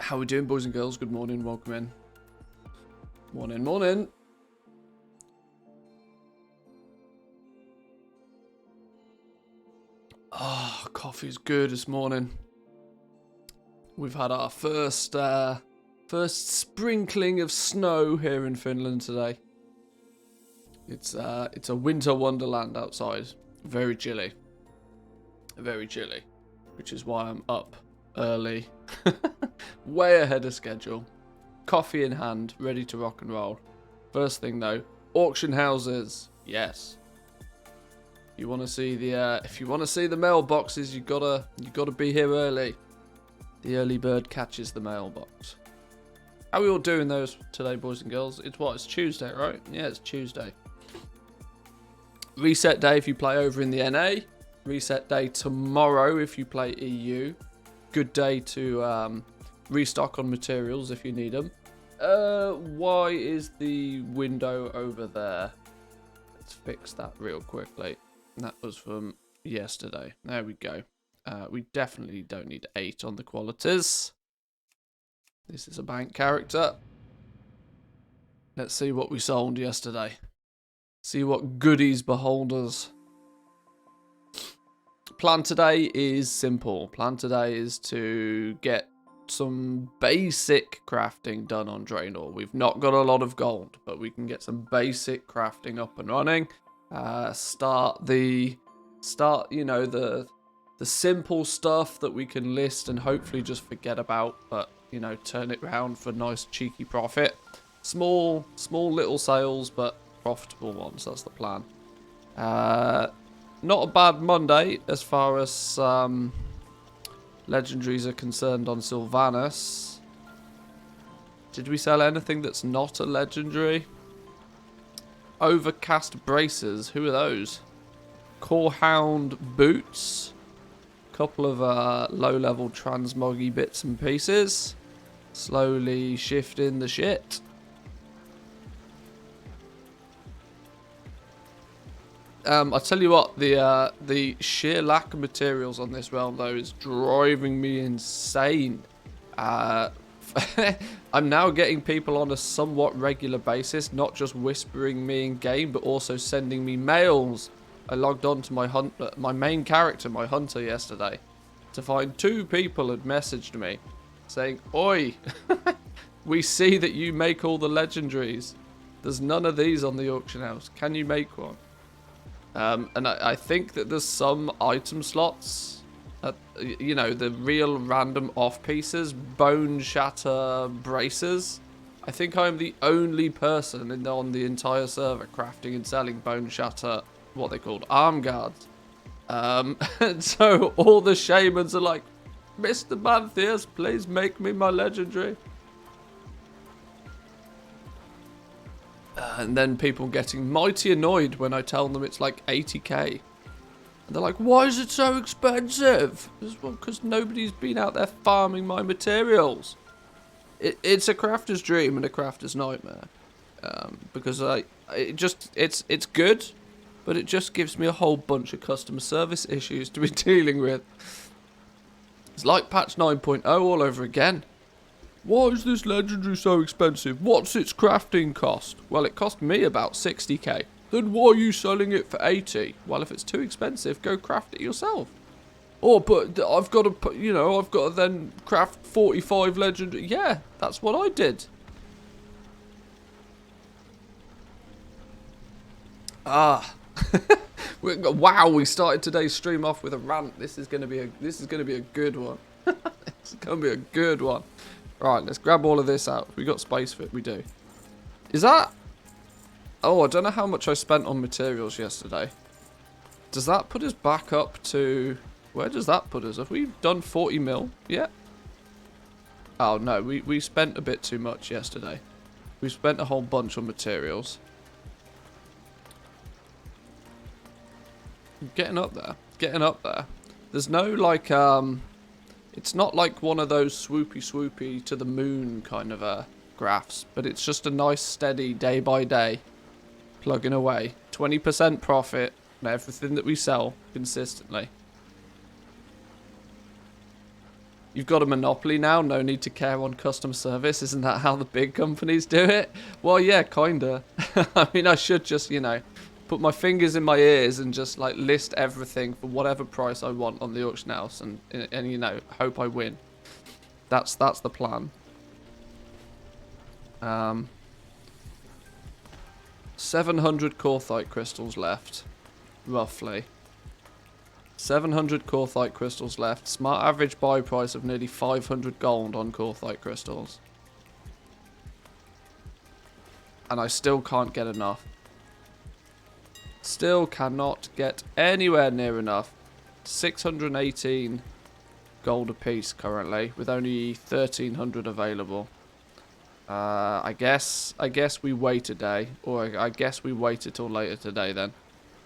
How we doing, boys and girls? Good morning, welcome in. Morning, morning. Oh, coffee's good this morning. We've had our first sprinkling of snow here in Finland today. It's a winter wonderland outside. Very chilly. Very chilly. Which is why I'm up early. Way ahead of schedule. Coffee in hand, ready to rock and roll. First thing though, auction houses. Yes. You want to see the if you want to see the mailboxes, you gotta be here early. The early bird catches the mailbox. How are we all doing those today, boys and girls? It's Tuesday, right? Yeah, it's Tuesday. Reset day if you play over in the NA. Reset day tomorrow if you play EU. Good day to restock on materials if you need them. Why is the window over there? Let's fix that real quickly. That was from yesterday. There we go. We definitely don't need 8 on the qualities. This is a bank character. Let's see what we sold yesterday. See what goodies behold us. Plan today is simple. Plan today is to get some basic crafting done on Draenor. We've not got a lot of gold, but we can get some basic crafting up and running. Start you know, the simple stuff that we can list and hopefully just forget about, but you know, turn it round for nice cheeky profit. Small little sales, but profitable ones. That's the plan. Not a bad Monday as far as legendaries are concerned on Sylvanas. Did we sell anything that's not a legendary? Overcast braces. Who are those? Corehound boots. Couple of low-level transmoggy bits and pieces. Slowly shifting the shit. I'll tell you what, the sheer lack of materials on this realm though is driving me insane. I'm now getting people on a somewhat regular basis, not just whispering me in game, but also sending me mails. I logged on to my main character, my hunter, yesterday, to find 2 people had messaged me saying, "Oi, we see that you make all the legendaries. There's none of these on the auction house. Can you make one?" And I think that there's some item slots, you know, the real random off pieces, bone shatter braces. I think I'm the only person on the entire server crafting and selling bone shatter, what they called arm guards. And so all the shamans are like, "Mr. Mantheus, please make me my legendary." And then people getting mighty annoyed when I tell them it's like 80k. And they're like, "Why is it so expensive?" Well, because nobody's been out there farming my materials. It's a crafter's dream and a crafter's nightmare. Because it's good, but it just gives me a whole bunch of customer service issues to be dealing with. It's like patch 9.0 all over again. "Why is this legendary so expensive? What's its crafting cost?" Well, it cost me about 60k. "Then why are you selling it for 80? Well, if it's too expensive, go craft it yourself." "Oh, but I've got to, you know, I've got to then craft 45 legendary." Yeah, that's what I did. Wow, we started today's stream off with a rant. This is gonna be a good one. It's gonna be a good one. Right, let's grab all of this out. We got space for it, we do. Is that... Oh, I don't know how much I spent on materials yesterday. Does that put us back up to... Where does that put us? Have we done 40 mil yet? Oh, no, we spent a bit too much yesterday. We spent a whole bunch on materials. Getting up there. There's no, like, it's not like one of those swoopy to the moon kind of graphs, but it's just a nice steady day by day plugging away. 20% profit on everything that we sell consistently. You've got a monopoly now, no need to care on customer service. Isn't that how the big companies do it? Well, yeah, kinda. I mean, I should just, you know, put my fingers in my ears and just, like, list everything for whatever price I want on the auction house and you know, hope I win. That's the plan. 700 Corthite crystals left, roughly. 700 Corthite crystals left. Smart average buy price of nearly 500 gold on Corthite crystals. And I still can't get enough. Still cannot get anywhere near enough. 618 gold apiece currently, with only 1300 available. I guess we wait a day, or I guess we wait until later today then.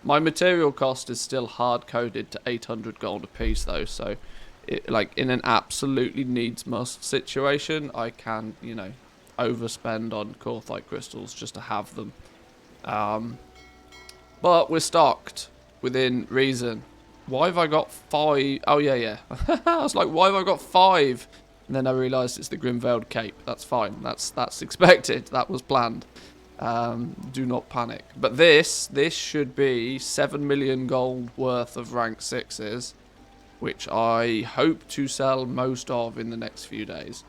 My material cost is still hard-coded to 800 gold apiece though, so like in an absolutely needs-must situation, I can, you know, overspend on Corthite crystals just to have them. But we're stocked within reason. Why have I got 5? Oh yeah. I was like, why have I got 5? And then I realised it's the Grim-Veiled Cape. That's fine. That's expected. That was planned. Do not panic. But this should be 7 million gold worth of rank 6s, which I hope to sell most of in the next few days.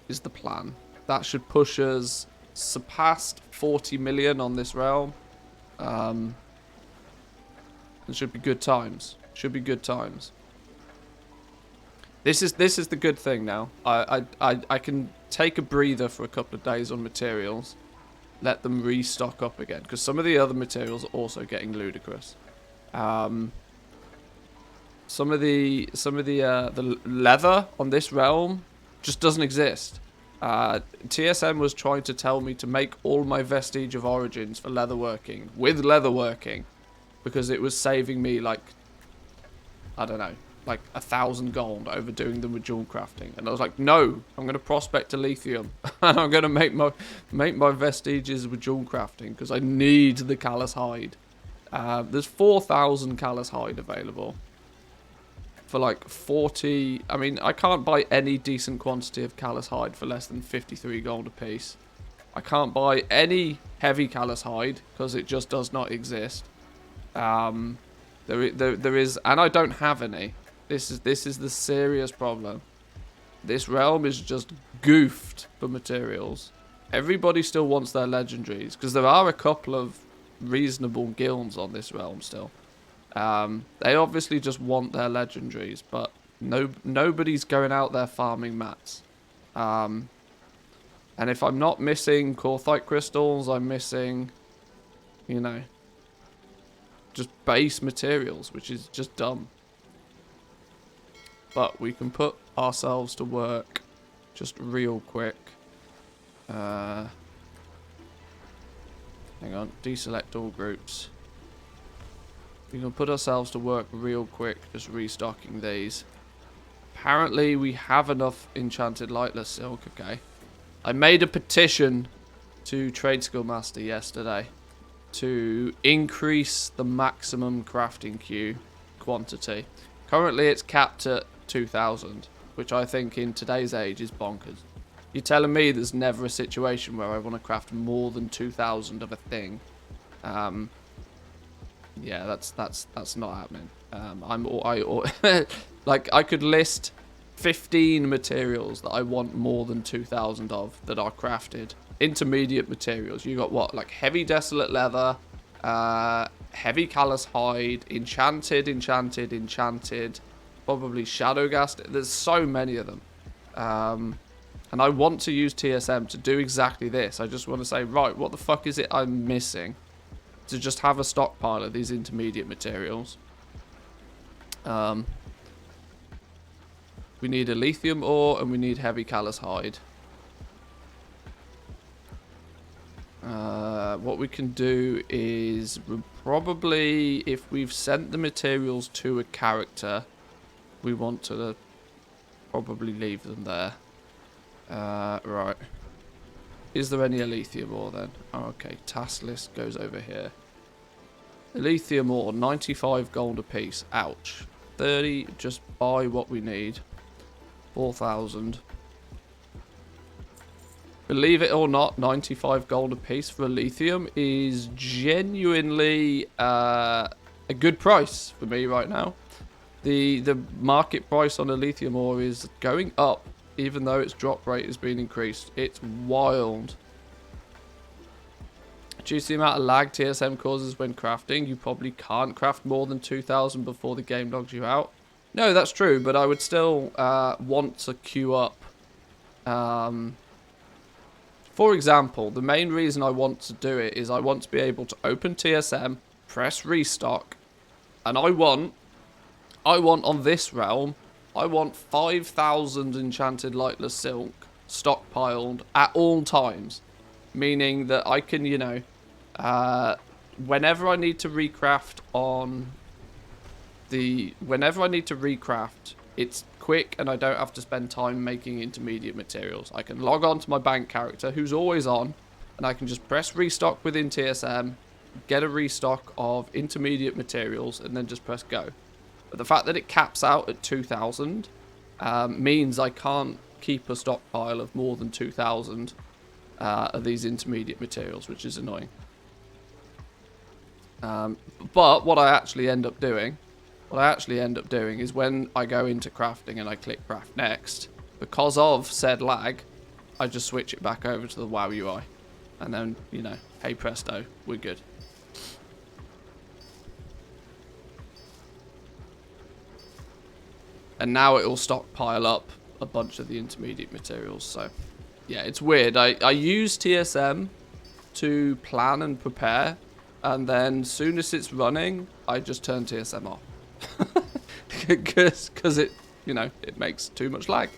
Is the plan. That should push us surpassed 40 million on this realm. It should be good times. Should be good times. This is the good thing now. I can take a breather for a couple of days on materials, let them restock up again, because some of the other materials are also getting ludicrous. Some of the leather on this realm just doesn't exist. TSM was trying to tell me to make all my Vestige of Origins for leatherworking with leatherworking, because it was saving me like, I don't know, like 1,000 gold over doing them with jewel crafting. And I was like, no, I'm going to prospect to lithium and I'm going to make my vestiges with jewel crafting because I need the callous hide. There's 4,000 callous hide available for like 40. I mean, I can't buy any decent quantity of callous hide for less than 53 gold a piece. I can't buy any heavy callous hide because it just does not exist. There is, and I don't have any. This is the serious problem. This realm is just goofed for materials. Everybody still wants their legendaries because there are a couple of reasonable guilds on this realm still. They obviously just want their legendaries, but nobody's going out there farming mats. And if I'm not missing Corthite crystals, I'm missing, you know, just base materials, which is just dumb. But we can put ourselves to work just real quick. Hang on, deselect all groups. We can put ourselves to work real quick, just restocking these. Apparently we have enough enchanted lightless silk, okay. I made a petition to Trade Skill Master yesterday to increase the maximum crafting queue quantity. Currently it's capped at 2,000, which I think in today's age is bonkers. You're telling me there's never a situation where I want to craft more than 2,000 of a thing? Yeah, that's not happening. Like I could list 15 materials that I want more than 2,000 of that are crafted. Intermediate materials. You got what? Like heavy desolate leather, heavy callous hide, enchanted, probably shadowgast. There's so many of them. And I want to use TSM to do exactly this. I just want to say, right, what the fuck is it I'm missing to just have a stockpile of these intermediate materials? We need a lithium ore and we need heavy callous hide. What we can do is probably, if we've sent the materials to a character, we want to probably leave them there. Right. Is there any lithium ore then? Oh, okay, task list goes over here. Lithium ore, 95 gold apiece. Ouch. 30, just buy what we need. 4,000. Believe it or not, 95 gold a piece for lithium is genuinely a good price for me right now. The market price on a lithium ore is going up, even though its drop rate has been increased. It's wild. Due to the amount of lag TSM causes when crafting, you probably can't craft more than 2,000 before the game logs you out. No, that's true, but I would still want to queue up. For example, the main reason I want to do it is I want to be able to open TSM, press restock, and I want on this realm, I want 5,000 enchanted lightless silk stockpiled at all times. Meaning that I can, you know, whenever I need to recraft it's quick and I don't have to spend time making intermediate materials. I can log on to my bank character, who's always on, and I can just press restock within TSM, get a restock of intermediate materials, and then just press go. But the fact that it caps out at 2,000 means I can't keep a stockpile of more than 2,000 of these intermediate materials, which is annoying. But what I actually end up doing is when I go into crafting and I click craft next, because of said lag, I just switch it back over to the WoW UI. And then, you know, hey presto, we're good. And now it will stockpile up a bunch of the intermediate materials. So, yeah, it's weird. I use TSM to plan and prepare. And then soon as it's running, I just turn TSM off. Because it, you know, it makes too much lag.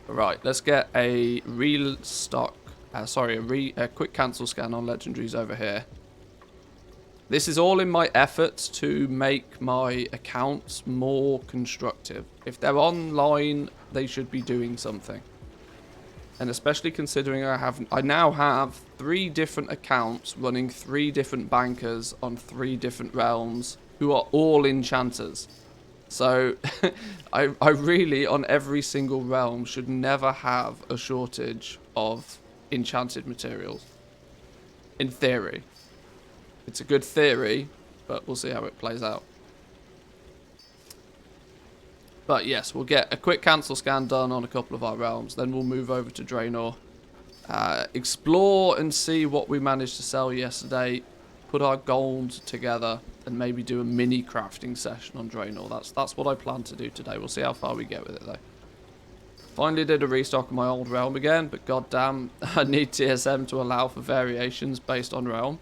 Right, let's get a restock. A quick cancel scan on legendaries over here. This is all in my efforts to make my accounts more constructive. If they're online, they should be doing something. And especially considering I now have 3 different accounts running 3 different bankers on 3 different realms who are all enchanters. So I really, on every single realm, should never have a shortage of enchanted materials. In theory. It's a good theory, but we'll see how it plays out. But yes, we'll get a quick cancel scan done on a couple of our realms. Then we'll move over to Draenor. Explore and see what we managed to sell yesterday. Put our gold together and maybe do a mini crafting session on Draenor. That's what I plan to do today. We'll see how far we get with it though. Finally did a restock of my old realm again, but goddamn, I need TSM to allow for variations based on realm.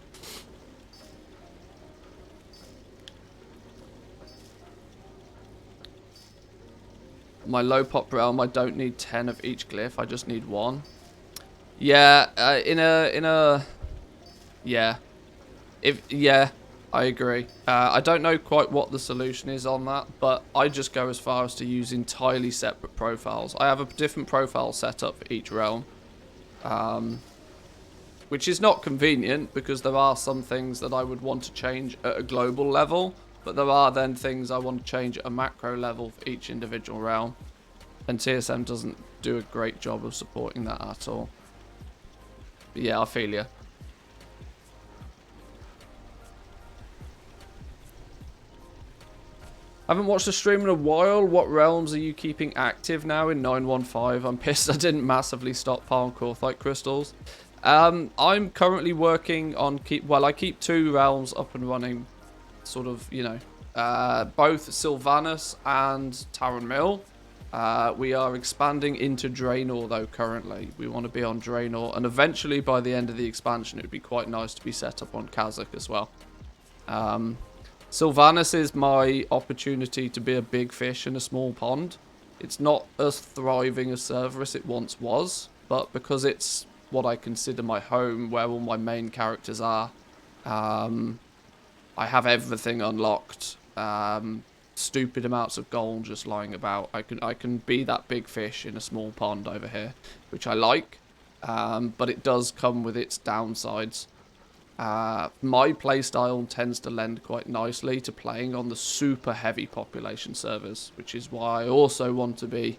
My low pop realm, I don't need 10 of each glyph. I just need 1. Yeah, yeah, I agree. I don't know quite what the solution is on that, but I just go as far as to use entirely separate profiles. I have a different profile set up for each realm, which is not convenient because there are some things that I would want to change at a global level. But there are then things I want to change at a macro level for each individual realm. And TSM doesn't do a great job of supporting that at all. But yeah, I feel you. Haven't watched a stream in a while. What realms are you keeping active now in 915? I'm pissed I didn't massively stockpile Korthite crystals. I'm currently working on I keep 2 realms up and running. Sort of, you know, both Sylvanas and Taran Mill. We are expanding into Draenor though currently. We want to be on Draenor, and eventually by the end of the expansion it would be quite nice to be set up on Kazakh as well. Sylvanas is my opportunity to be a big fish in a small pond. It's not as thriving a server as it once was, but because it's what I consider my home, where all my main characters are, I have everything unlocked. Stupid amounts of gold just lying about. I can be that big fish in a small pond over here, which I like. But it does come with its downsides. My playstyle tends to lend quite nicely to playing on the super heavy population servers, which is why I also want to be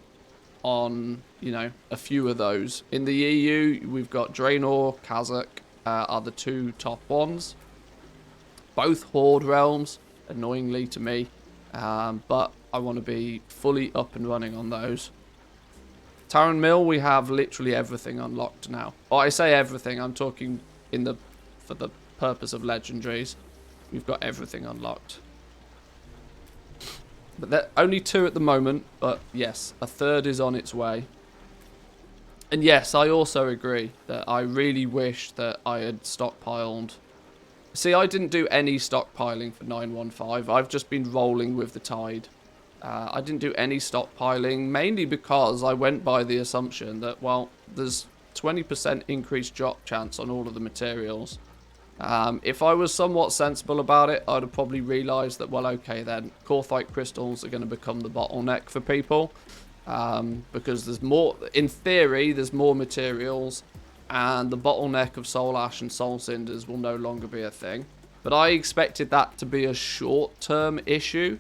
on, you know, a few of those. In the EU, we've got Draenor, Kazakh are the two top ones. Both Horde realms, annoyingly to me, but I want to be fully up and running on those. Taran Mill, we have literally everything unlocked now. Well, I say everything, I'm talking for the purpose of legendaries. We've got everything unlocked. But there only 2 at the moment, but yes, a 3rd is on its way. And yes, I also agree that I really wish that I had stockpiled. See, I didn't do any stockpiling for 915. I've just been rolling with the tide. I didn't do any stockpiling, mainly because I went by the assumption that, well, there's 20% increased drop chance on all of the materials. If I was somewhat sensible about it, I'd have probably realised that, well, okay then, Corthite crystals are going to become the bottleneck for people. Because there's more, in theory, there's more materials, and the bottleneck of Soul Ash and Soul Cinders will no longer be a thing. But I expected that to be a short-term issue.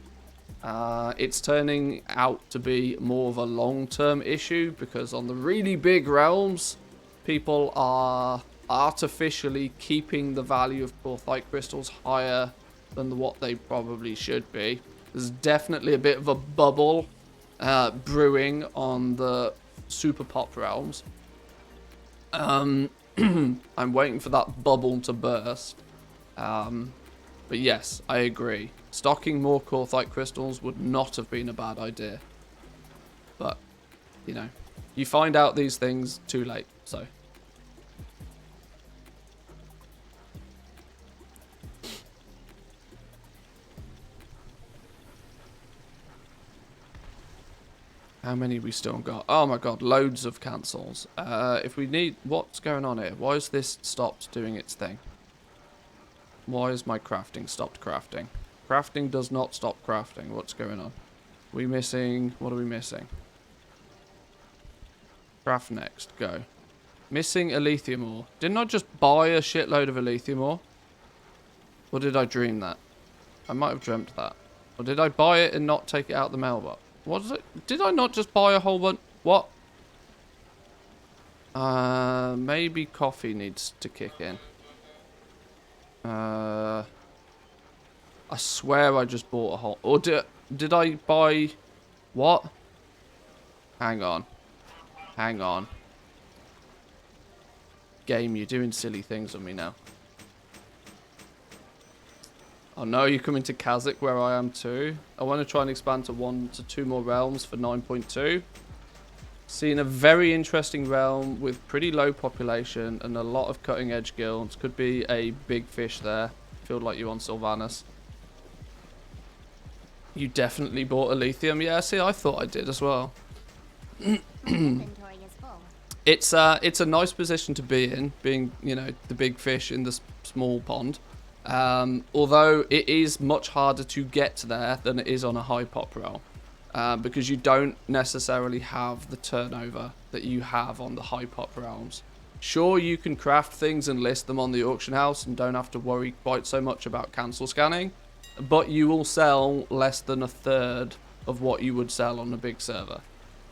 It's turning out to be more of a long-term issue, because on the really big realms, people are artificially keeping the value of Corthite crystals higher than what they probably should be. There's definitely a bit of a bubble brewing on the super pop realms. I'm waiting for that bubble to burst. But yes, I agree. Stocking more Corthite crystals would not have been a bad idea. But, you know, you find out these things too late, so. How many we still got? Oh my god, loads of cancels. If we need... What's going on here? Why is this stopped doing its thing? Why is my crafting stopped crafting? Crafting does not stop crafting. What's going on? We missing... What are we missing? Craft next. Go. Missing Alethioum ore. Didn't I just buy a shitload of Alethioum ore? Or did I dream that? I might have dreamt that. Or did I buy it and not take it out the mailbox? What is it? Did I not just buy a whole bunch? What? Maybe coffee needs to kick in. I swear I just bought a whole... Or did I buy... What? Hang on. Hang on. Game, you're doing silly things on me now. Oh no, you're coming to Kazakh where I am too. I want to try and expand to 1 to 2 more realms for 9.2. Seeing a very interesting realm with pretty low population and a lot of cutting edge guilds. Could be a big fish there. Feel like you on Sylvanas. You definitely bought a lithium. Yeah, see, I thought I did as well. It's a nice position to be in, being, you know, the big fish in the small pond. Although it is much harder to get there than it is on a high pop realm. Because you don't necessarily have the turnover that you have on the high pop realms. Sure, you can craft things and list them on the auction house and don't have to worry quite so much about cancel scanning, but you will sell less than a third of what you would sell on a big server.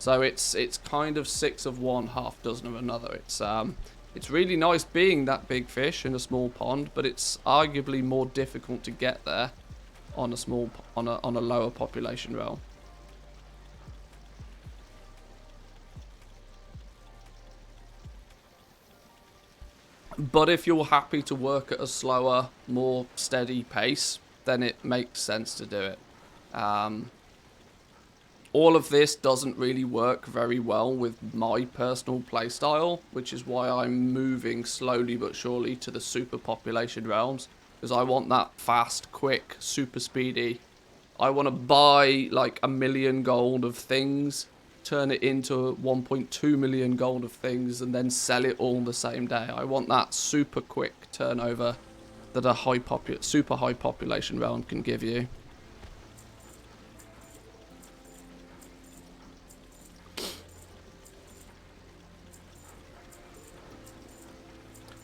So it's kind of 6 of one, half dozen of another. It's really nice being that big fish in a small pond, but it's arguably more difficult to get there on a lower population realm. But if you're happy to work at a slower, more steady pace, then it makes sense to do it. All of this doesn't really work very well with my personal playstyle, which is why I'm moving slowly but surely to the super population realms, because I want that fast, quick, super speedy. I want to buy like 1 million gold of things, turn it into 1.2 million gold of things, and then sell it all the same day. I want that super quick turnover that a super high population realm can give you.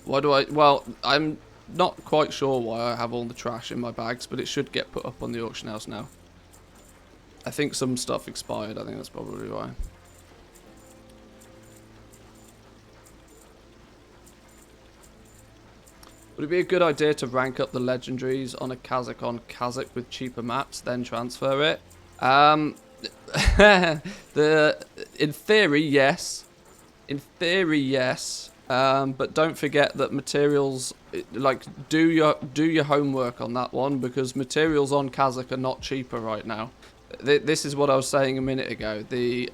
Why do I... Well, I'm not quite sure why I have all the trash in my bags, but it should get put up on the auction house now. I think some stuff expired. I think that's probably why. Would it be a good idea to rank up the legendaries on a Kazakh on Kazakh with cheaper maps, then transfer it? In theory, yes. In theory, yes. But don't forget that materials, like, do your homework on that one, because materials on Kazakh are not cheaper right now. This is what I was saying a minute ago. The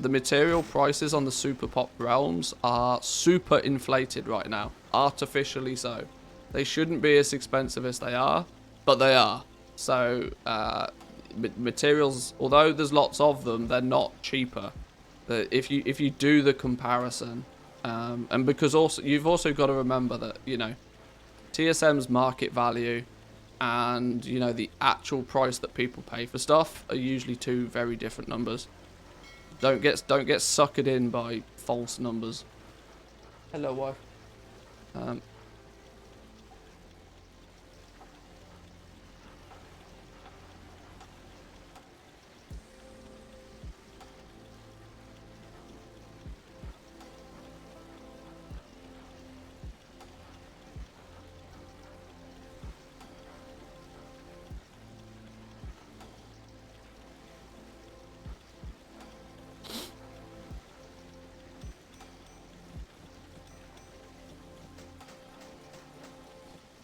material prices on the super pop realms are super inflated right now, artificially so. They shouldn't be as expensive as they are, but they are. So materials, although there's lots of them, they're not cheaper. If you do the comparison, and because also you've also got to remember that, you know, TSM's market value and, you know, the actual price that people pay for stuff are usually two very different numbers. Don't get suckered in by false numbers. Hello, wife.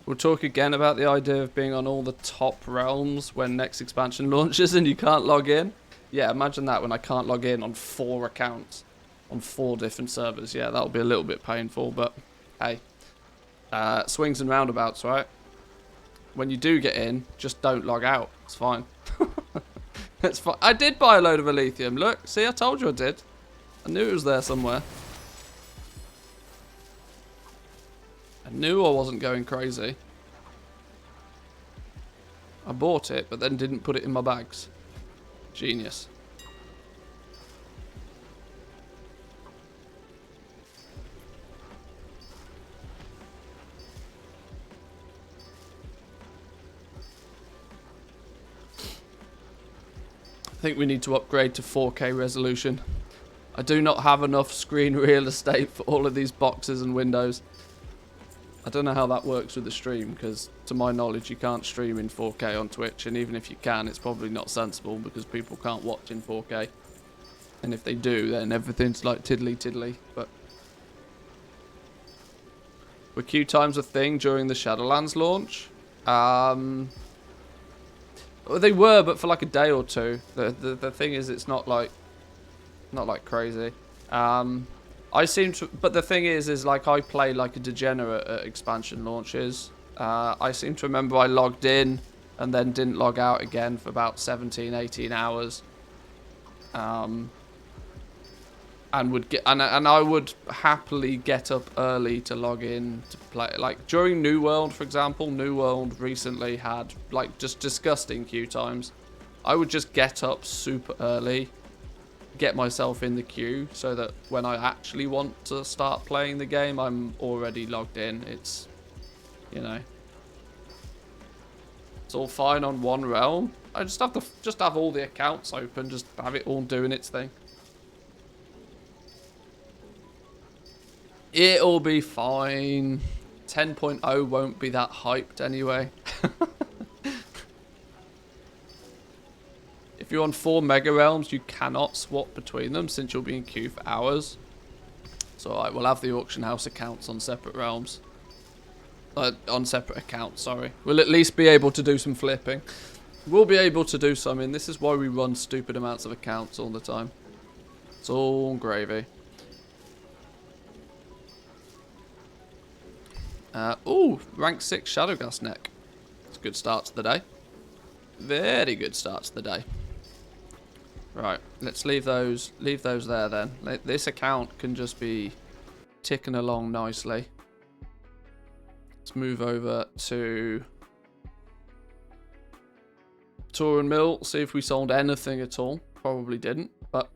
We'll talk again about the idea of being on all the top realms when next expansion launches and you can't log in. Yeah, imagine that, when I can't log in on 4 accounts on 4 different servers. Yeah, that'll be a little bit painful, but hey, swings and roundabouts, right? When you do get in, just don't log out. It's fine. It's fine. I did buy a load of Elysium. Look, see, I told you I did. I knew it was there somewhere. I knew I wasn't going crazy. I bought it, but then didn't put it in my bags. Genius. I think we need to upgrade to 4K resolution. I do not have enough screen real estate for all of these boxes and windows. I don't know how that works with the stream, because to my knowledge you can't stream in 4K on Twitch, and even if you can, it's probably not sensible because people can't watch in 4K. And if they do, then everything's like tiddly. But were queue times a thing during the Shadowlands launch? They were, but for like a day or two. The thing is, it's not like crazy. I seem to, but the thing is like I play like a degenerate at expansion launches. I seem to remember I logged in and then didn't log out again for about 17, 18 hours. And I would happily get up early to log in to play. Like during New World, for example, New World recently had like just disgusting queue times. I would just get up super early, get myself in the queue so that when I actually want to start playing the game, I'm already logged in. It's, you know, it's all fine on one realm. I just have all the accounts open, just have it all doing its thing. It'll be fine. 10.0 won't be that hyped anyway. If you're on 4 mega realms, you cannot swap between them since you'll be in queue for hours. So I will have the auction house accounts on separate realms. On separate accounts, sorry. We'll at least be able to do some flipping. We'll be able to do something. This is why we run stupid amounts of accounts all the time. It's all gravy. Ooh, rank 6 Shadowgas neck. It's a good start to the day. Very good start to the day. Right, let's leave those there then. This account can just be ticking along nicely. Let's move over to Tour and Mill, see if we sold anything at all. Probably didn't, but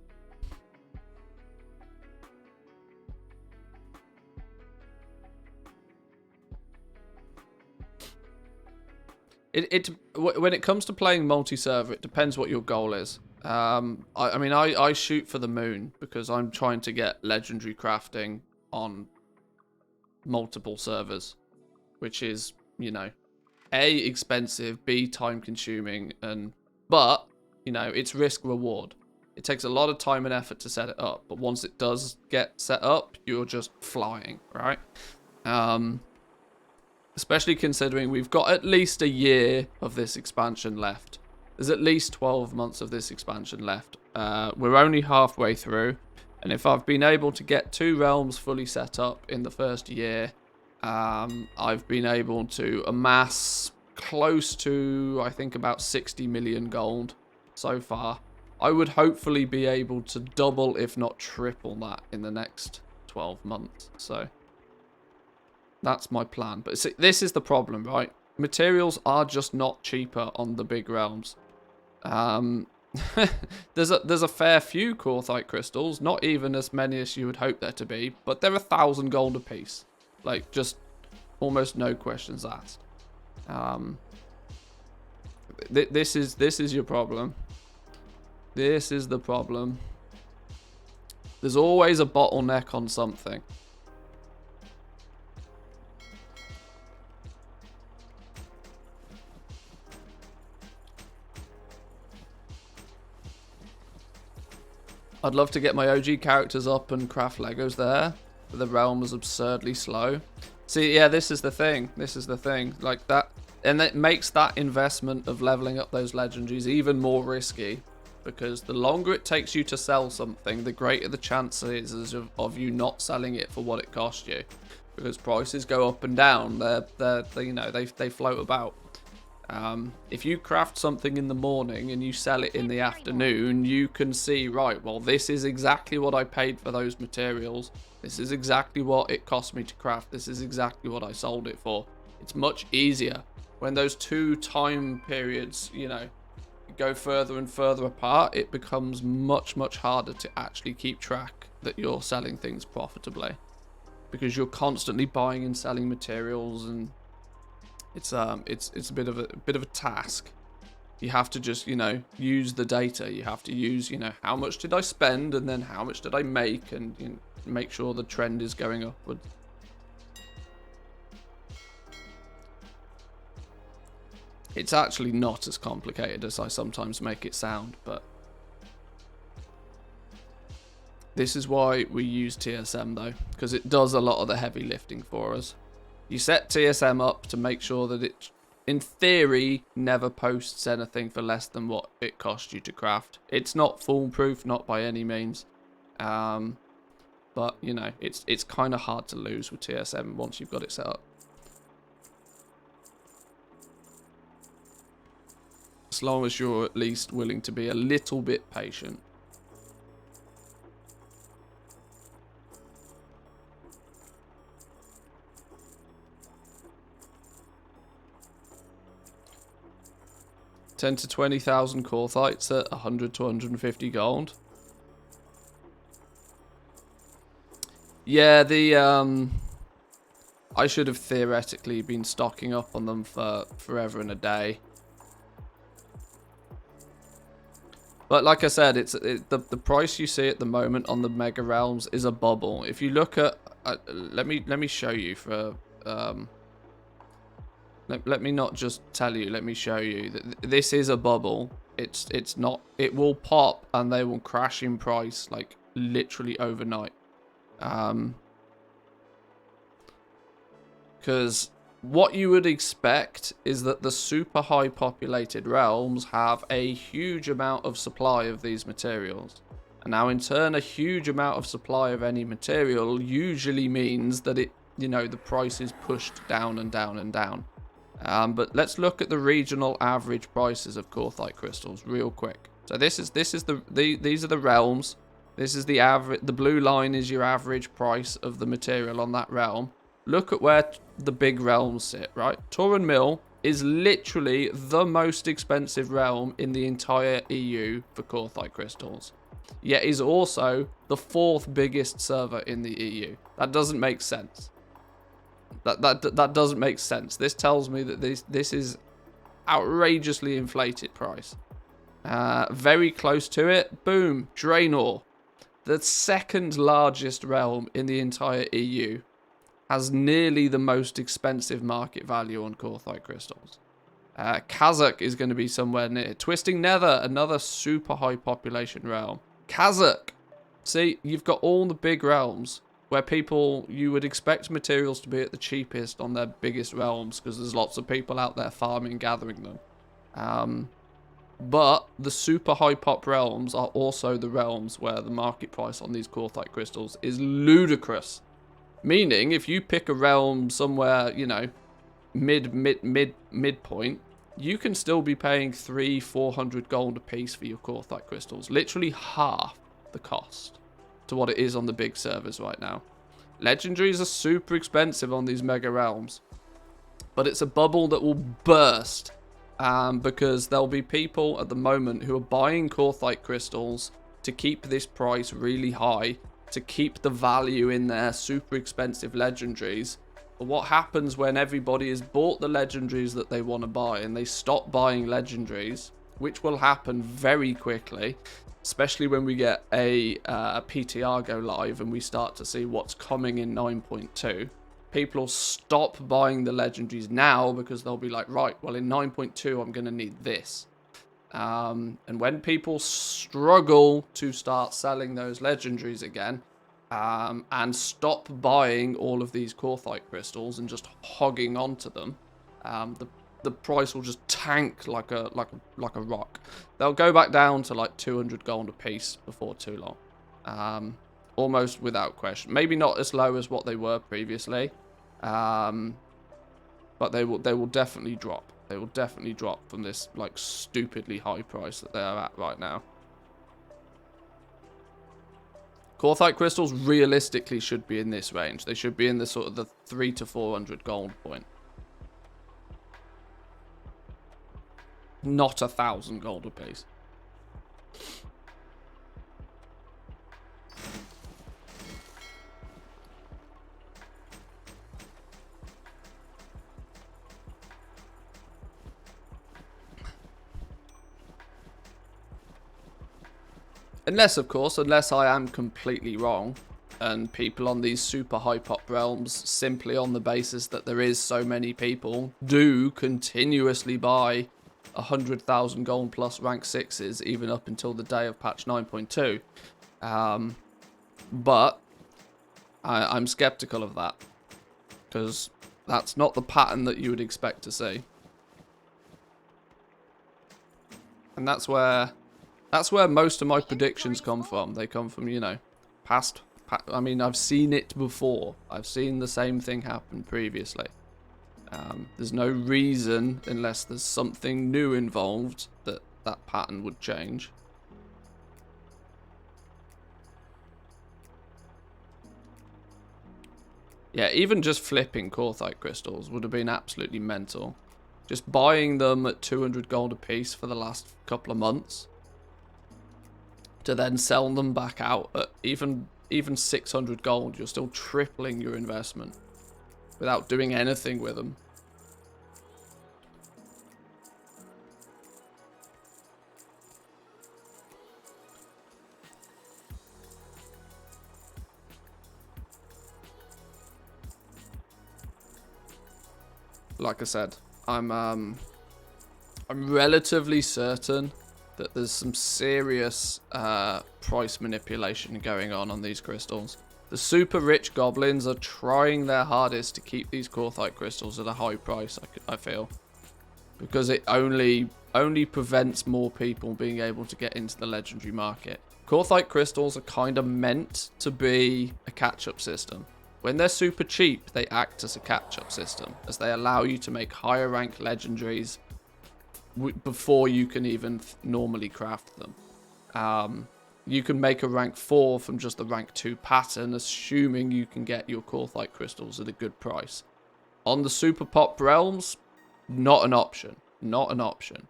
When it comes to playing multi-server, it depends what your goal is. I mean, I shoot for the moon because I'm trying to get legendary crafting on multiple servers, which is, you know, A, expensive, B, time consuming, but, you know, it's risk reward. It takes a lot of time and effort to set it up, but once it does get set up, you're just flying, right? Especially considering we've got at least a year of this expansion left. There's at least 12 months of this expansion left. We're only halfway through, and if I've been able to get 2 realms fully set up in the first year, I've been able to amass close to, I think, about 60 million gold so far. I would hopefully be able to double, if not triple that in the next 12 months. So that's my plan. But see, this is the problem, right? Materials are just not cheaper on the big realms. There's a fair few Korthite crystals, not even as many as you would hope there to be, but they're 1,000 gold apiece. Like, just almost no questions asked. This is your problem. This is the problem. There's always a bottleneck on something. I'd love to get my OG characters up and craft Legos there, but the realm is absurdly slow. See, yeah, this is the thing. This is the thing. Like that, and it makes that investment of leveling up those legendaries even more risky, because the longer it takes you to sell something, the greater the chances of you not selling it for what it cost you, because prices go up and down. You know, they float about. If you craft something in the morning and you sell it in the afternoon, you can see, right, well, this is exactly what I paid for those materials. This is exactly what it cost me to craft. This is exactly what I sold it for. It's much easier when those 2 time periods, you know, go further and further apart. It becomes much harder to actually keep track that you're selling things profitably, because you're constantly buying and selling materials, and it's a bit of a task. You have to just, you know, use the data. You have to use, you know, how much did I spend, and then how much did I make, and, you know, make sure the trend is going upward. It's actually not as complicated as I sometimes make it sound, but this is why we use TSM though, because it does a lot of the heavy lifting for us. You set TSM up to make sure that it, in theory, never posts anything for less than what it cost you to craft. It's not foolproof, not by any means, but you know, it's kind of hard to lose with TSM once you've got it set up. As long as you're at least willing to be a little bit patient. $10,000 to 20,000 Korthites at 100 to 150 gold. Yeah, I should have theoretically been stocking up on them for forever and a day. But like I said, the price you see at the moment on the Mega Realms is a bubble. If you look at let me show you for let me not just tell you, let me show you that this is a bubble. It's not, it will pop and they will crash in price like literally overnight. Because what you would expect is that the super high populated realms have a huge amount of supply of these materials. And now in turn, a huge amount of supply of any material usually means that it, you know, the price is pushed down and down and down. But let's look at the regional average prices of Korthite crystals real quick. So these are the realms. This is the average. The blue line is your average price of the material on that realm. Look at where the big realms sit, right? Turin Mill is literally the most expensive realm in the entire EU for Korthite crystals. Yet is also the 4th biggest server in the EU. That doesn't make sense. That doesn't make sense. This tells me that this is outrageously inflated price. Very close to it, boom, Draenor. The second largest realm in the entire EU has nearly the most expensive market value on Korthite crystals. Kazakh is going to be somewhere near. Twisting Nether, another super high population realm. Kazakh. See, you've got all the big realms where you would expect materials to be at the cheapest on their biggest realms because there's lots of people out there farming, gathering them. But the super high pop realms are also the realms where the market price on these Korthite crystals is ludicrous. Meaning, if you pick a realm somewhere, you know, midpoint, you can still be paying 300-400 gold a piece for your Korthite crystals. Literally half the cost to what it is on the big servers right now. Legendaries are super expensive on these mega realms. But it's a bubble that will burst. Because there'll be people at the moment who are buying Korthite crystals to keep this price really high, to keep the value in their super expensive legendaries. But what happens when everybody has bought the legendaries that they want to buy and they stop buying legendaries, which will happen very quickly, especially when we get a PTR go live and we start to see what's coming in 9.2. People will stop buying the legendaries now because they'll be like, right, well, in 9.2, I'm going to need this. And when people struggle to start selling those legendaries again, and stop buying all of these Korthite crystals and just hogging onto them, the price will just tank like a rock. They'll go back down to like 200 gold a piece before too long, almost without question. Maybe not as low as what they were previously, but they will definitely drop. They will definitely drop from this like stupidly high price that they are at right now. Korthite crystals realistically should be in this range. They should be in the sort of the 300 to 400 gold point. Not 1,000 gold a piece. Unless I am completely wrong, and people on these super high pop realms, simply on the basis that there is so many people, do continuously buy 100,000 gold plus rank 6s, even up until the day of patch 9.2. But I'm skeptical of that, because that's not the pattern that you would expect to see. And that's where most of my predictions come from. They come from, you know, I mean, I've seen it before. I've seen the same thing happen previously. There's no reason, unless there's something new involved, that pattern would change. Yeah, even just flipping Korthite crystals would have been absolutely mental. Just buying them at 200 gold a piece for the last couple of months, to then sell them back out at even 600 gold, you're still tripling your investment without doing anything with them. Like I said, I'm relatively certain that there's some serious price manipulation going on these crystals. The super rich goblins are trying their hardest to keep these Korthite crystals at a high price, I feel. Because it only prevents more people being able to get into the legendary market. Korthite crystals are kind of meant to be a catch-up system. When they're super cheap, they act as a catch-up system, as they allow you to make higher rank legendaries before you can even normally craft them. You can make a rank 4 from just the rank 2 pattern, assuming you can get your Korthite crystals at a good price. On the super pop realms, not an option. Not an option.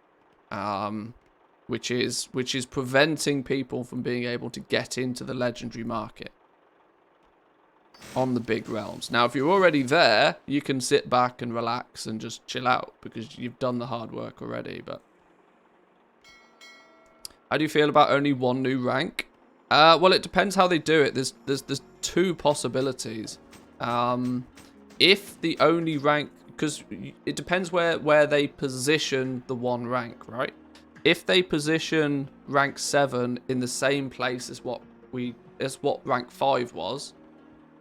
Which is preventing people from being able to get into the legendary market. on the big realms. Now, if you're already there, you can sit back and relax and just chill out because you've done the hard work already. But how do you feel about only one new rank? Well, it depends how they do it. There's two possibilities. If the only rank, because it depends where they position the one rank, right? If they position rank 7 in the same place as what rank 5 was,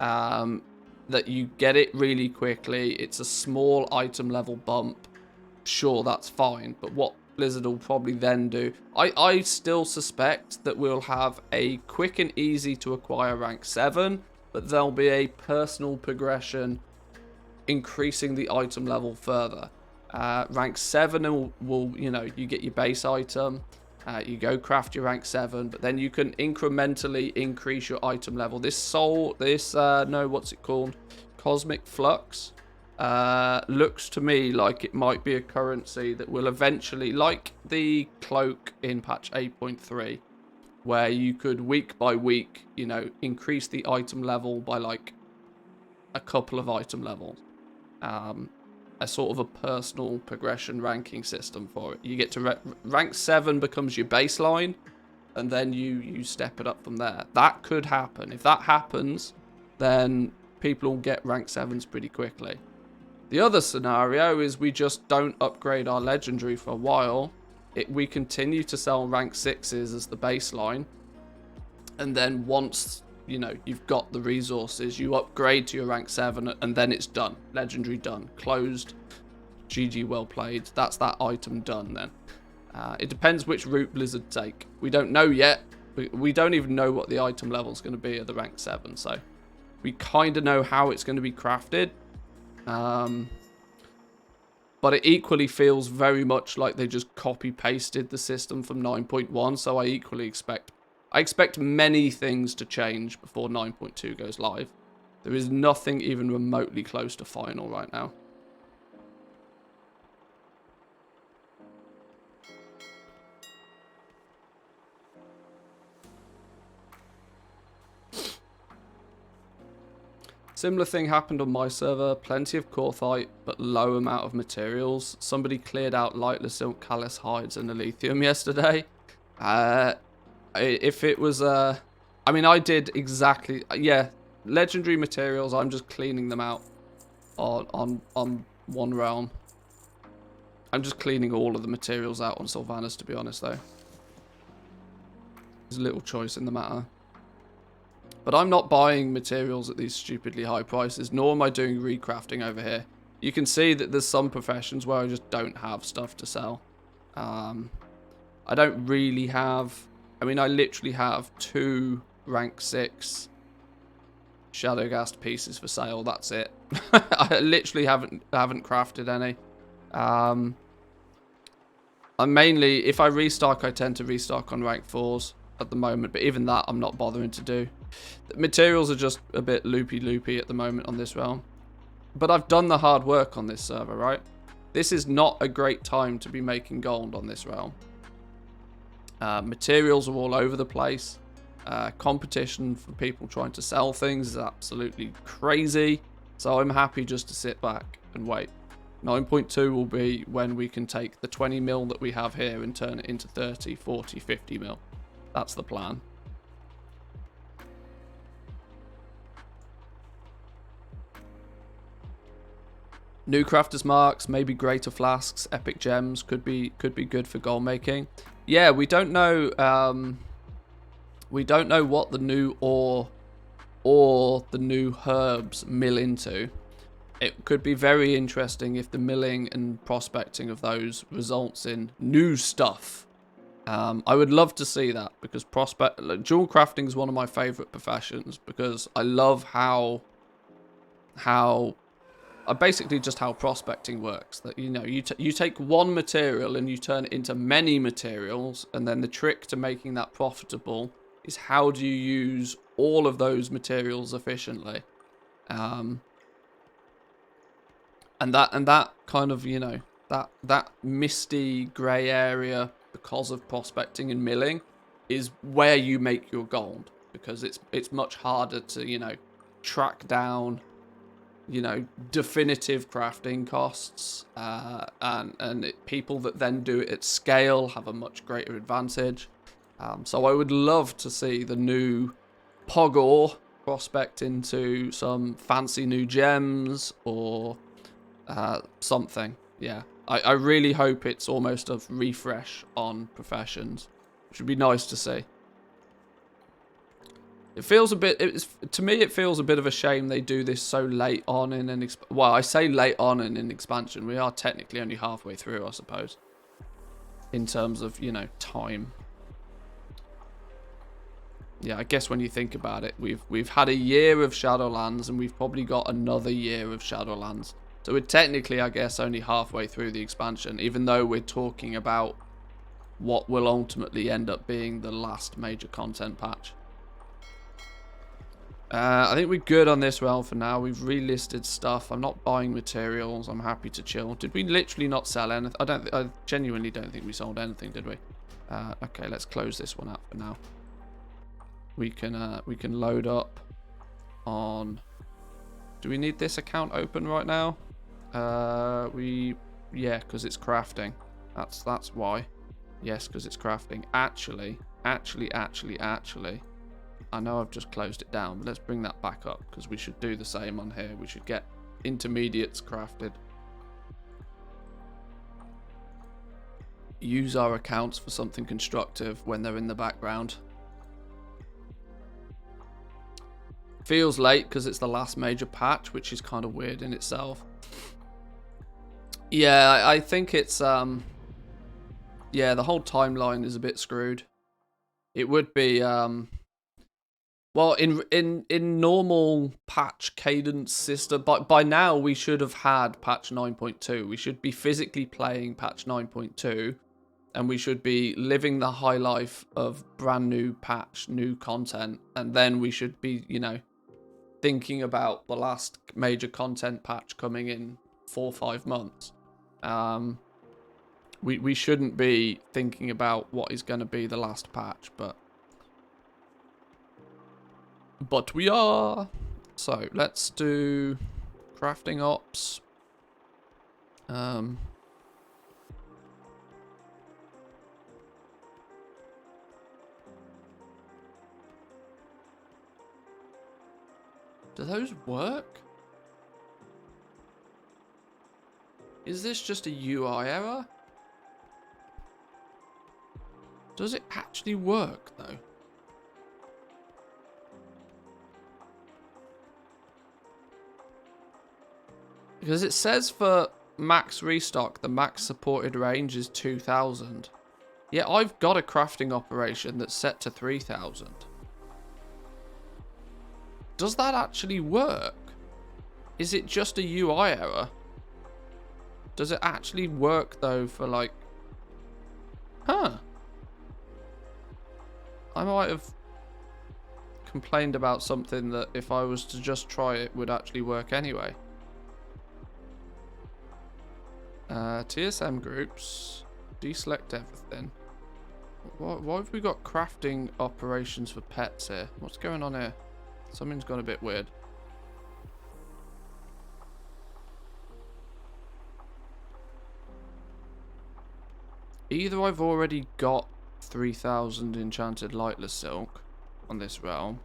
that you get it really quickly. It's a small item level bump. Sure, that's fine. But what Blizzard will probably then do, I still suspect that we'll have a quick and easy to acquire rank 7, but there'll be a personal progression increasing the item level further. Rank 7 will, you know, you get your base item, you go craft your rank 7, but then you can incrementally increase your item level. What's it called? Cosmic Flux. Looks to me like it might be a currency that will eventually, like the cloak in patch 8.3, where you could week by week, you know, increase the item level by like a couple of item levels. A sort of a personal progression ranking system for it. You get to rank 7 becomes your baseline, and then you step it up from there. That could happen. If that happens, then people will get rank 7s pretty quickly. The other scenario is we just don't upgrade our legendary for a while. We continue to sell rank 6s as the baseline, and then once, you know, you've got the resources, you upgrade to your rank 7, and then it's done. Legendary done. Closed. GG, well played. That's that item done then. It depends which route Blizzard take. We don't know yet. We don't even know what the item level is going to be at the rank 7, so we kind of know how it's going to be crafted. But it equally feels very much like they just copy-pasted the system from 9.1, so I equally expect many things to change before 9.2 goes live. There is nothing even remotely close to final right now. Similar thing happened on my server. Plenty of Corthite, but low amount of materials. Somebody cleared out lightless silk, callous hides, and lithium yesterday. If it was I mean, I did exactly, yeah, legendary materials, I'm just cleaning them out on one realm. I'm just cleaning all of the materials out on Sylvanas, to be honest, though. There's little choice in the matter. But I'm not buying materials at these stupidly high prices, nor am I doing recrafting over here. You can see that there's some professions where I just don't have stuff to sell. I don't really have, I mean, I literally have 2 rank 6 Shadowgast pieces for sale. That's it. I literally haven't crafted any. I mainly, if I restock, I tend to restock on rank 4s at the moment, but even that I'm not bothering to do. The materials are just a bit loopy at the moment on this realm. But I've done the hard work on this server, right? This is not a great time to be making gold on this realm. Materials are all over the place. Competition for people trying to sell things is absolutely crazy. So I'm happy just to sit back and wait. 9.2 will be when we can take the 20 mil that we have here and turn it into 30, 40, 50 mil. That's the plan. New crafters marks, maybe greater flasks, epic gems could be good for gold making. Yeah, we don't know. We don't know what the new ore or the new herbs mill into. It could be very interesting if the milling and prospecting of those results in new stuff. I would love to see that, because jewel crafting is one of my favorite professions, because I love how basically just how prospecting works. That, you know, you take one material and you turn it into many materials, and then the trick to making that profitable is how do you use all of those materials efficiently. And that kind of, you know, that misty grey area because of prospecting and milling is where you make your gold, because it's much harder to, you know, track down, you know, definitive crafting costs, and people that then do it at scale have a much greater advantage. So I would love to see the new Pogor prospect into some fancy new gems or something. Yeah, I really hope it's almost a refresh on professions, which would be nice to see. It feels a bit, to me it feels a bit of a shame they do this so late on in an well, I say late on in an expansion. We are technically only halfway through, I suppose, in terms of, you know, time. Yeah, I guess when you think about it, we've had a year of Shadowlands and we've probably got another year of Shadowlands. So we're technically, I guess, only halfway through the expansion, even though we're talking about what will ultimately end up being the last major content patch. I think we're good on this realm for now. We've relisted stuff. I'm not buying materials. I'm happy to chill. Did we literally not sell anything? I genuinely don't think we sold anything, did we? Okay, let's close this one out for now. We can load up on. Do we need this account open right now? Yeah, because it's crafting. That's why. Yes, because it's crafting. Actually. I know I've just closed it down, but let's bring that back up because we should do the same on here. We should get intermediates crafted. Use our accounts for something constructive when they're in the background. Feels late because it's the last major patch, which is kind of weird in itself. Yeah, I think it's yeah, the whole timeline is a bit screwed. It would be well, in normal patch cadence system, by now we should have had patch 9.2. We should be physically playing patch 9.2, and we should be living the high life of brand new patch, new content, and then we should be, you know, thinking about the last major content patch coming in 4 or 5 months. We shouldn't be thinking about what is going to be the last patch, but we are. So let's do crafting ops. Do those work? Is this just a UI error? Does it actually work though? Because it says for max restock, the max supported range is 2000. Yeah, I've got a crafting operation that's set to 3000. Does that actually work? Is it just a UI error? Does it actually work though for like... Huh. I might have complained about something that if I was to just try it would actually work anyway. TSM groups. Deselect everything. Why have we got crafting operations for pets here? What's going on here? Something's gone a bit weird. Either I've already got 3000 enchanted lightless silk on this realm,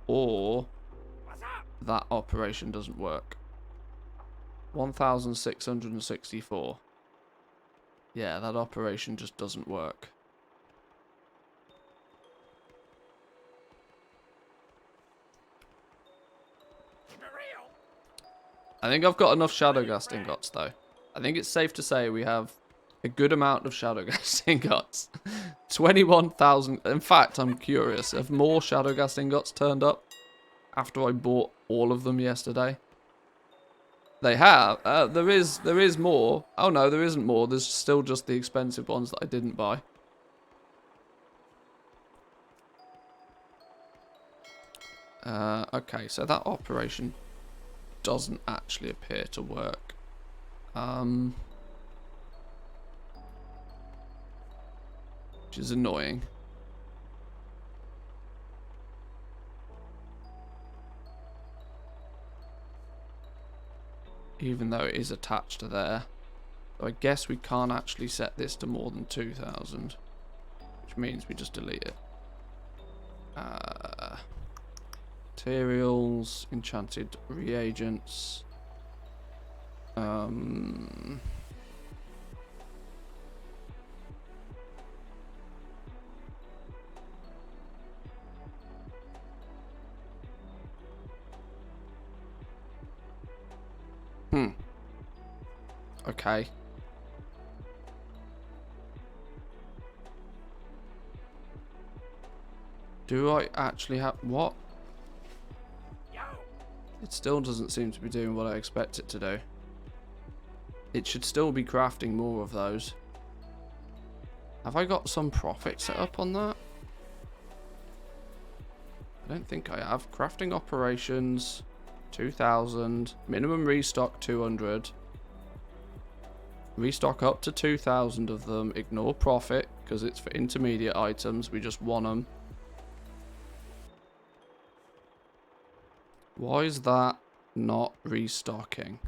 or that operation doesn't work. 1664. Yeah, that operation just doesn't work. I think I've got enough Shadowgast ingots though. I think it's safe to say we have a good amount of Shadowgast ingots. 21,000. In fact, I'm curious. Have more Shadowgast ingots turned up after I bought all of them yesterday? They have. There is more. Oh no, there isn't more. There's still just the expensive ones that I didn't buy. Okay, so that operation doesn't actually appear to work. Which is annoying. even though it is attached to there. So I guess we can't actually set this to more than 2,000, which means we just delete it. Materials, enchanted reagents. Okay. Do I actually have... What? It still doesn't seem to be doing what I expect it to do. It should still be crafting more of those. Have I got some profit set up on that? I don't think I have. Crafting operations, 2,000. Minimum restock, 200. Restock up to 2,000 of them. Ignore profit, because it's for intermediate items. We just want them. Why is that not restocking?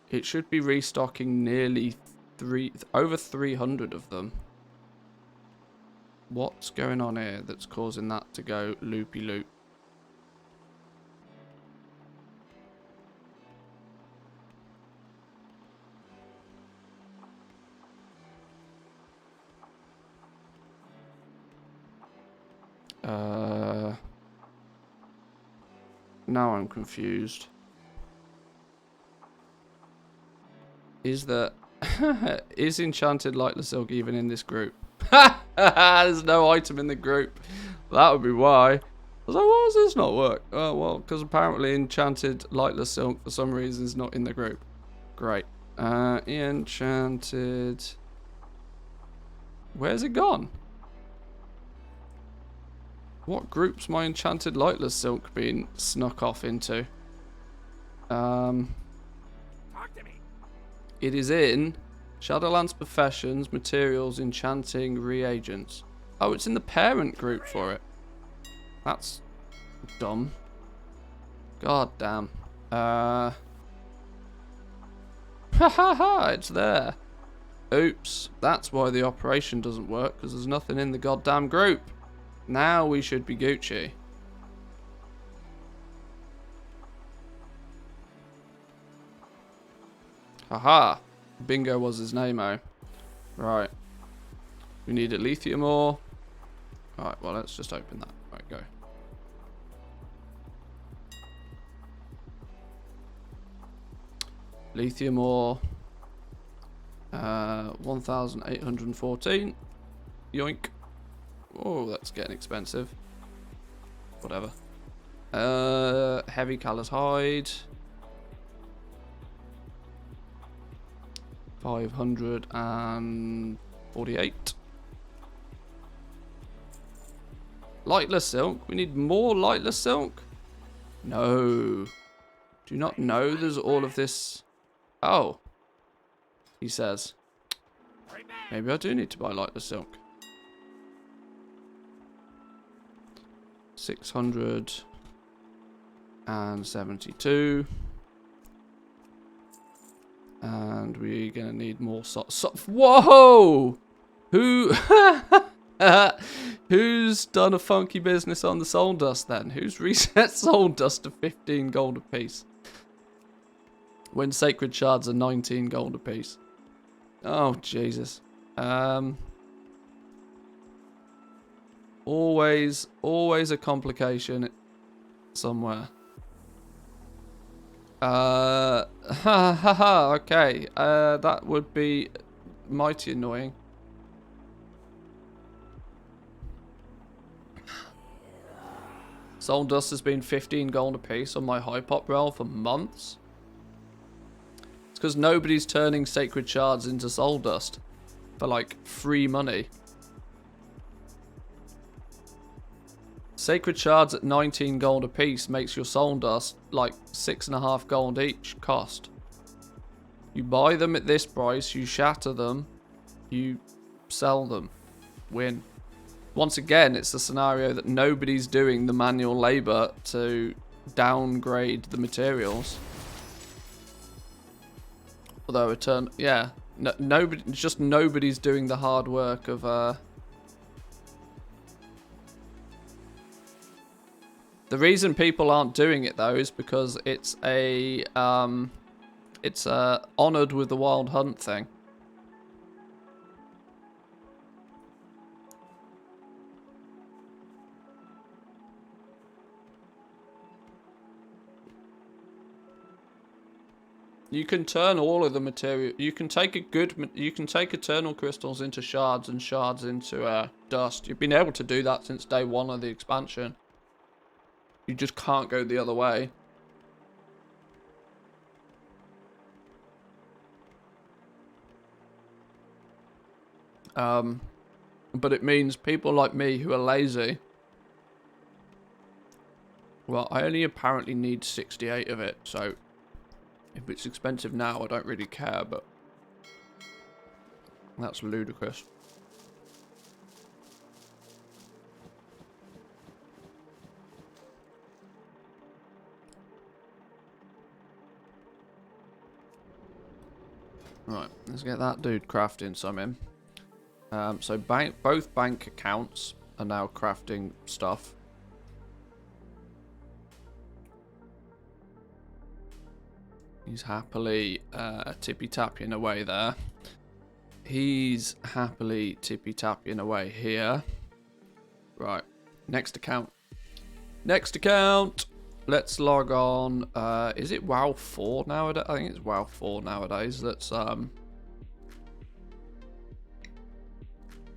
It should be restocking nearly over 300 of them. What's going on here that's causing that to go loopy-loop? Now I'm confused. Is that... is Enchanted Lightless Silk even in this group? There's no item in the group. That would be why. I was like, why does this not work? Oh, well, because apparently Enchanted Lightless Silk for some reason is not in the group. Great. Enchanted... Where's it gone? What group's my Enchanted Lightless Silk been snuck off into? Talk to me. It is in Shadowlands Professions, Materials, Enchanting, Reagents. Oh, it's in the parent group for it. That's dumb. God damn. Ha ha ha, it's there. Oops, that's why the operation doesn't work, because there's nothing in the goddamn group. Now we should be Gucci. Haha. Bingo was his name, oh. Right. We need a lithium ore. Alright, well, let's just open that. Right, go. Lithium ore. 1,814. Yoink. Oh, that's getting expensive. Whatever. Heavy callous hide. 548. Lightless silk. We need more lightless silk. No. Do you not know there's all of this? Oh. He says. Maybe I do need to buy lightless silk. 672. And we're going to need more whoa! Who... Who's done a funky business on the soul dust then? Who's reset soul dust to 15 gold apiece? When sacred shards are 19 gold apiece. Oh, Jesus. Always a complication somewhere. Okay. That would be mighty annoying. Soul dust has been 15 gold apiece on my high pop rail for months. It's because nobody's turning sacred shards into soul dust for like free money. Sacred shards at 19 gold apiece makes your soul dust like 6.5 gold each cost. You buy them at this price, you shatter them, you sell them, win. Once again, it's a scenario that nobody's doing the manual labor to downgrade the materials. Although yeah, nobody, just nobody's doing the hard work of The reason people aren't doing it though is because it's a honored with the wild hunt thing. You can turn all of the material. You can take eternal crystals into shards and shards into dust. You've been able to do that since day 1 of the expansion. You just can't go the other way. But it means people like me who are lazy. Well, I only apparently need 68 of it, so if it's expensive now, I don't really care, but that's ludicrous. Right, let's get that dude crafting some in. So both bank accounts are now crafting stuff. He's happily tippy-tapping away there. He's happily tippy-tapping away here. Right, next account. Next account! Let's log on. Is it WoW 4 nowadays? I think it's WoW 4 nowadays. Let's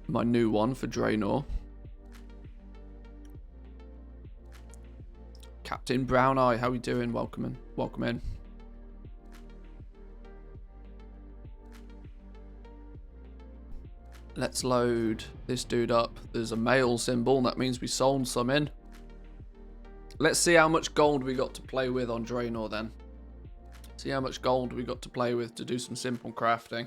my new one for Draenor. Captain Brown Eye, how we doing? Welcome in. Welcome in. Let's load this dude up. There's a mail symbol, and that means we sold some in. Let's see how much gold we got to play with on Draenor then. See how much gold we got to play with to do some simple crafting.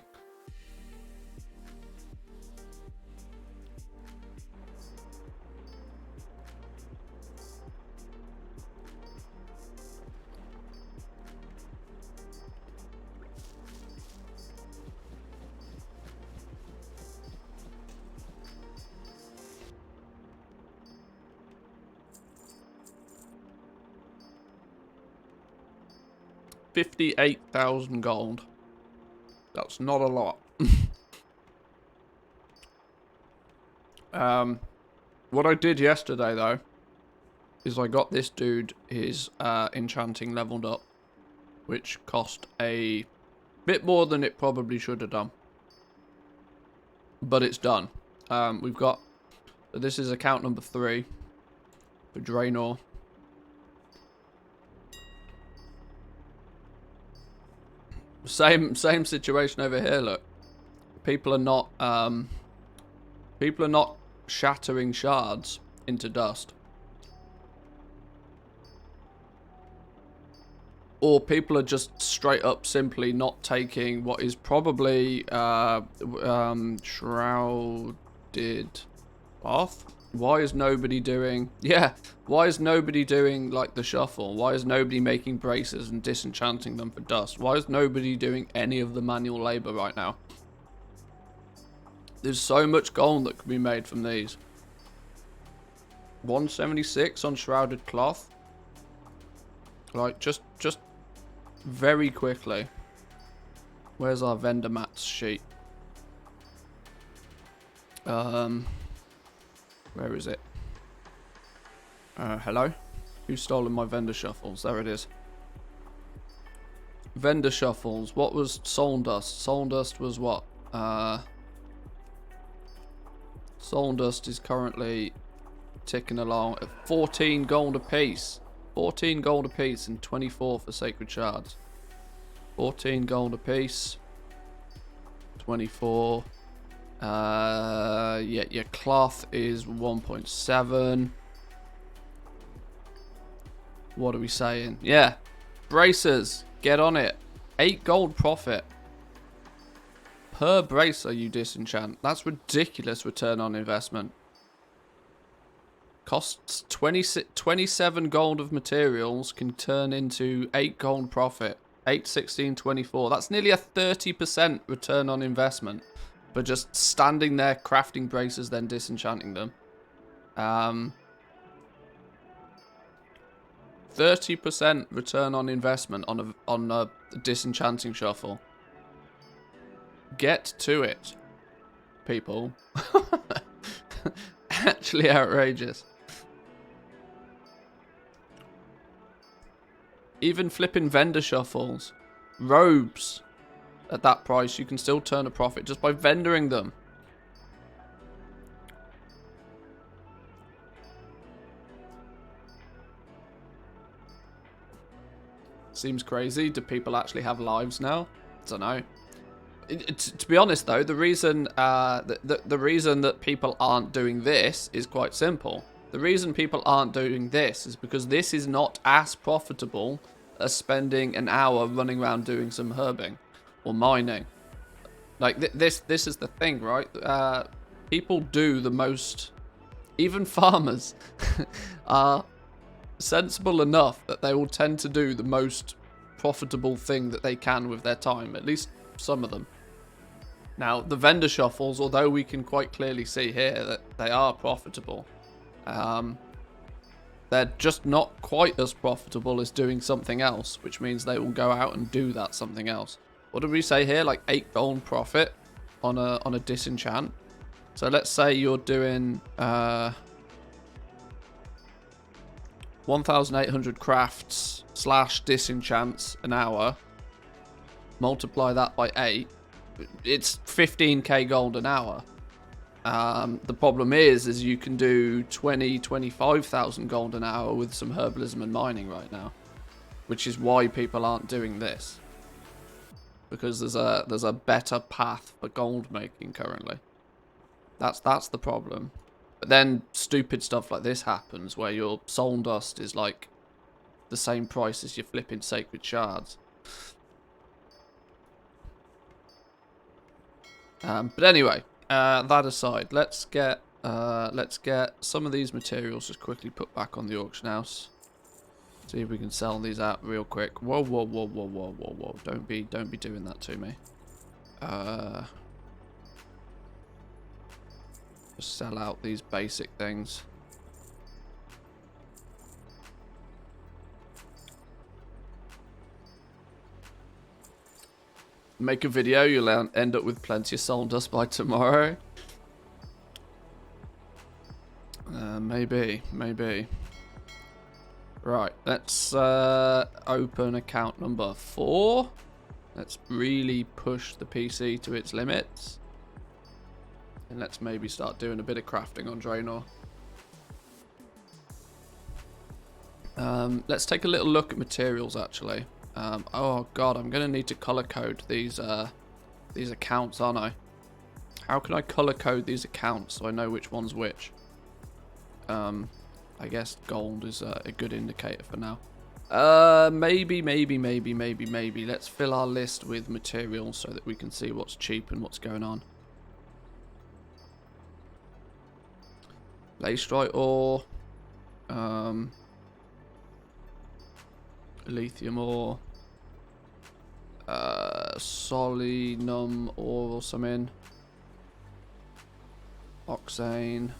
$58,000 gold. That's not a lot. What I did yesterday though is I got this dude his enchanting leveled up, which cost a bit more than it probably should have done, but it's done. We've got, this is account number 3 for Draenor. Same situation over here. Look, people are not shattering shards into dust, or people are just straight up simply not taking what is probably shrouded cloth. Why is nobody doing... Yeah, why is nobody doing, like, the shuffle? Why is nobody making braces and disenchanting them for dust? Why is nobody doing any of the manual labor right now? There's so much gold that can be made from these. 176 on shrouded cloth. Like, just very quickly. Where's our vendor mats sheet? Where is it? Hello? Who's stolen my vendor shuffles? There it is. Vendor shuffles. What was soul dust? Soul dust was what? Soul dust is currently ticking along at 14 gold apiece. 14 gold apiece and 24 for sacred shards. 14 gold apiece. 24. Yeah, your cloth is 1.7. What are we saying? Yeah, bracers, get on it. 8 gold profit per bracer you disenchant. That's ridiculous return on investment. Costs 27 gold of materials can turn into 8 gold profit. 8, 16, 24. That's nearly a 30% return on investment for just standing there crafting braces, then disenchanting them. 30% return on investment on a disenchanting shuffle. Get to it, people. Actually outrageous. Even flipping vendor shuffles, robes, at that price, you can still turn a profit just by vendoring them. Seems crazy. Do people actually have lives now? I don't know. To be honest, though, the reason the reason that people aren't doing this is quite simple. The reason people aren't doing this is because this is not as profitable as spending an hour running around doing some herbing or mining. Like, this is the thing, right? People do the most... Even farmers are sensible enough that they will tend to do the most profitable thing that they can with their time. At least some of them. Now, the vendor shuffles, although we can quite clearly see here that they are profitable, they're just not quite as profitable as doing something else, which means they will go out and do that something else. What did we say here? Like 8 gold profit on a disenchant. So let's say you're doing 1,800 crafts / disenchants an hour. Multiply that by 8. It's 15k gold an hour. The problem is you can do 25,000 gold an hour with some herbalism and mining right now, which is why people aren't doing this, because there's a better path for gold making currently. That's the problem. But then stupid stuff like this happens, where your soul dust is like the same price as your flipping sacred shards. But anyway, that aside, let's get some of these materials just quickly put back on the auction house. See if we can sell these out real quick. Whoa, whoa, whoa, whoa, whoa, whoa, whoa! Don't be doing that to me. Just sell out these basic things. Make a video, you'll end up with plenty of soul dust by tomorrow. Maybe. Right, let's open account number 4. Let's really push the PC to its limits. And let's maybe start doing a bit of crafting on Draenor. Let's take a little look at materials, actually. Oh god, I'm gonna need to color code these accounts, aren't I? How can I color code these accounts so I know which one's which? I guess gold is a good indicator for now. Maybe. Let's fill our list with materials so that we can see what's cheap and what's going on. Lacerite ore. Lithium ore. Solinum ore or something. Oxane.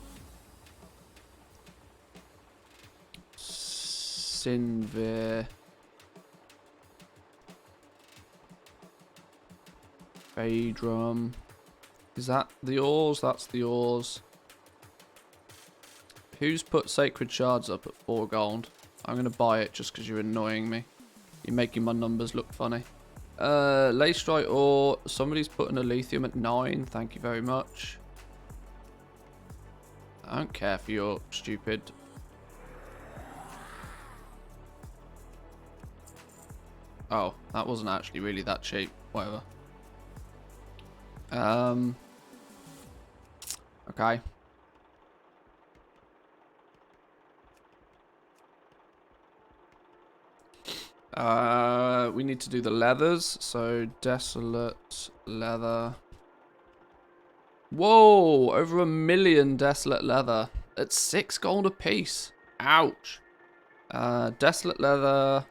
Sinvir. Phaedrum. Is that the ores? That's the ores. Who's put sacred shards up at 4 gold? I'm going to buy it just because you're annoying me. You're making my numbers look funny. Lacerite ore. Somebody's putting a lithium at 9. Thank you very much. I don't care for your stupid... Oh, that wasn't actually really that cheap. Whatever. Okay. We need to do the leathers. So, desolate leather. Whoa! Over 1 million desolate leather. at 6 gold apiece. Ouch. Desolate leather.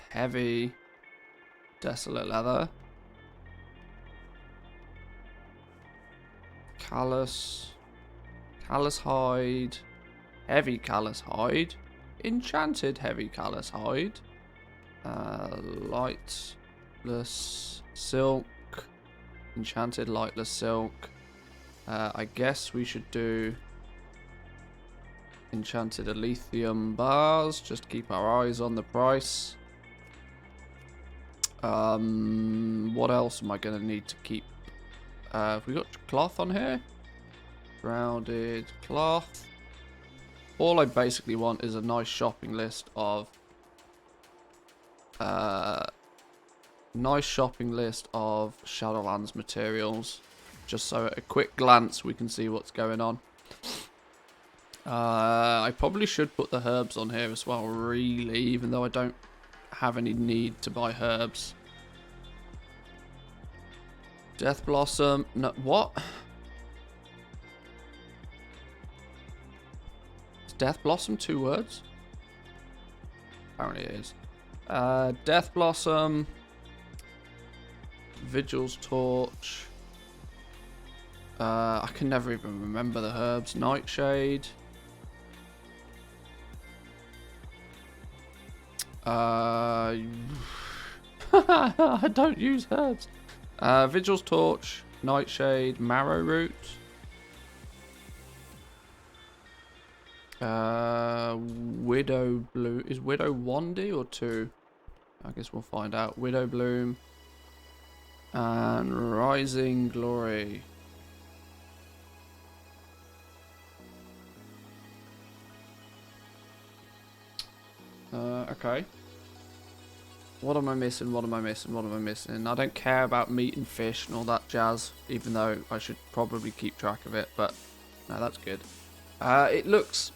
Heavy. Desolate leather. Callous. Callous hide. Heavy callous hide. Enchanted heavy callous hide. Lightless silk. Enchanted lightless silk. I guess we should do enchanted lithium bars. Just keep our eyes on the price. What else am I going to need to keep? Have we got cloth on here? Rounded cloth. All I basically want is a nice shopping list of Shadowlands materials, just so at a quick glance we can see what's going on. I probably should put the herbs on here as well, really, even though I don't have any need to buy herbs. Death Blossom. No, what? Is Death Blossom 2 words? Apparently it is. Death Blossom. Vigil's Torch. I can never even remember the herbs. Nightshade. I don't use herbs. Vigil's Torch, Nightshade, Marrow Root. Widow Bloom. Is Widow 1D or 2? I guess we'll find out. Widow Bloom. And Rising Glory. Okay. What am I missing? What am I missing? What am I missing? I don't care about meat and fish and all that jazz, even though I should probably keep track of it, but no, that's good. It looks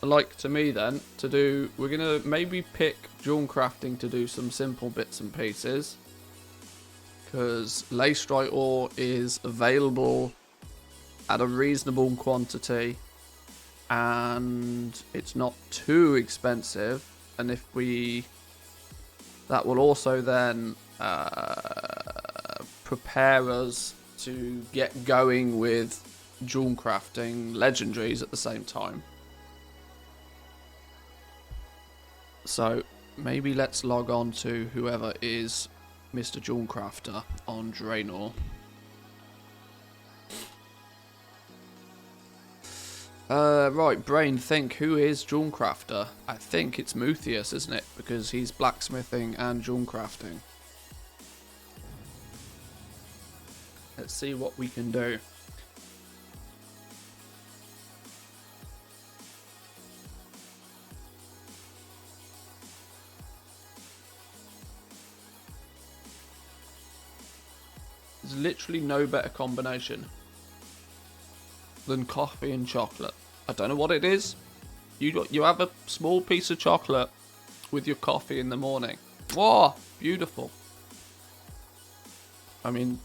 like to me then to do, we're going to maybe pick Jewel Crafting to do some simple bits and pieces, because Leystrite ore is available at a reasonable quantity and it's not too expensive, and if we, that will also then prepare us to get going with Jewel Crafting legendaries at the same time. So maybe let's log on to whoever is Mr. Jewel Crafter on Draenor. Right, brain, think, who is Jewel Crafter? I think it's Muthius, isn't it? Because he's blacksmithing and Jewel Crafting. Let's see what we can do. There's literally no better combination than coffee and chocolate. I don't know what it is. You have a small piece of chocolate with your coffee in the morning. Whoa, beautiful. I mean,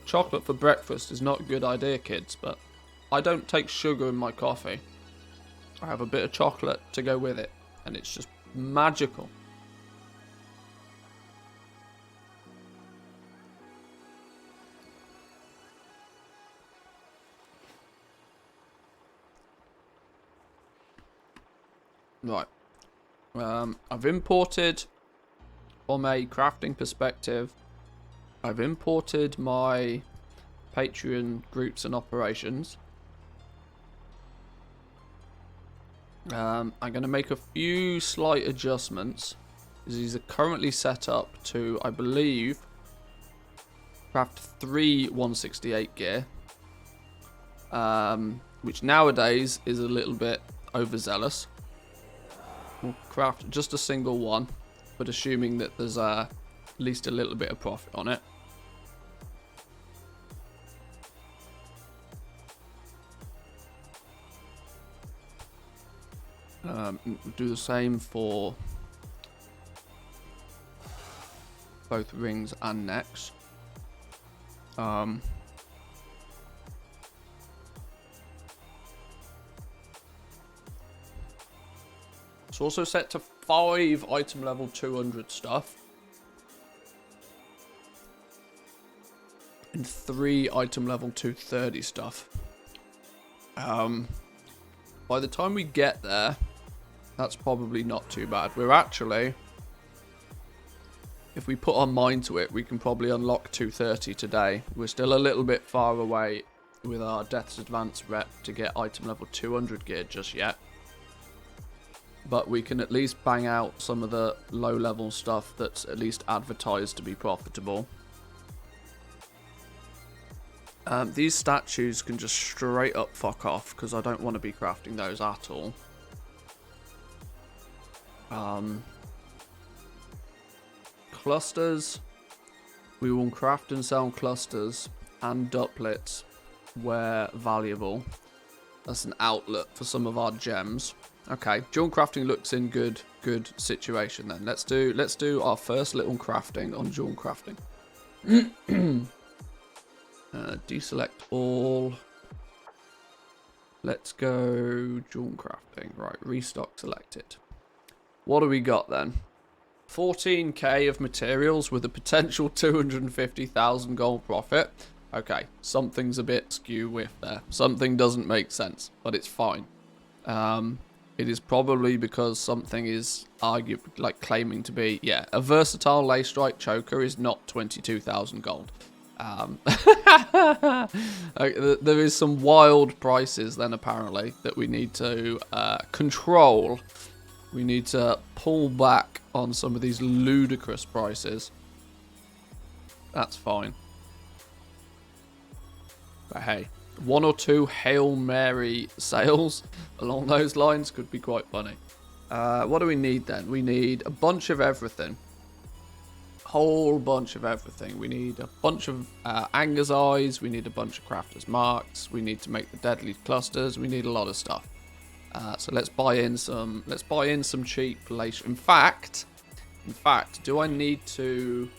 chocolate for breakfast is not a good idea, kids, but I don't take sugar in my coffee. I have a bit of chocolate to go with it, and it's just magical. Right. I've imported, from a crafting perspective, I've imported my Patreon groups and operations. I'm going to make a few slight adjustments, as these are currently set up to, I believe, craft 3 168 gear, which nowadays is a little bit overzealous. We'll craft just a single one, but assuming that there's at least a little bit of profit on it. Do the same for both rings and necks. It's also set to 5 item level 200 stuff. And 3 item level 230 stuff. By the time we get there, that's probably not too bad. We're actually, if we put our mind to it, we can probably unlock 230 today. We're still a little bit far away with our Death's Advance rep to get item level 200 gear just yet. But we can at least bang out some of the low level stuff that's at least advertised to be profitable. These statues can just straight up fuck off because I don't want to be crafting those at all. Clusters. We will craft and sell clusters and duplets where valuable. That's an outlet for some of our gems. Okay, jewel crafting looks in good situation then. Let's do our first little crafting on jewel crafting. Deselect all. Let's go jewel crafting. Right, restock selected. What do we got then? 14k of materials with a potential 250,000 gold profit. Okay, something's a bit skew with there. Something doesn't make sense, but it's fine. It is probably because something is arguably like claiming to be, yeah, a versatile lace strike choker is not 22,000 gold. There is some wild prices then apparently that we need to control. We need to pull back on some of these ludicrous prices. That's fine. But hey, 1 or 2 Hail Mary sales along those lines could be quite funny. What do we need then? We need a bunch of everything. Whole bunch of everything. We need a bunch of Anger's Eyes. We need a bunch of Crafter's Marks. We need to make the Deadly Clusters. We need a lot of stuff. So let's buy in some. Let's buy in some cheap lace. In fact, do I need to?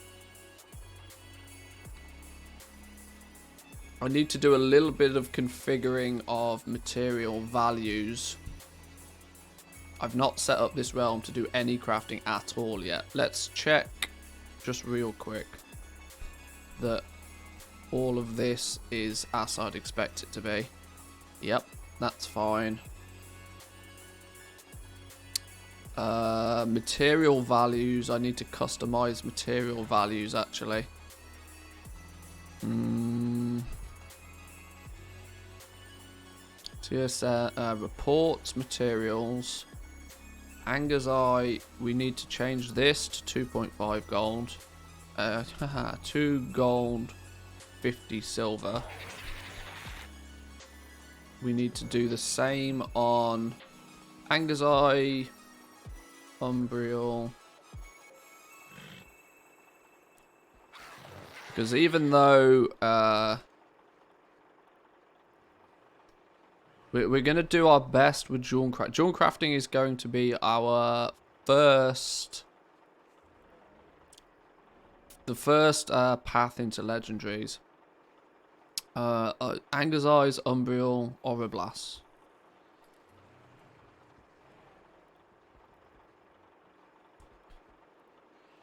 I need to do a little bit of configuring of material values. I've not set up this realm to do any crafting at all yet. Let's check just real quick that all of this is as I'd expect it to be. Yep, that's fine. Material values. I need to customize material values actually. Reports, materials, Anger's Eye. We need to change this to 2.5 gold. 2 gold, 50 silver. We need to do the same on Anger's Eye, Umbriel. Because even though we're going to do our best with jewel crafting. Jewel crafting is going to be our first... the first path into legendaries. Anger's Eyes, Umbriel, Oriblas.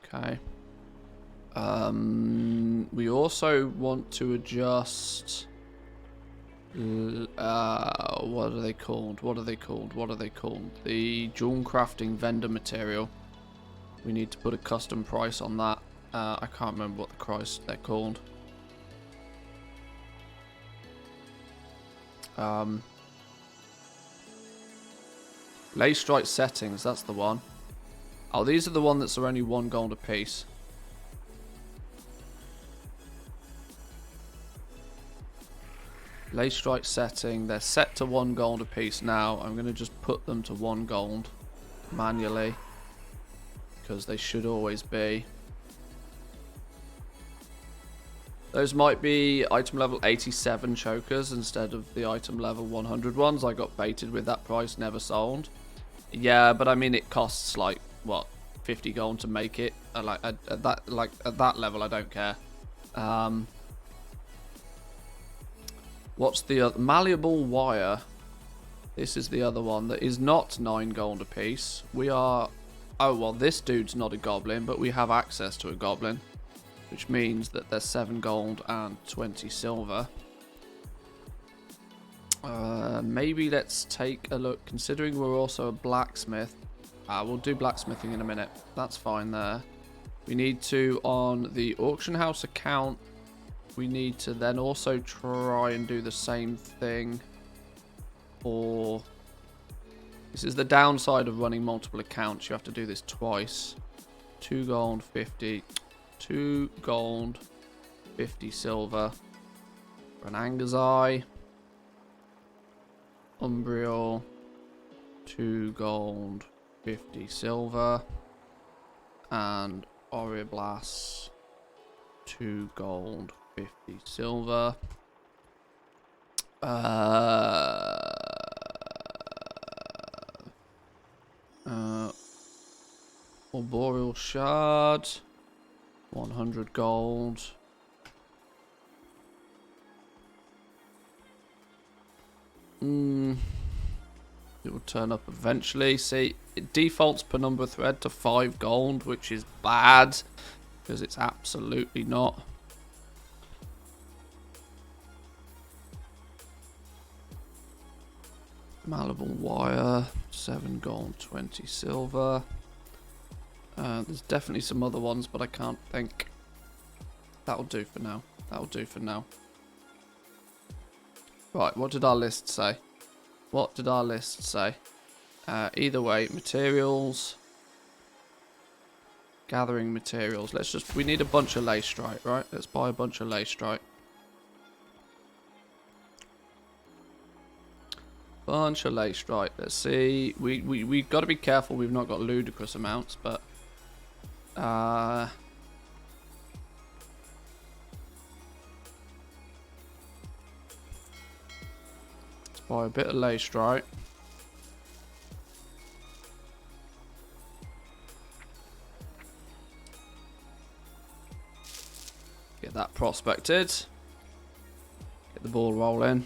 Okay. We also want to adjust... what are they called? The jewel crafting vendor material. We need to put a custom price on that. I can't remember what the price they're called. Lace strike settings, that's the one. Oh, these are the one that's only 1 gold a piece. Lace strike setting, they're set to 1 gold a piece now. I'm going to just put them to 1 gold manually because they should always be. Those might be item level 87 chokers instead of the item level 100 ones. I got baited with that price, never sold. Yeah, but I mean it costs like what, 50 gold to make it. At that level, I don't care. What's the other? Malleable wire. This is the other one that is not 9 gold apiece. We are... Oh, well, this dude's not a goblin, but we have access to a goblin. Which means that there's 7 gold and 20 silver. Maybe let's take a look. Considering we're also a blacksmith. We'll do blacksmithing in a minute. That's fine there. We need to, on the auction house account, we need to then also try and do the same thing. Or this is the downside of running multiple accounts. You have to do this twice. 2 gold, 50. 2 gold, 50 silver. For an Anger's Eye. Umbriel. 2 gold, 50 silver. And Oriblas. 2 gold, 50 silver. Arboreal Shard. 100 gold. It will turn up eventually. See, it defaults per number of thread to 5 gold, which is bad because it's absolutely not. Malleable wire, 7 gold, 20 silver. There's definitely some other ones, but I can't think. That'll do for now. That'll do for now. Right, what did our list say? What did our list say? Either way, materials. Gathering materials. We need a bunch of lace strike, right? Let's buy a bunch of lace strike. Bunch of lace strike. Let's see. We've got to be careful. We've not got ludicrous amounts, but let's buy a bit of lace strike. Get that prospected. Get the ball rolling.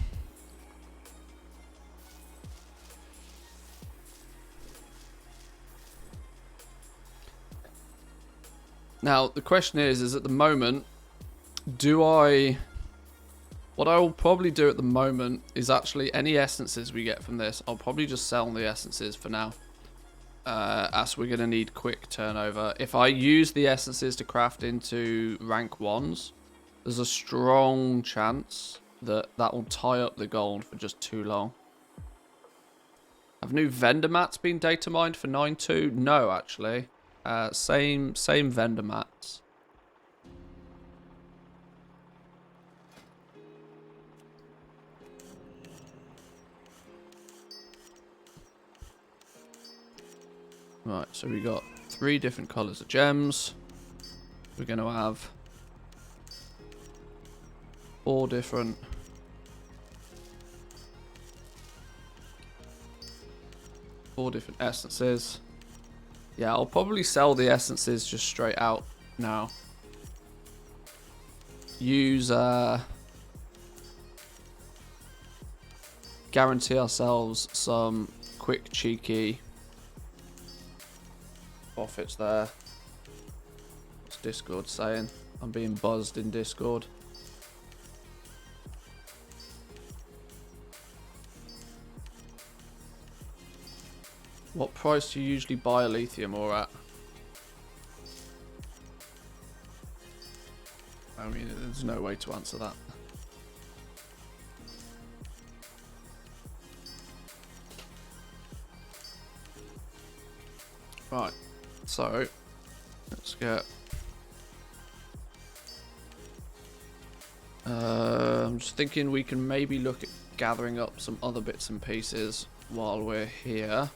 Now, the question is at the moment, what I will probably do at the moment is actually any essences we get from this, I'll probably just sell the essences for now. As we're going to need quick turnover. If I use the essences to craft into rank 1s, there's a strong chance that will tie up the gold for just too long. Have new vendor mats been data mined for 9.2? No, actually. Same vendor mats. Right, so we got 3 different colours of gems. We're going to have 4 different essences. Yeah, I'll probably sell the essences just straight out now. Use guarantee ourselves some quick cheeky profits there. What's Discord saying? I'm being buzzed in Discord. What price do you usually buy a lithium ore at? I mean, there's no way to answer that. Right, so let's get. I'm just thinking we can maybe look at gathering up some other bits and pieces while we're here.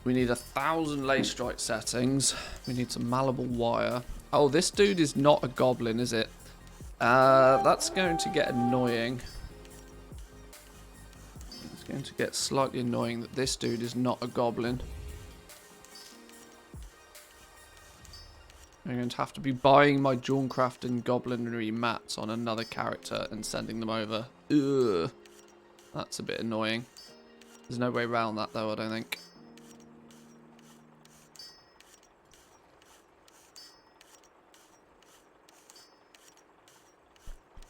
We need 1,000 lace strike settings. We need some malleable wire. Oh, this dude is not a goblin, is it? That's going to get annoying. It's going to get slightly annoying that this dude is not a goblin. I'm going to have to be buying my Jawncraft and Goblinry mats on another character and sending them over Ugh. That's a bit annoying. There's no way around that though, I don't think.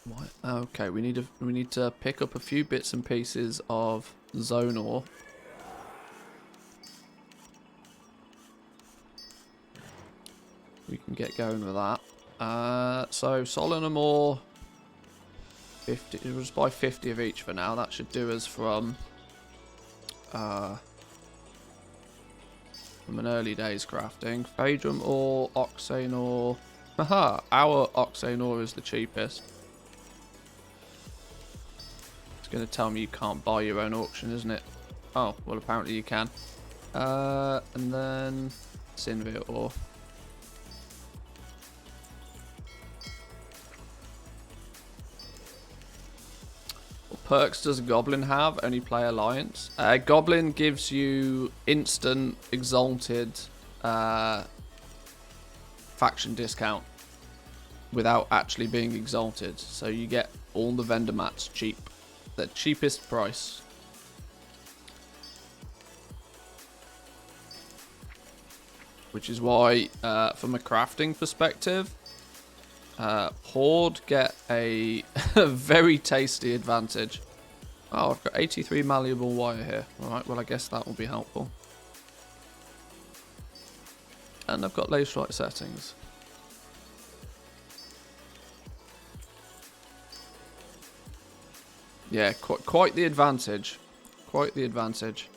What? Okay, we need to pick up a few bits and pieces of Draenor. We can get going with that. So Solanamore, 50. We'll just buy 50 of each for now. That should do us from an early days crafting. Phaedrum ore, Oxane ore. Haha, our Oxane ore is the cheapest. It's going to tell me you can't buy your own auction, isn't it? Oh, well apparently you can. And then Sinvir ore. What perks does Goblin have? Only play Alliance. Goblin gives you instant exalted faction discount without actually being exalted. So you get all the vendor mats cheap. The cheapest price. Which is why, from a crafting perspective, Horde get a very tasty advantage. Oh, I've got 83 malleable wire here. Alright, well I guess that will be helpful. And I've got lace right settings. Yeah, quite the advantage. Quite the advantage.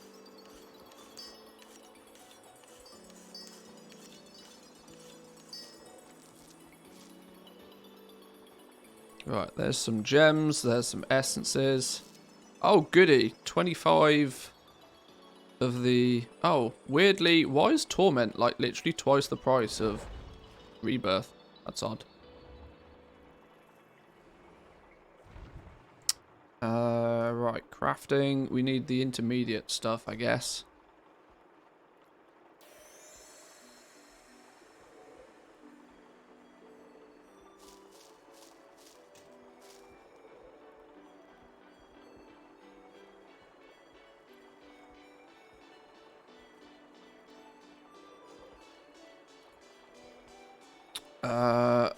Right, there's some gems, there's some essences. Oh, goody. 25 of the... Oh, weirdly, why is Torment like literally twice the price of Rebirth? That's odd. Right, crafting. We need the intermediate stuff, I guess.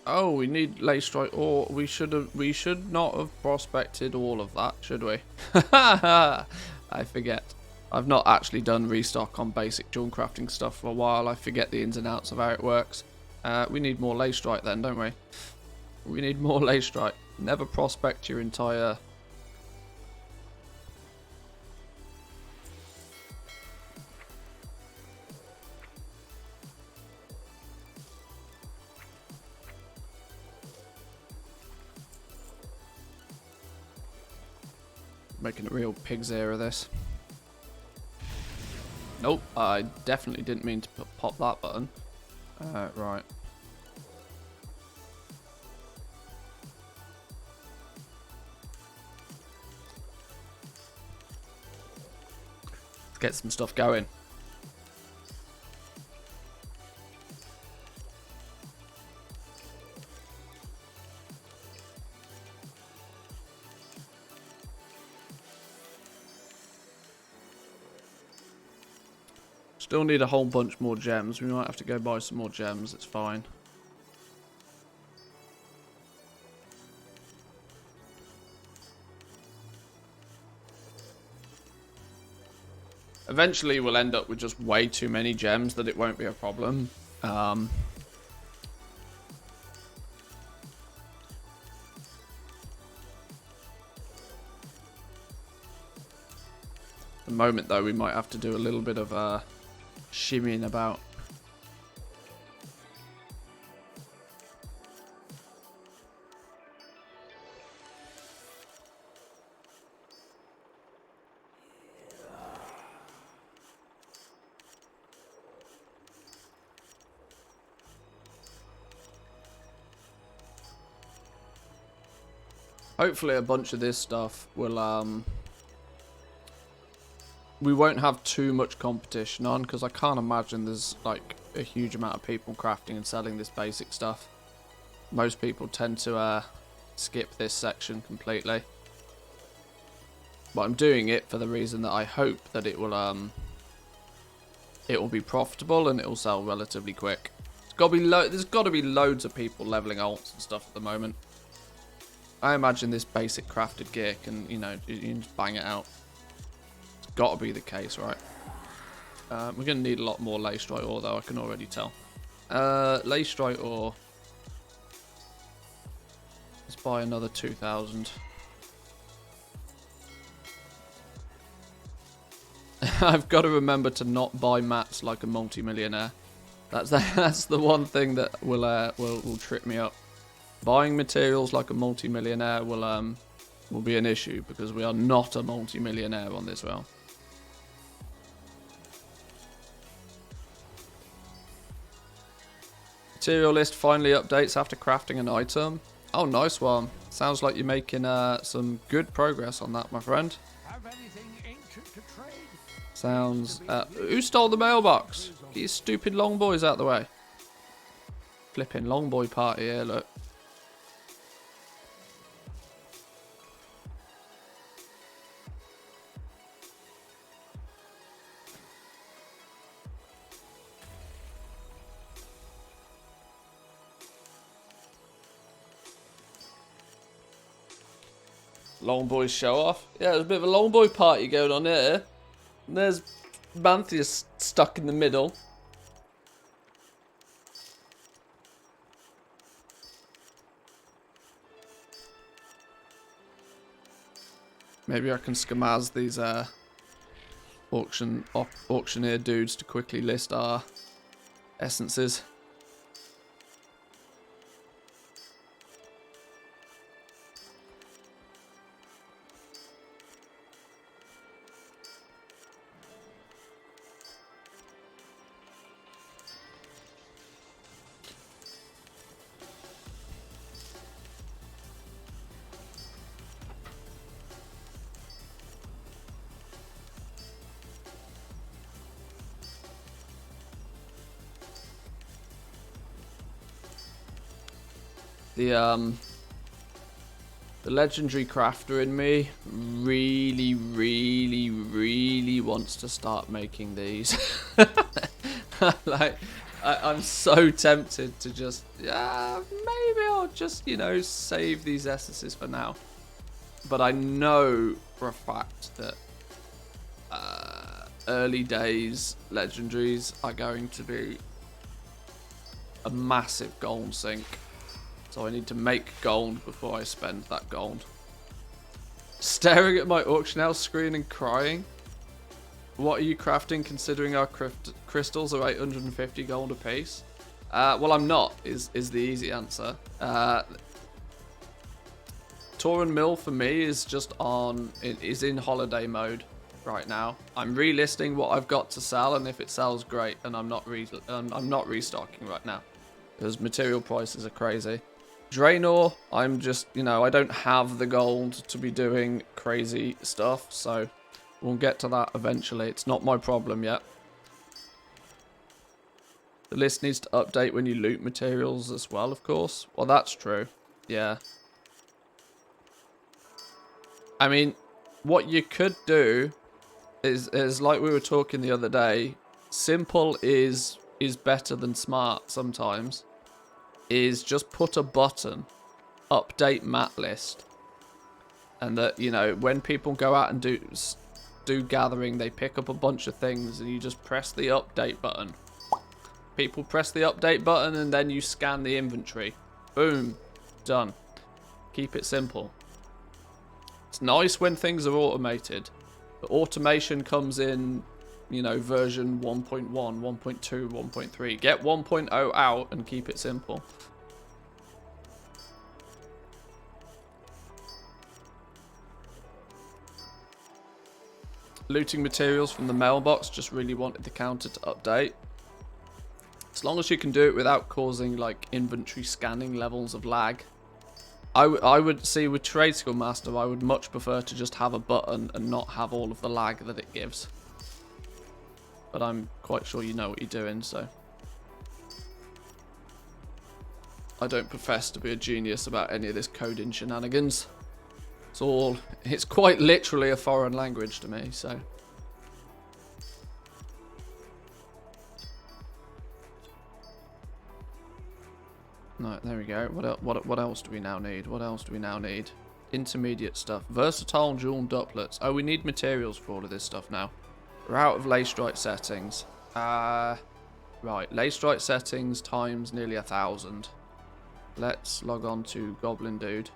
Oh, we need lace strike ore. We should not have prospected all of that, should we? I forget. I've not actually done restock on basic jewel crafting stuff for a while. I forget the ins and outs of how it works. We need more lace strike then, don't we? We need more lace strike. Never prospect your entire... Making a real pig's ear of this. Nope, I definitely didn't mean to pop that button. Right. Let's get some stuff going. Still need a whole bunch more gems. We might have to go buy some more gems. It's fine. Eventually we'll end up with just way too many gems that it won't be a problem. At the moment though, we might have to do a little bit of shimmying about. Hopefully a bunch of this stuff will we won't have too much competition on, because I can't imagine there's like a huge amount of people crafting and selling this basic stuff. Most people tend to skip this section completely. But I'm doing it for the reason that I hope that it will be profitable and it will sell relatively quick. There's got to be loads of people leveling alts and stuff at the moment. I imagine this basic crafted gear can, you know, you can just bang it out. It's got to be the case, right? We're going to need a lot more Leystrite ore, though, I can already tell. Leystrite ore. Let's buy another 2,000. I've got to remember to not buy mats like a multi-millionaire. That's the one thing that will trip me up. Buying materials like a multi-millionaire will be an issue because we are not a multi-millionaire on this realm. Material list finally updates after crafting an item. Oh, nice one. Sounds like you're making some good progress on that, my friend. Sounds... who stole the mailbox? Get your stupid long boys out the way. Flipping long boy party here, look. Long boys show off. Yeah, there's a bit of a long boy party going on here. And there's Mantheus stuck in the middle. Maybe I can scamaz these auctioneer dudes to quickly list our essences. The legendary crafter in me really wants to start making these. Like, I'm so tempted to just, yeah, maybe I'll just, you know, save these essences for now. But I know for a fact that early days legendaries are going to be a massive gold sink. So I need to make gold before I spend that gold. Staring at my auction house screen and crying. What are you crafting considering our crystals are 850 gold a piece? Well, I'm not, is the easy answer. Tauren Mill for me is just is in holiday mode right now. I'm relisting what I've got to sell, and if it sells, great. And I'm not restocking right now because material prices are crazy. Draenor, I'm just, you know, I don't have the gold to be doing crazy stuff, so we'll get to that eventually. It's not my problem yet. The list needs to update when you loot materials as well, of course. Well, that's true. Yeah. I mean, what you could do is like we were talking the other day, simple is better than smart sometimes. Is just put a button, update mat list, and that, you know, when people go out and do gathering, they pick up a bunch of things and you just press the update button. People press the update button and then you scan the inventory. Boom, done. Keep it simple. It's nice when things are automated, but automation comes in, you know, version 1.1, 1.2, 1.3. Get 1.0 out and keep it simple. Looting materials from the mailbox, just really wanted the counter to update. As long as you can do it without causing like inventory scanning levels of lag. I would see with Trade Skill Master, I would much prefer to just have a button and not have all of the lag that it gives. But I'm quite sure you know what you're doing, so I don't profess to be a genius about any of this coding shenanigans. It's quite literally a foreign language to me, so. No, there we go. What else do we now need? What else do we now need? Intermediate stuff. Versatile dual doublets. Oh, we need materials for all of this stuff now. We're out of lay strike settings. Right, lay strike settings times nearly 1,000. Let's log on to Goblin Dude.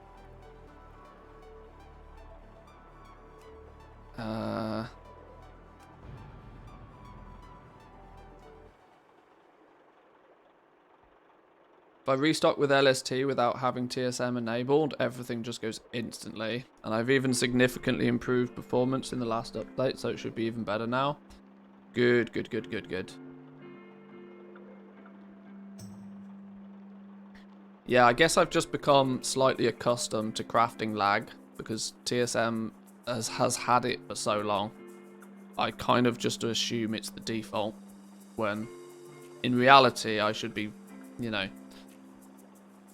If I restock with LST without having TSM enabled, everything just goes instantly. And I've even significantly improved performance in the last update, so it should be even better now. Good, good, good, good, good. Yeah, I guess I've just become slightly accustomed to crafting lag, because TSM has had it for so long. I kind of just assume it's the default, when in reality I should be, you know,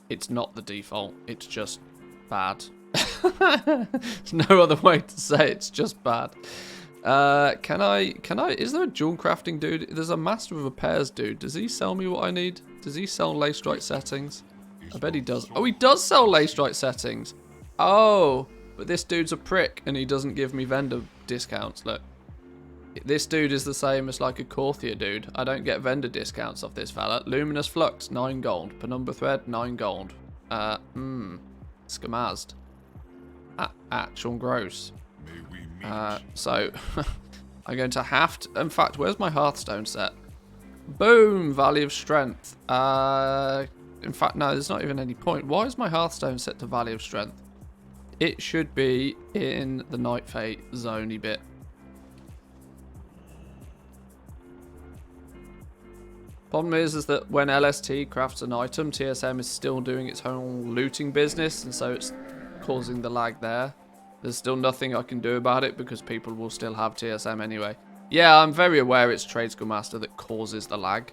it's not the default, it's just bad. There's no other way to say it, it's just bad. Is there a dual crafting dude? There's a master of repairs dude. Does he sell me what I need? Does he sell lay strike settings? I bet he does. Oh, he does sell lay strike settings. Oh, but this dude's a prick and he doesn't give me vendor discounts. Look, this dude is the same as like a Corthier dude. I don't get vendor discounts off this fella. Luminous Flux, 9 gold. Penumbra Thread, 9 gold. Scamazed. Actual gross. So, I'm going to have to... In fact, where's my Hearthstone set? Boom! Valley of Strength. In fact, no, there's not even any point. Why is my Hearthstone set to Valley of Strength? It should be in the Night Fate zone-y bit. Problem is that when LST crafts an item, TSM is still doing its own looting business, and so it's causing the lag there. There's still nothing I can do about it because people will still have TSM anyway. Yeah, I'm very aware it's Trade Skill Master that causes the lag.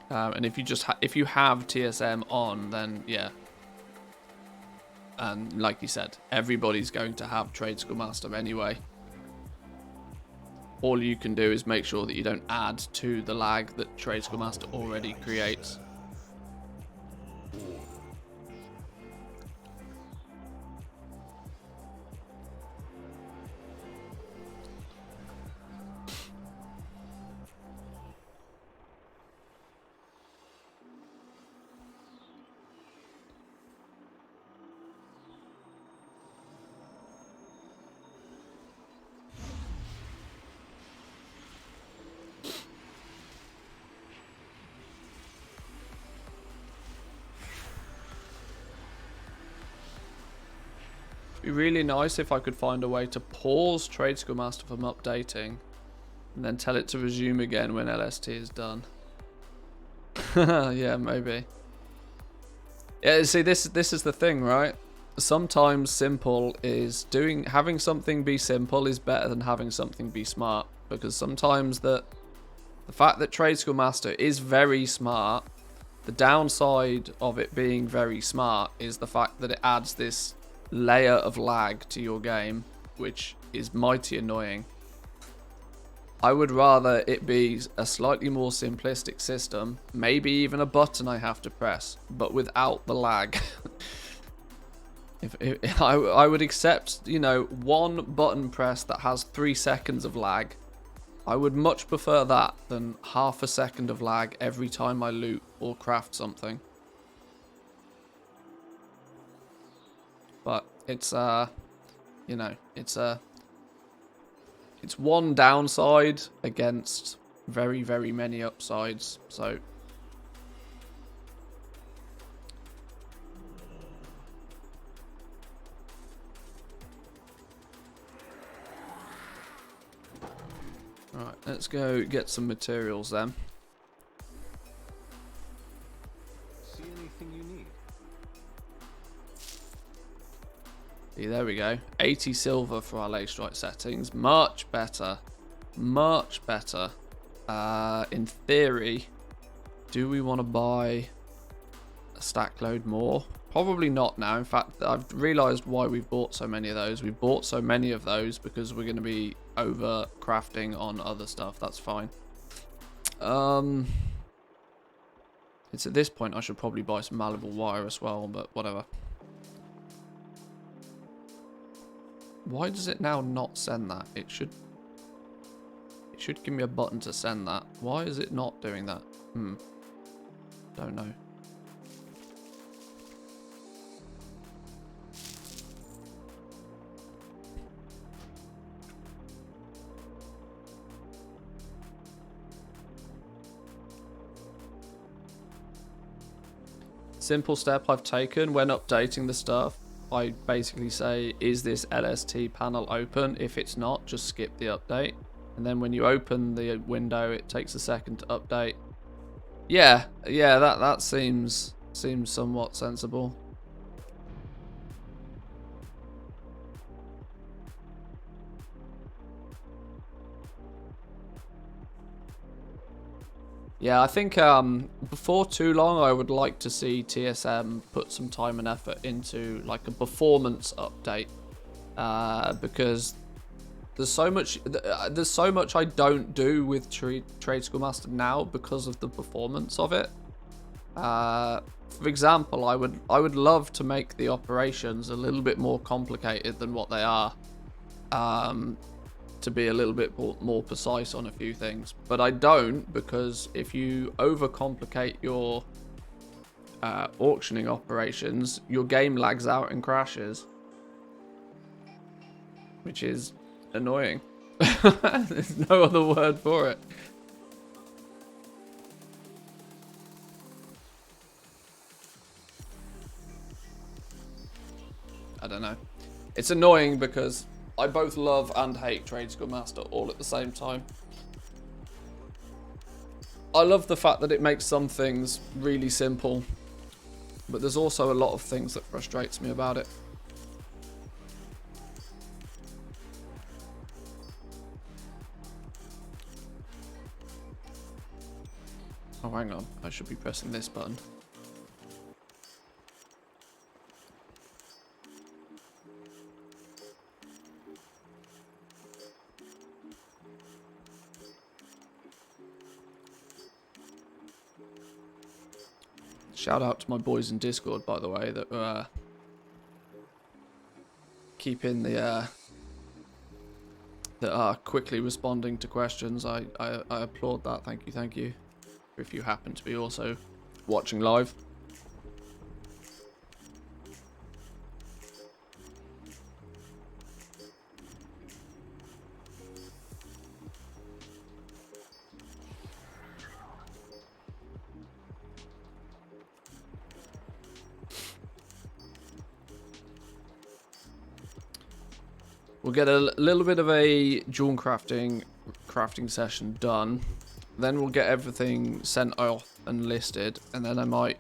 And if you have TSM on, then yeah. And like you said, everybody's going to have Trade Skill Master anyway. All you can do is make sure that you don't add to the lag that Trade Skill Master already creates. It'd be really nice if I could find a way to pause Trade Skill Master from updating and then tell it to resume again when LST is done. Yeah, maybe. Yeah, see, this is the thing, right? Sometimes simple is having something be simple is better than having something be smart, because sometimes the fact that Trade Skill Master is very smart, the downside of it being very smart is the fact that it adds this layer of lag to your game, which is mighty annoying. I would rather it be a slightly more simplistic system, maybe even a button I have to press, but without the lag. if I would accept, you know, one button press that has 3 seconds of lag. I would much prefer that than half a second of lag every time I loot or craft something. But it's you know, it's one downside against very, very many upsides. So right, let's go get some materials then. See anything you need? There we go. 80 silver for our lay strike settings. Much better. Much better. In theory, do we want to buy stack load more. Probably not now. In fact, I've realized why we've bought so many of those. We bought so many of those because we're going to be over crafting on other stuff. That's fine. It's at this point I should probably buy some malleable wire as well, but whatever. Why does it now not send that? It should give me a button to send that. Why is it not doing that? Don't know. Simple step I've taken when updating the stuff. I basically say, is this LST panel open? If it's not, just skip the update. And then when you open the window, it takes a second to update. Yeah, that seems somewhat sensible. Yeah, I think before too long, I would like to see TSM put some time and effort into like a performance update, because there's so much I don't do with Trade Schoolmaster now because of the performance of it. For example, I would love to make the operations a little bit more complicated than what they are. To be a little bit more precise on a few things, but I don't, because if you overcomplicate your auctioning operations, your game lags out and crashes, which is annoying. There's no other word for it. I don't know. It's annoying because I both love and hate Trade Schoolmaster all at the same time. I love the fact that it makes some things really simple, but there's also a lot of things that frustrates me about it. Oh, hang on. I should be pressing this button. Shout out to my boys in Discord, by the way, that were keeping the that are quickly responding to questions. I applaud that. Thank you. If you happen to be also watching live. We'll get a little bit of a dual crafting session done. Then we'll get everything sent off and listed. And then I might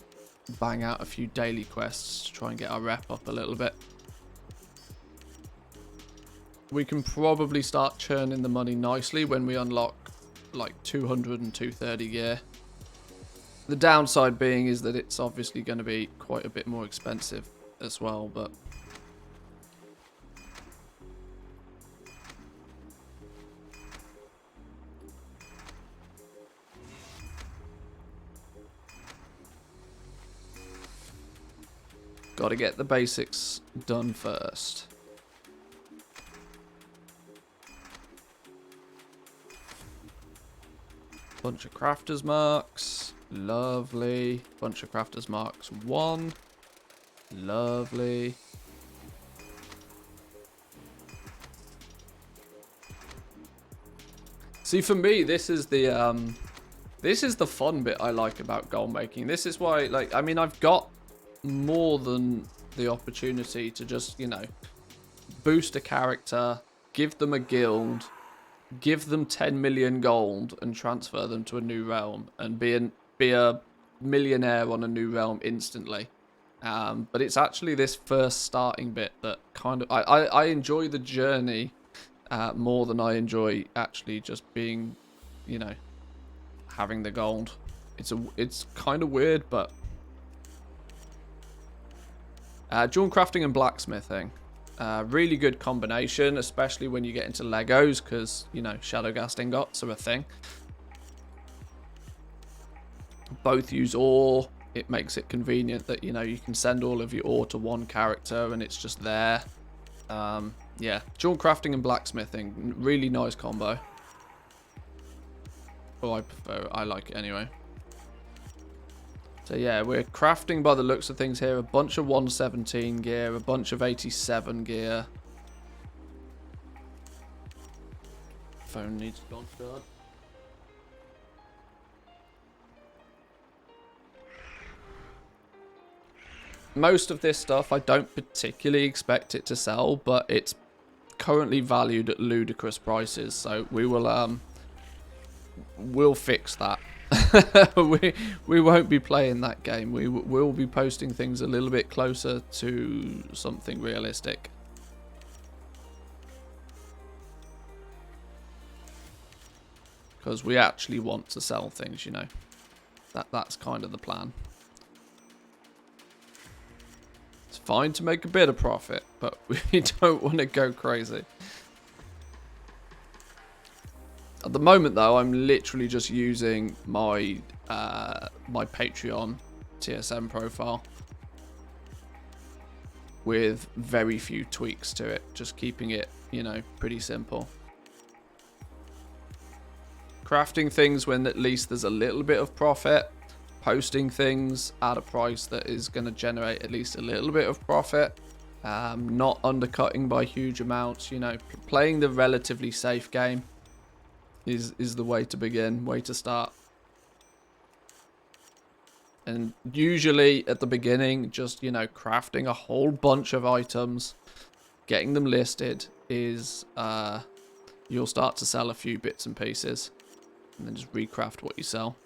bang out a few daily quests to try and get our rep up a little bit. We can probably start churning the money nicely when we unlock like 200 and 230 gear. The downside being is that it's obviously going to be quite a bit more expensive as well, but... Gotta get the basics done first. Bunch of crafters marks. Lovely. Bunch of crafters marks 1. Lovely. See, for me, this is the fun bit I like about gold making. This is why, like, I mean, I've got more than the opportunity to just, you know, boost a character, give them a guild, give them 10 million gold and transfer them to a new realm and be a millionaire on a new realm instantly. But it's actually this first starting bit that kind of I enjoy the journey more than I enjoy actually just being, you know, having the gold. It's kind of weird, but Jewel crafting and blacksmithing. Really good combination, especially when you get into Legos, because, you know, shadow gas ingots are a thing. Both use ore. It makes it convenient that, you know, you can send all of your ore to one character and it's just there. Yeah, jewel crafting and blacksmithing. Really nice combo. Oh, I like it anyway. So yeah, we're crafting by the looks of things here. A bunch of 117 gear, a bunch of 87 gear. Phone needs to go on guard. Most of this stuff, I don't particularly expect it to sell, but it's currently valued at ludicrous prices. So we will, we'll fix that. we won't be playing that game. We'll be posting things a little bit closer to something realistic. Because we actually want to sell things, you know. That's kind of the plan. It's fine to make a bit of profit, but we don't want to go crazy. At the moment, though, I'm literally just using my my Patreon TSM profile with very few tweaks to it, just keeping it, you know, pretty simple. Crafting things when at least there's a little bit of profit. Posting things at a price that is going to generate at least a little bit of profit. Not undercutting by huge amounts, you know, playing the relatively safe game is the way to begin, way to start. And usually at the beginning, just, you know, crafting a whole bunch of items, getting them listed is, you'll start to sell a few bits and pieces, and then just recraft what you sell.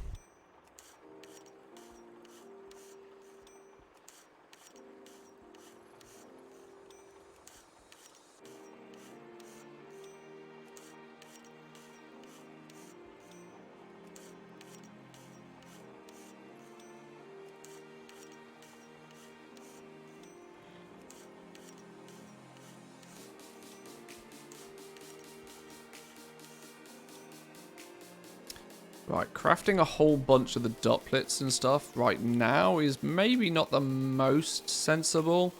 Right, crafting a whole bunch of the duplets and stuff right now is maybe not the most sensible.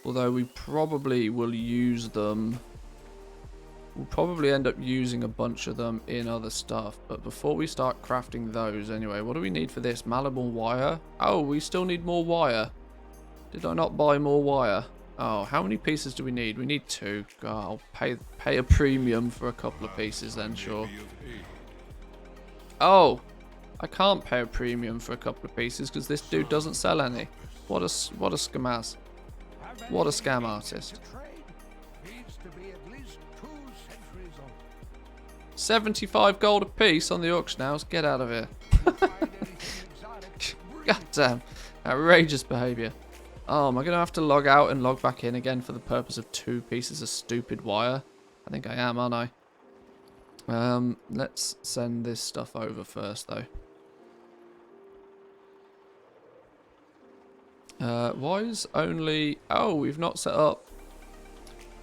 Although we probably will use them. We'll probably end up using a bunch of them in other stuff. But before we start crafting those anyway, what do we need for this? Malleable wire? Oh, we still need more wire. Did I not buy more wire? Oh, how many pieces do we need? We need 2. God, I'll pay a premium for a couple of pieces then, sure. Oh, I can't pay a premium for a couple of pieces because this dude doesn't sell any. What a scamaz. What a scam artist. 75 gold a piece on the auction house. Get out of here. God damn. Outrageous behaviour. Oh, am I going to have to log out and log back in again for the purpose of 2 pieces of stupid wire? I think I am, aren't I? Let's send this stuff over first, though. Why is only... Oh, we've not set up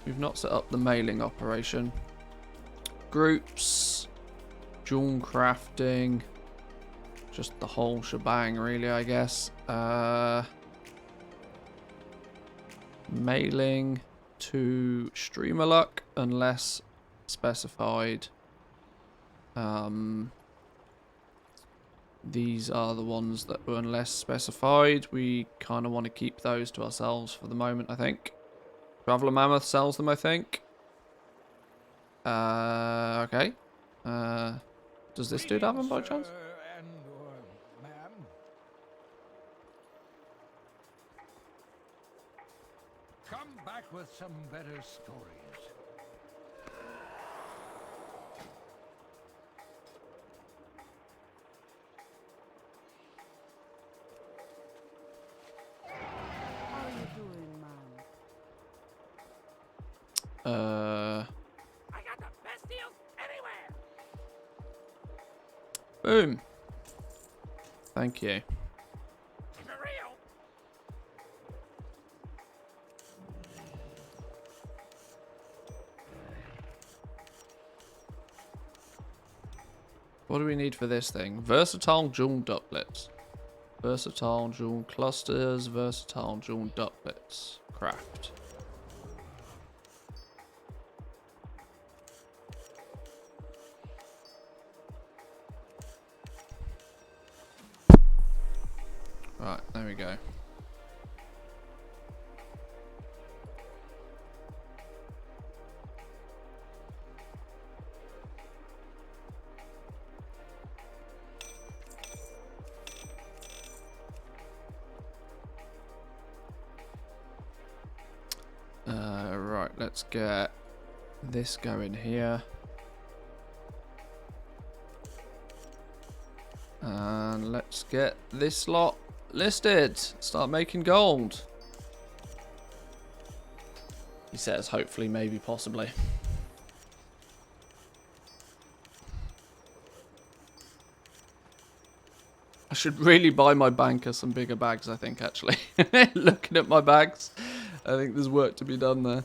the mailing operation. Groups. Jewel crafting. Just the whole shebang, really, I guess. Mailing to Streamerluck, unless specified. These are the ones that were unless specified. We kind of want to keep those to ourselves for the moment, I think. Traveller Mammoth sells them, I think. Okay. Does this dude have them by chance? Come back with some better stories. I got the best deals anywhere. Boom. Thank you. Keep it real. What do we need for this thing? Versatile jewel doublets. Versatile jewel clusters. Versatile jewel doublets. Craft. Right, there we go. Right, let's get this going here. And let's get this lot listed. Start making gold. He says, hopefully, maybe, possibly. I should really buy my banker some bigger bags, I think, actually. Looking at my bags, I think there's work to be done there.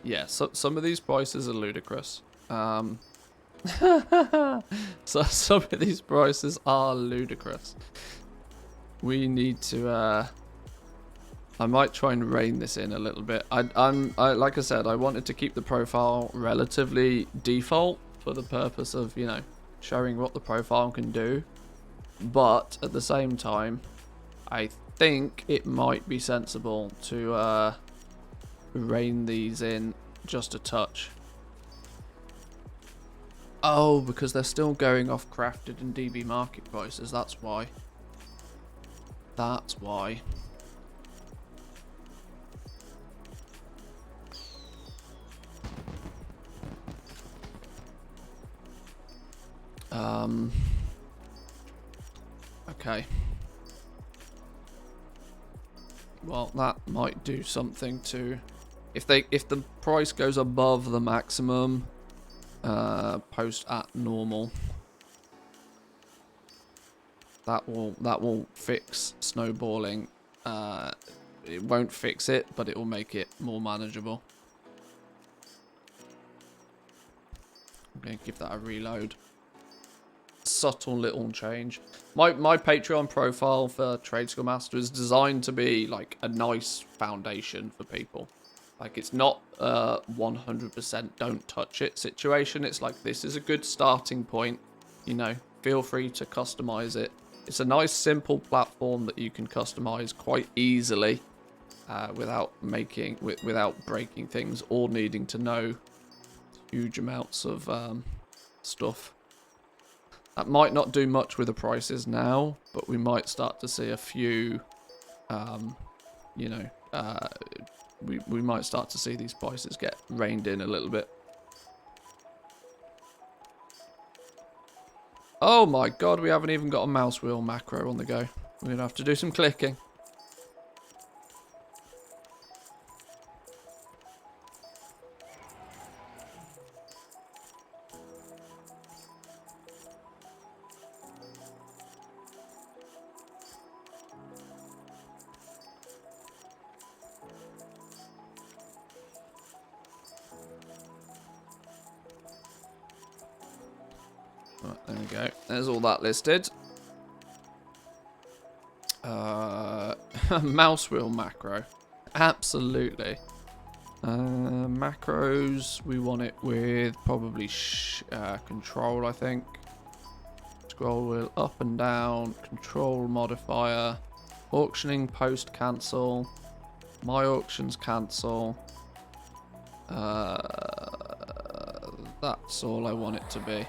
Yeah, so some of these prices are ludicrous. So some of these prices are ludicrous. We need to. I might try and rein this in a little bit. Like I said, I wanted to keep the profile relatively default for the purpose of, you know, showing what the profile can do. But at the same time, I think it might be sensible to rein these in just a touch. Oh, because they're still going off crafted and DB market prices. That's why. That's why. Okay. Well, that might do something to, if the price goes above the maximum, post at normal. That will fix snowballing. It won't fix it, but it will make it more manageable. I'm going to give that a reload. Subtle little change. My Patreon profile for Trade Skill Master is designed to be like a nice foundation for people. Like, it's not 100% don't touch it situation. It's like, this is a good starting point. You know, feel free to customize it. It's a nice simple platform that you can customize quite easily without breaking things or needing to know huge amounts of stuff. That might not do much with the prices now, but we might start to see a few, you know, we might start to see these prices get reined in a little bit. Oh my god, we haven't even got a mouse wheel macro on the go. We're going to have to do some clicking. Right, there we go. There's all that listed. Mouse wheel macro. Absolutely. Macros, we want it with probably control, I think. Scroll wheel up and down. Control modifier. Auctioning post cancel. My auctions cancel. That's all I want it to be.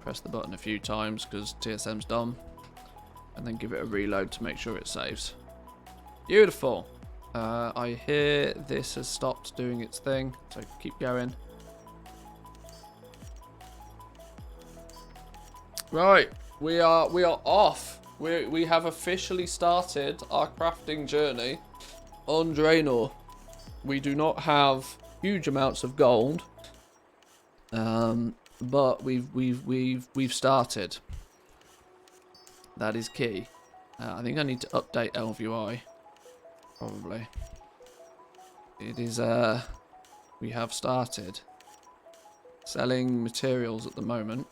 Press the button a few times because TSM's dumb. And then give it a reload to make sure it saves. Beautiful. I hear this has stopped doing its thing, so keep going. Right, we are off. We have officially started our crafting journey on Draenor. We do not have huge amounts of gold. But we've started. That is key. I think I need to update LVI. Probably. It is, we have started. Selling materials at the moment.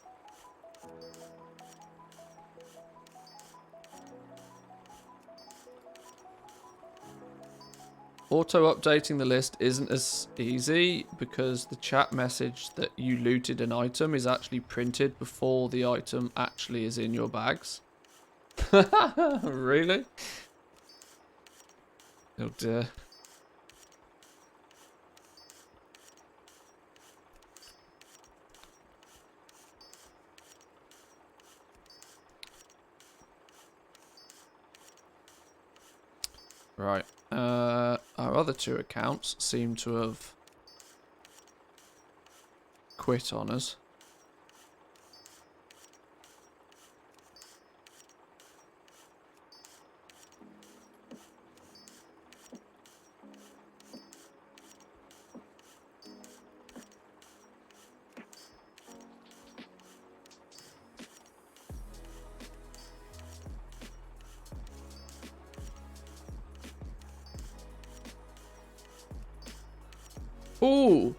Auto-updating the list isn't as easy because the chat message that you looted an item is actually printed before the item actually is in your bags. Really? Oh dear. Right. Our other two accounts seem to have quit on us. Ooh,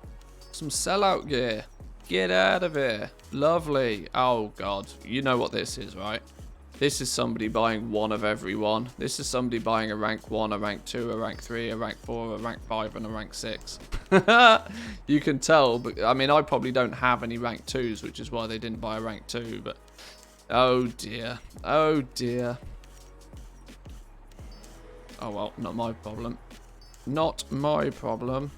some sellout gear. Get out of here. Lovely. Oh, God. You know what this is, right? This is somebody buying one of every one. This is somebody buying a rank 1, a rank 2, a rank 3, a rank 4, a rank 5, and a rank 6. You can tell, but I mean, I probably don't have any rank 2s, which is why they didn't buy a rank 2, but... Oh, dear. Oh, dear. Oh, well, not my problem. Not my problem.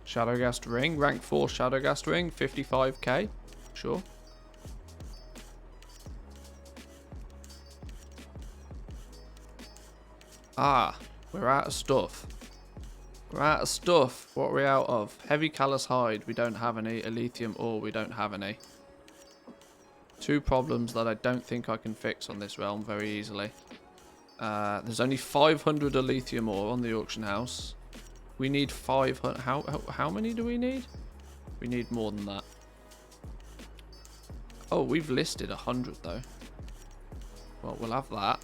Shadowgast ring, rank 4 Shadowgast ring, 55k. Sure. Ah, we're out of stuff. We're out of stuff. What are we out of? Heavy callous hide, we don't have any. Elithium ore, we don't have any. Two problems that I don't think I can fix on this realm very easily. There's only 500 Elithium ore on the auction house. We need 500. How many do we need? We need more than that. Oh, we've listed 100 though. Well, we'll have that.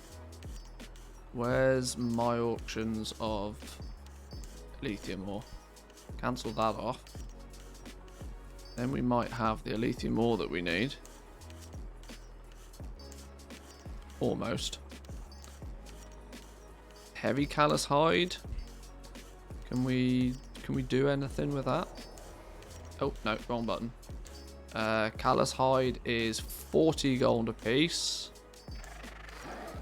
Where's my auctions of lithium ore? Cancel that off. Then we might have the lithium ore that we need. Almost. Heavy callous hide. Can we do anything with that? Oh, no, wrong button. Callous hide is 40 gold a piece.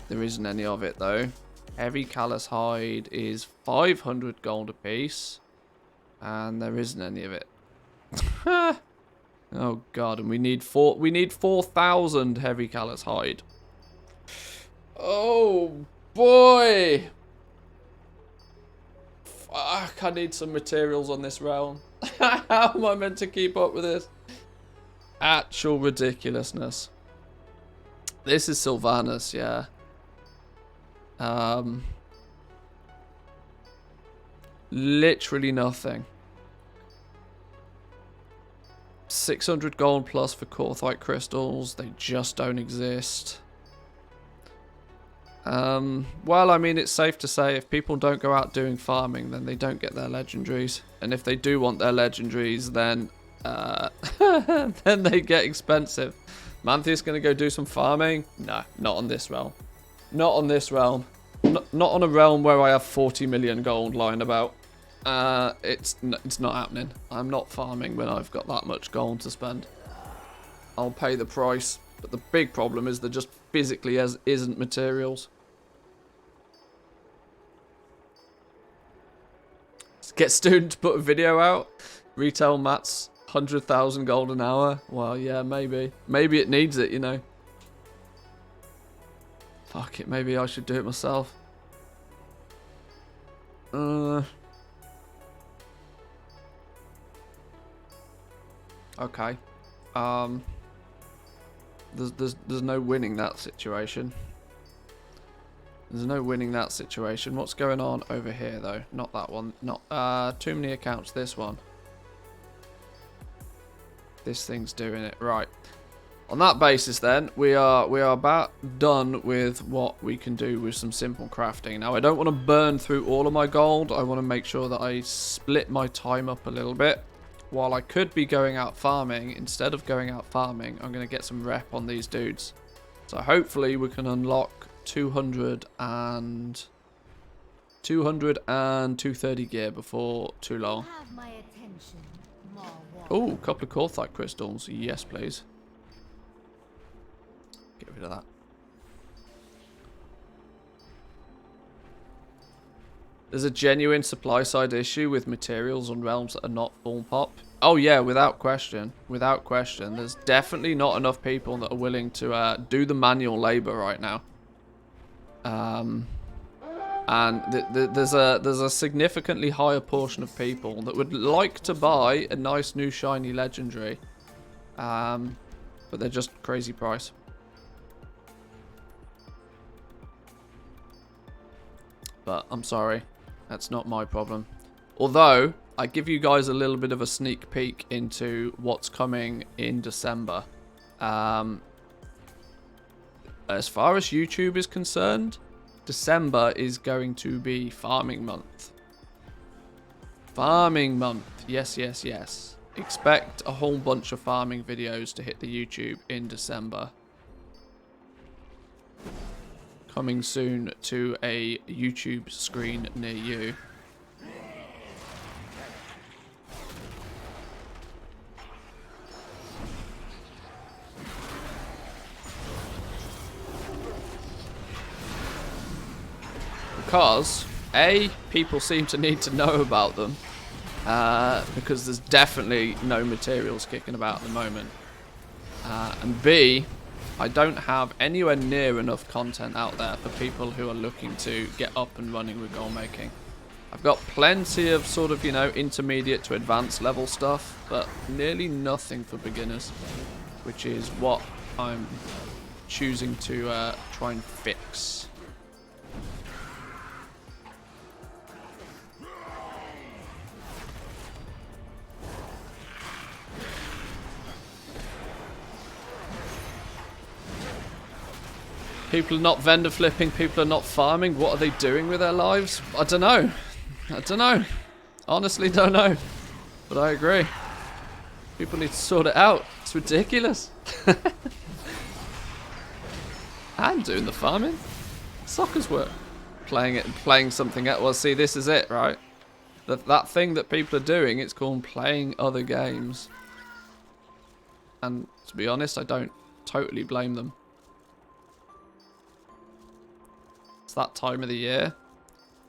There isn't any of it though. Heavy callous hide is 500 gold a piece. And there isn't any of it. Oh god, and we need 4,000 heavy callous hide. Oh boy! Fuck, I need some materials on this realm. How am I meant to keep up with this? Actual ridiculousness. This is Sylvanas, yeah. Literally nothing. 600 gold plus for Corthite crystals. They just don't exist. Well, I mean, it's safe to say if people don't go out doing farming, then they don't get their legendaries. And if they do want their legendaries, then then they get expensive. Mantheus gonna go do some farming? No, not on this realm. Not on this realm. Not on a realm where I have 40 million gold lying about. It's not happening. I'm not farming when I've got that much gold to spend. I'll pay the price, but the big problem is there just physically isn't materials. Get student to put a video out. Retail mats 100,000 gold an hour. Well, yeah, maybe. Maybe it needs it, you know. Fuck it, maybe I should do it myself. Okay. There's no winning that situation. There's no winning that situation. What's going on over here though? Not that one. Not too many accounts. This one. This thing's doing it right. On that basis, then we are about done with what we can do with some simple crafting. Now, I don't want to burn through all of my gold. I want to make sure that I split my time up a little bit. While I could be going out farming, instead of going out farming, I'm going to get some rep on these dudes. So hopefully we can unlock 200 and 230 gear before too long. Have my attention, Oh, a couple of Corthite crystals. Yes, please. Get rid of that. There's a genuine supply side issue with materials on realms that are not full pop. Oh yeah, without question. Without question. There's definitely not enough people that are willing to do the manual labor right now. And there's a significantly higher portion of people that would like to buy a nice new shiny legendary. But they're just crazy price. But I'm sorry, that's not my problem. Although, I give you guys a little bit of a sneak peek into what's coming in December. As far as YouTube is concerned, December is going to be farming month. Farming month, yes, yes, yes. Expect a whole bunch of farming videos to hit the YouTube in December. Coming soon to a YouTube screen near you. Because, A, people seem to need to know about them. Because there's definitely no materials kicking about at the moment. And B, I don't have anywhere near enough content out there for people who are looking to get up and running with goal making. I've got plenty of sort of, you know, intermediate to advanced level stuff, but nearly nothing for beginners, which is what I'm choosing to try and fix. People are not vendor flipping, people are not farming. What are they doing with their lives? I don't know. I don't know. Honestly, don't know. But I agree. People need to sort it out. It's ridiculous. I'm doing the farming. Soccer's work. Playing something else. Well, see, this is it, right? That thing that people are doing, it's called playing other games. And to be honest, I don't totally blame them. It's that time of the year.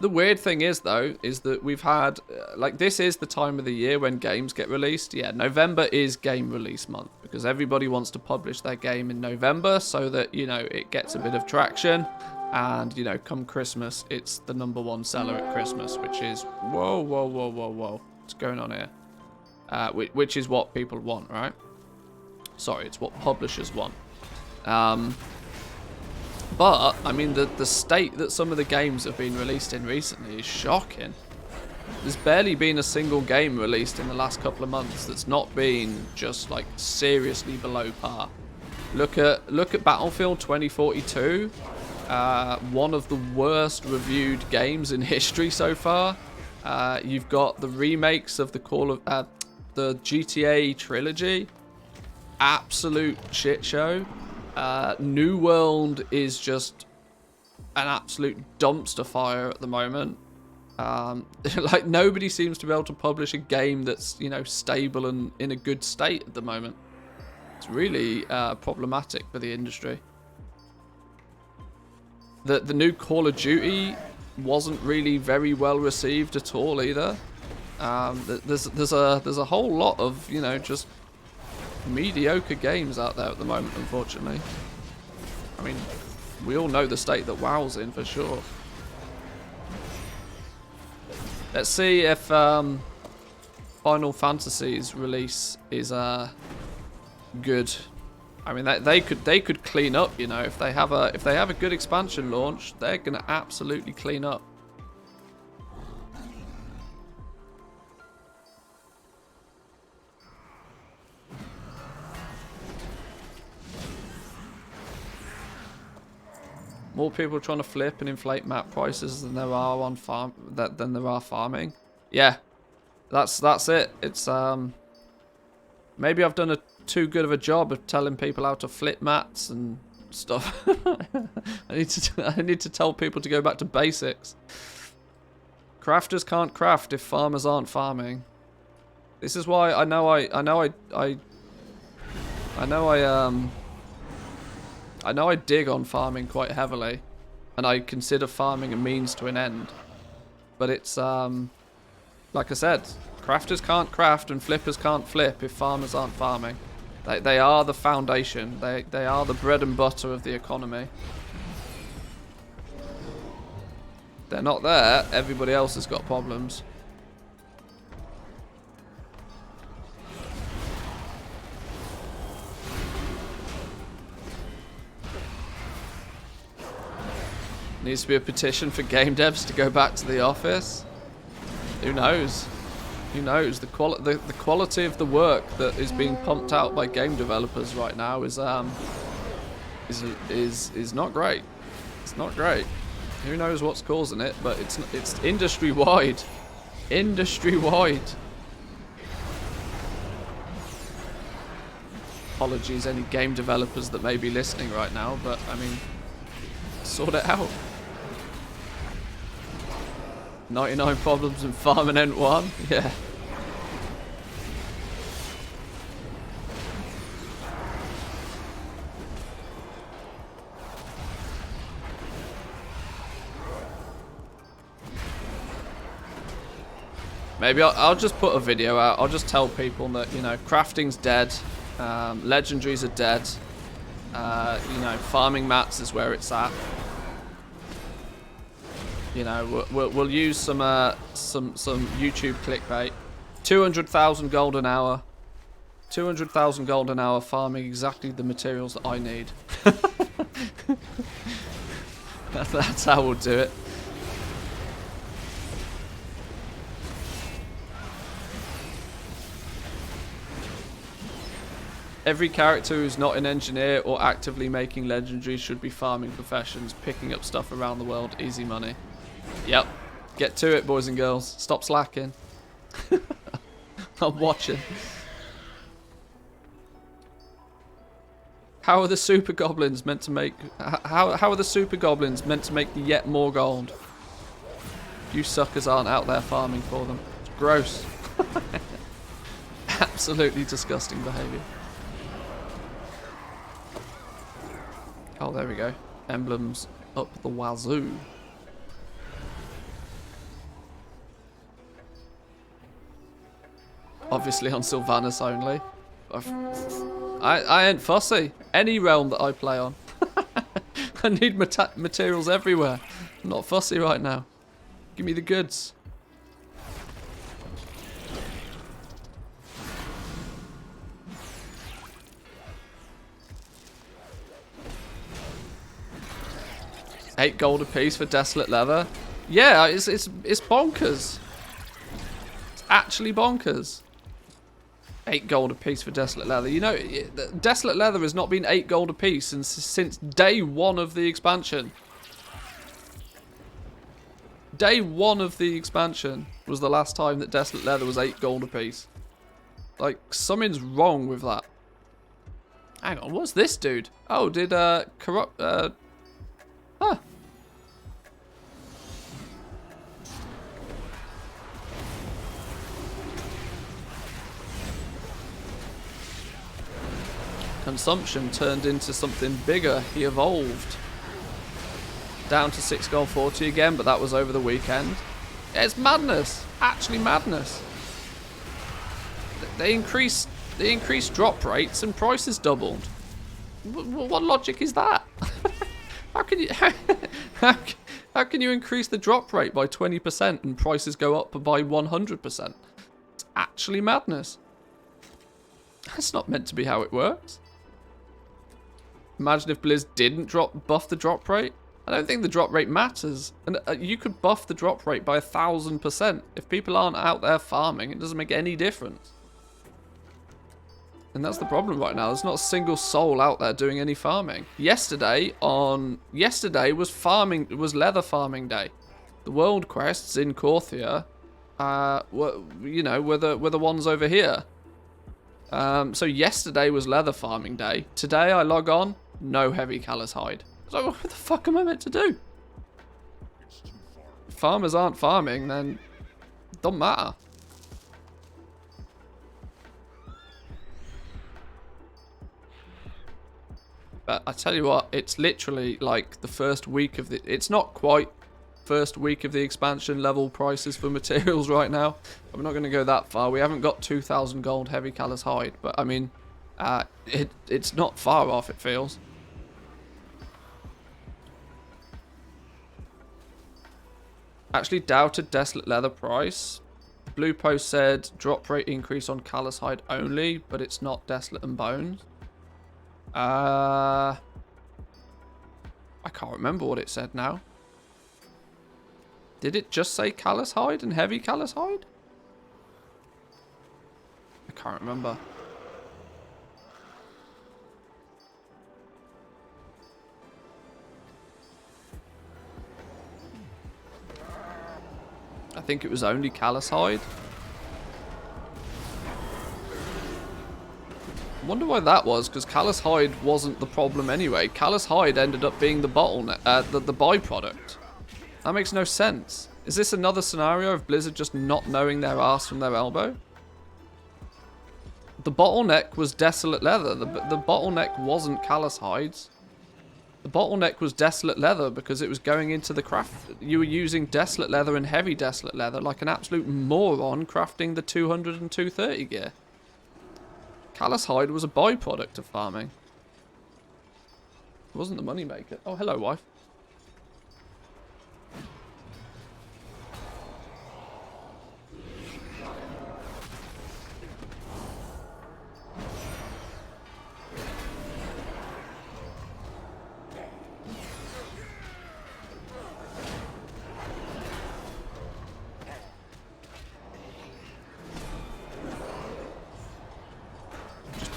The weird thing is, though, is that we've had, like, this is the time of the year when games get released. Yeah, November is game release month because everybody wants to publish their game in November so that, you know, it gets a bit of traction. And, you know, come Christmas, it's the #1 seller at Christmas, which is, whoa, whoa, whoa, whoa, whoa. What's going on here? Which is what people want, right? Sorry, it's what publishers want. But, I mean, the state that some of the games have been released in recently is shocking. There's barely been a single game released in the last couple of months that's not been just, like, seriously below par. Look at Battlefield 2042. One of the worst reviewed games in history so far. You've got the remakes of the GTA trilogy. Absolute shit show. New World is just an absolute dumpster fire at the moment. Like, nobody seems to be able to publish a game that's, you know, stable and in a good state at the moment. It's really problematic for the industry. The new Call of Duty wasn't really very well received at all either. There's a whole lot of, you know, just mediocre games out there at the moment, unfortunately. I mean, we all know the state that WoW's in for sure. Let's see if Final Fantasy's release is good. I mean, they could clean up, you know, if they have a good expansion launch, they're gonna absolutely clean up. More people trying to flip and inflate map prices than there are on farming. Yeah, that's it. It's maybe I've done too good of a job of telling people how to flip mats and stuff. I need to tell people to go back to basics. Crafters can't craft if farmers aren't farming. This is why I know I dig on farming quite heavily, and I consider farming a means to an end. But it's like I said, crafters can't craft and flippers can't flip if farmers aren't farming. They are the foundation. They are the bread and butter of the economy. They're not there, everybody else has got problems. Needs to be a petition for game devs to go back to the office. Who knows? Who knows? The quality of the work that is being pumped out by game developers right now is not great. It's not great. Who knows what's causing it? But it's industry wide. Industry wide. Apologies, any game developers that may be listening right now, but I mean, sort it out. 99 problems in farming N1? Yeah. Maybe I'll just put a video out. I'll just tell people that, you know, crafting's dead. Legendaries are dead. You know, farming mats is where it's at. You know, we'll use some YouTube clickbait. 200,000 gold an hour. 200,000 gold an hour farming exactly the materials that I need. That's how we'll do it. Every character who's not an engineer or actively making legendaries should be farming professions, picking up stuff around the world, easy money. Yep. Get to it, boys and girls. Stop slacking. I'm watching. How are the super goblins meant to make... How are the super goblins meant to make yet more gold? You suckers aren't out there farming for them. It's gross. Absolutely disgusting behaviour. Oh, there we go. Emblems up the wazoo. Obviously on Sylvanas only. I ain't fussy. Any realm that I play on. I need materials everywhere. I'm not fussy right now. Give me the goods. $8 gold a piece for desolate leather. Yeah, it's bonkers. It's actually bonkers. 8 gold a piece for desolate leather. You know, desolate leather has not been 8 gold a piece since day 1 of the expansion. Day 1 of the expansion was the last time that desolate leather was 8 gold a piece. Like, something's wrong with that. Hang on, what's this dude? Oh, did corrupt huh. Consumption turned into something bigger. He evolved. Down to 6 gold 40 again, but that was over the weekend. It's madness. Actually madness. They increased drop rates and prices doubled. What logic is that? How can you how can you increase the drop rate by 20% and prices go up by 100%? It's actually madness. That's not meant to be how it works. Imagine if Blizz didn't buff the drop rate. I don't think the drop rate matters. And you could buff the drop rate by 1,000%. If people aren't out there farming, it doesn't make any difference. And that's the problem right now. There's not a single soul out there doing any farming. Yesterday was leather farming day. The world quests in Korthia were the ones over here. So yesterday was leather farming day. Today I log on, no heavy callous hide. So what the fuck am I meant to do? If farmers aren't farming, then it doesn't matter. But I tell you what, it's literally like the first week of the... It's not quite first week of the expansion level prices for materials right now. I'm not going to go that far. We haven't got 2,000 gold heavy callous hide. But I mean, it's not far off, it feels. Actually doubted desolate leather price. Blue Post said drop rate increase on callous hide only, but it's not desolate and bones. I can't remember what it said now. Did it just say callous hide and heavy callous hide? I can't remember. I think it was only callous hide. I wonder why that was, because callous hide wasn't the problem anyway. Callous hide ended up being the bottleneck, the byproduct. That makes no sense. Is this another scenario of Blizzard just not knowing their ass from their elbow? The bottleneck was desolate leather. The bottleneck wasn't callous hides. The bottleneck was desolate leather because it was going into the craft. You were using desolate leather and heavy desolate leather like an absolute moron crafting the 200 and 230 gear. Callous hide was a byproduct of farming. It wasn't the moneymaker. Oh, hello, wife.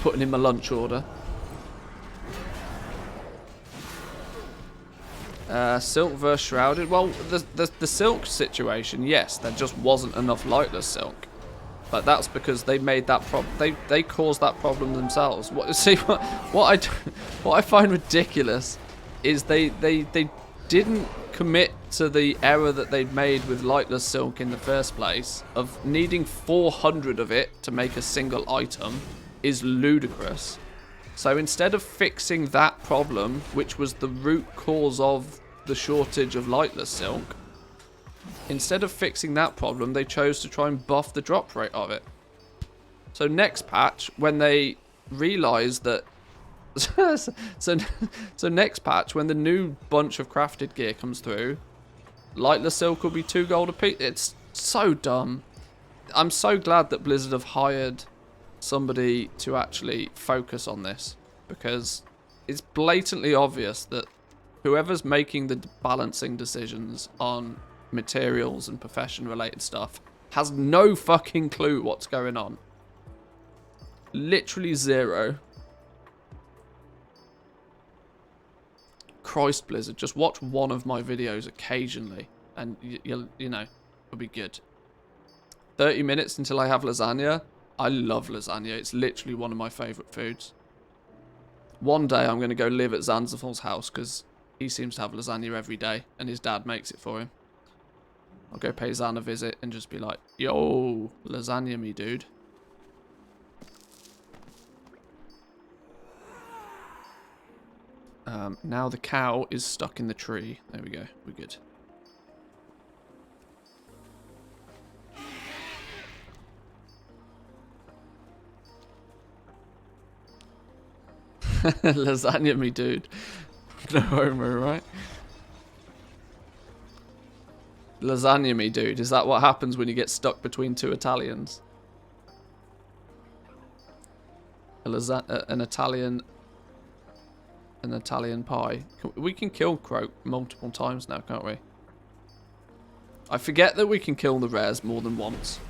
Putting in my lunch order. Silk versus shrouded. Well, the silk situation, yes, there just wasn't enough lightless silk, but that's because they made that problem. They caused that problem themselves. What I find ridiculous is they didn't commit to the error that they'd made with lightless silk in the first place of needing 400 of it to make a single item. Is ludicrous. So instead of fixing that problem, which was the root cause of the shortage of lightless silk, instead of fixing that problem, they chose to try and buff the drop rate of it. So next patch, when they realize that so next patch, when the new bunch of crafted gear comes through, lightless silk will be 2 gold a piece. It's so dumb. I'm so glad that Blizzard have hired somebody to actually focus on this, because it's blatantly obvious that whoever's making the balancing decisions on materials and profession related stuff has no fucking clue what's going on. Literally zero. Christ, Blizzard, just watch one of my videos occasionally and you'll, you know, it'll be good. 30 minutes until I have lasagna. I love lasagna. It's literally one of my favourite foods. One day I'm going to go live at Zanzifal's house because he seems to have lasagna every day and his dad makes it for him. I'll go pay Zan a visit and just be like, yo, lasagna me, dude. Now the cow is stuck in the tree. There we go. We're good. Lasagna me, dude. No homo, right? Lasagna me, dude. Is that what happens when you get stuck between 2 Italians? An Italian an Italian pie. We can kill Croak multiple times now, can't we? I forget that we can kill the rares more than once.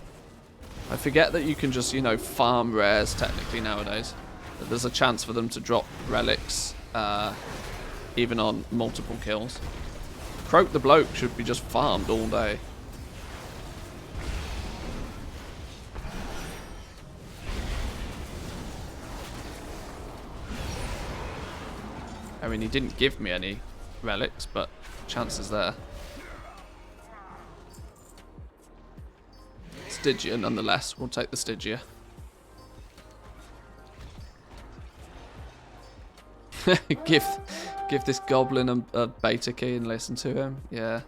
I forget that you can just, you know, farm rares technically nowadays. That there's a chance for them to drop relics, even on multiple kills. Croak the bloke should be just farmed all day. I mean, he didn't give me any relics, but chances there. Stygia, nonetheless. We'll take the Stygia. give this goblin a beta key and listen to him. Yeah.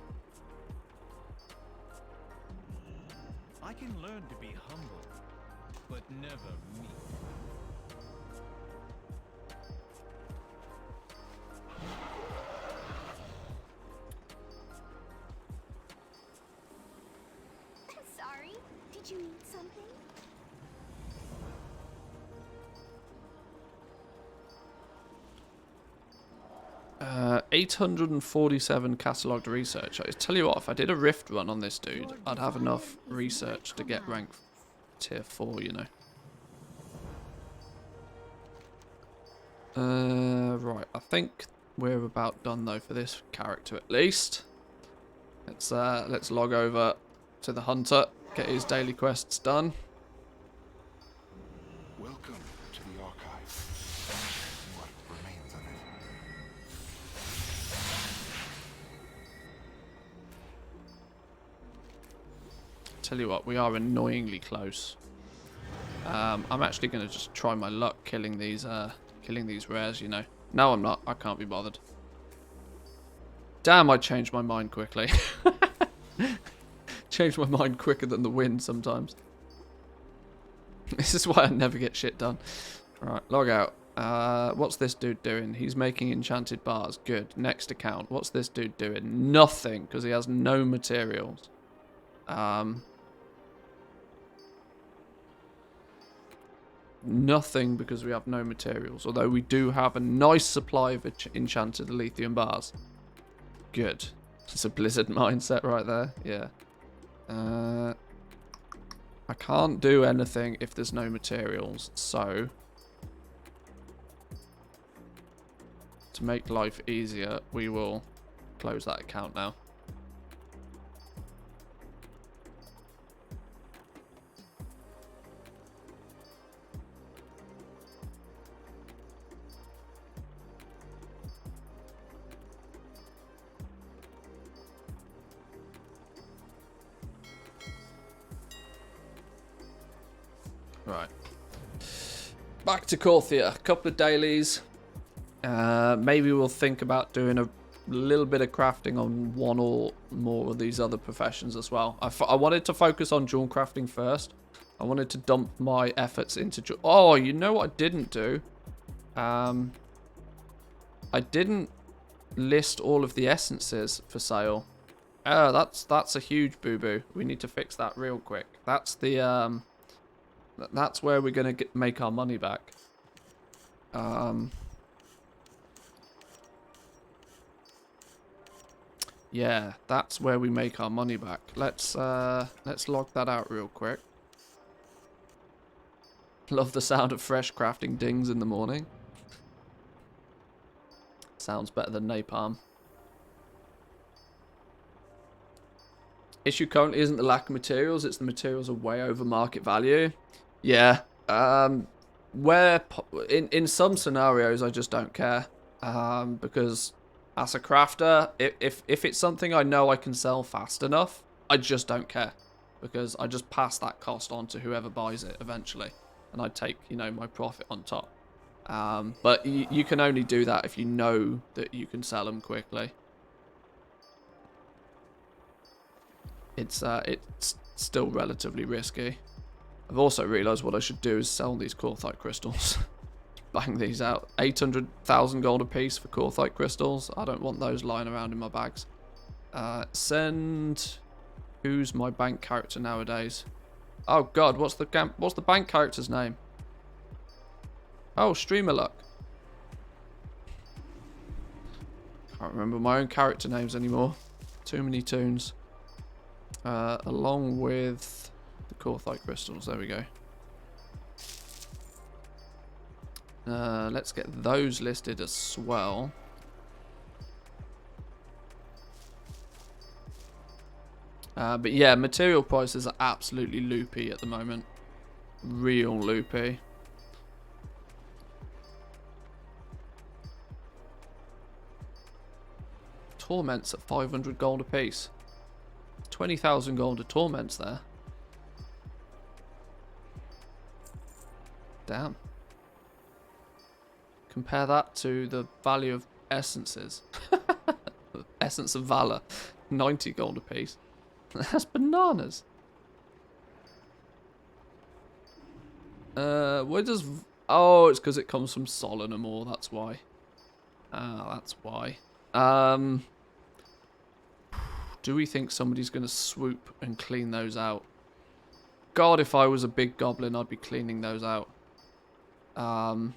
I can learn to be humble, but never meek. I'm sorry. Did you need something? 847 catalogued research. I tell you what, if I did a rift run on this dude, I'd have enough research to get rank tier 4, you know. Right, I think we're about done though for this character at least. Let's log over to the hunter, get his daily quests done. Welcome to the archive. What remains of it? Tell you what, we are annoyingly close. I'm actually going to just try my luck killing these rares, you know. No, I'm not. I can't be bothered. Damn, I changed my mind quickly. Changed my mind quicker than the wind sometimes. This is why I never get shit done. Alright, log out. What's this dude doing? He's making enchanted bars. Good. Next account. What's this dude doing? Nothing, because he has no materials. Nothing because we have no materials. Although we do have a nice supply of enchanted lithium bars. Good. It's a Blizzard mindset right there. Yeah. I can't do anything if there's no materials. So, to make life easier, we will close that account now. Right. Back to Corthia. A couple of dailies. Maybe we'll think about doing a little bit of crafting on one or more of these other professions as well. I wanted to focus on jewel crafting first. I wanted to dump my efforts into jewel. Oh, you know what I didn't do? I didn't list all of the essences for sale. Oh, that's a huge boo-boo. We need to fix that real quick. That's the that's where we're gonna make our money back. Yeah, that's where we make our money back. Let's log that out real quick. Love the sound of fresh crafting dings in the morning. Sounds better than napalm. Issue currently isn't the lack of materials, it's the materials are way over market value. Yeah. Where in some scenarios I just don't care. Because as a crafter, if it's something I know I can sell fast enough, I just don't care. Because I just pass that cost on to whoever buys it eventually. And I take, you know, my profit on top. But you can only do that if you know that you can sell them quickly. It's still relatively risky. I've also realised what I should do is sell these Corthite crystals. Bang these out. 800,000 gold a piece for Corthite crystals. I don't want those lying around in my bags. Send. Who's my bank character nowadays? Oh God, what's the bank character's name? Oh, Streamer Luck. Can't remember my own character names anymore. Too many tunes. Along with the Corthite crystals. There we go. Let's get those listed as well. But yeah, material prices are absolutely loopy at the moment. Real loopy. Torments at 500 gold apiece. 20,000 gold of torments there. Damn. Compare that to the value of essences. Essence of Valor. 90 gold apiece. That's bananas. Where does... Oh, it's because it comes from Solanamore, that's why. That's why. Do we think somebody's going to swoop and clean those out? God, if I was a big goblin, I'd be cleaning those out. I'm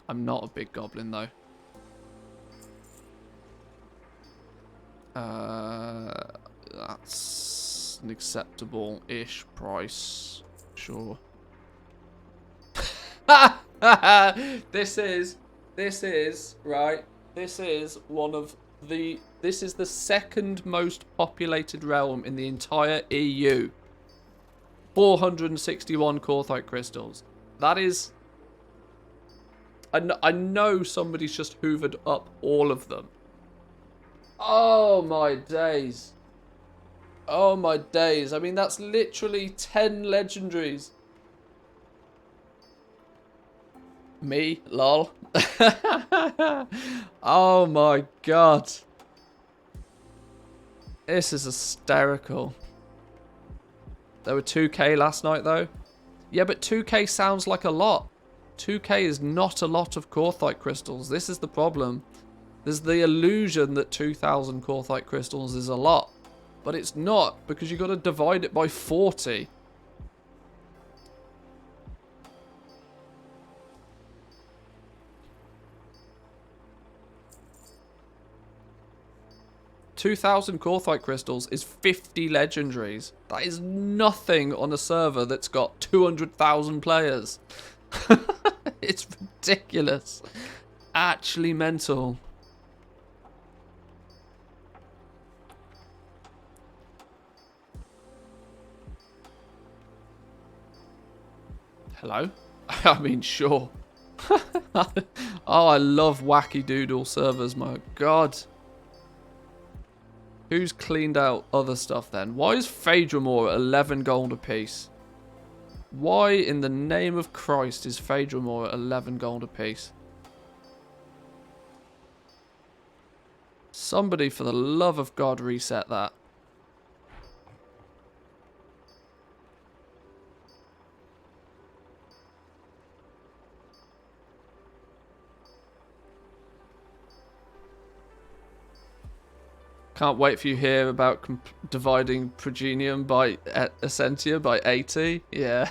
not a big goblin, though. That's an acceptable-ish price. Sure. This is right. This is one of the... This is the second most populated realm in the entire EU. 461 Corthite crystals. That is... I know somebody's just hoovered up all of them. Oh my days. Oh my days. I mean, that's literally 10 legendaries. Me? Lol. Oh my god. This is hysterical. There were 2k last night though. Yeah, but 2k sounds like a lot. 2k is not a lot of Corthite crystals. This is the problem. There's the illusion that 2,000 Corthite crystals is a lot. But it's not, because you've got to divide it by 40. $2,000 Corthite crystals is 50 legendaries. That is nothing on a server that's got 200,000 players. It's ridiculous. Actually mental. Hello? I mean, sure. Oh, I love wacky doodle servers, my god. Who's cleaned out other stuff then? Why is Phaedramore at 11 gold apiece? Why in the name of Christ is Phaedramore at 11 gold apiece? Somebody, for the love of God, reset that. Can't wait for you to hear about dividing Progenium by Essentia by 80. Yeah.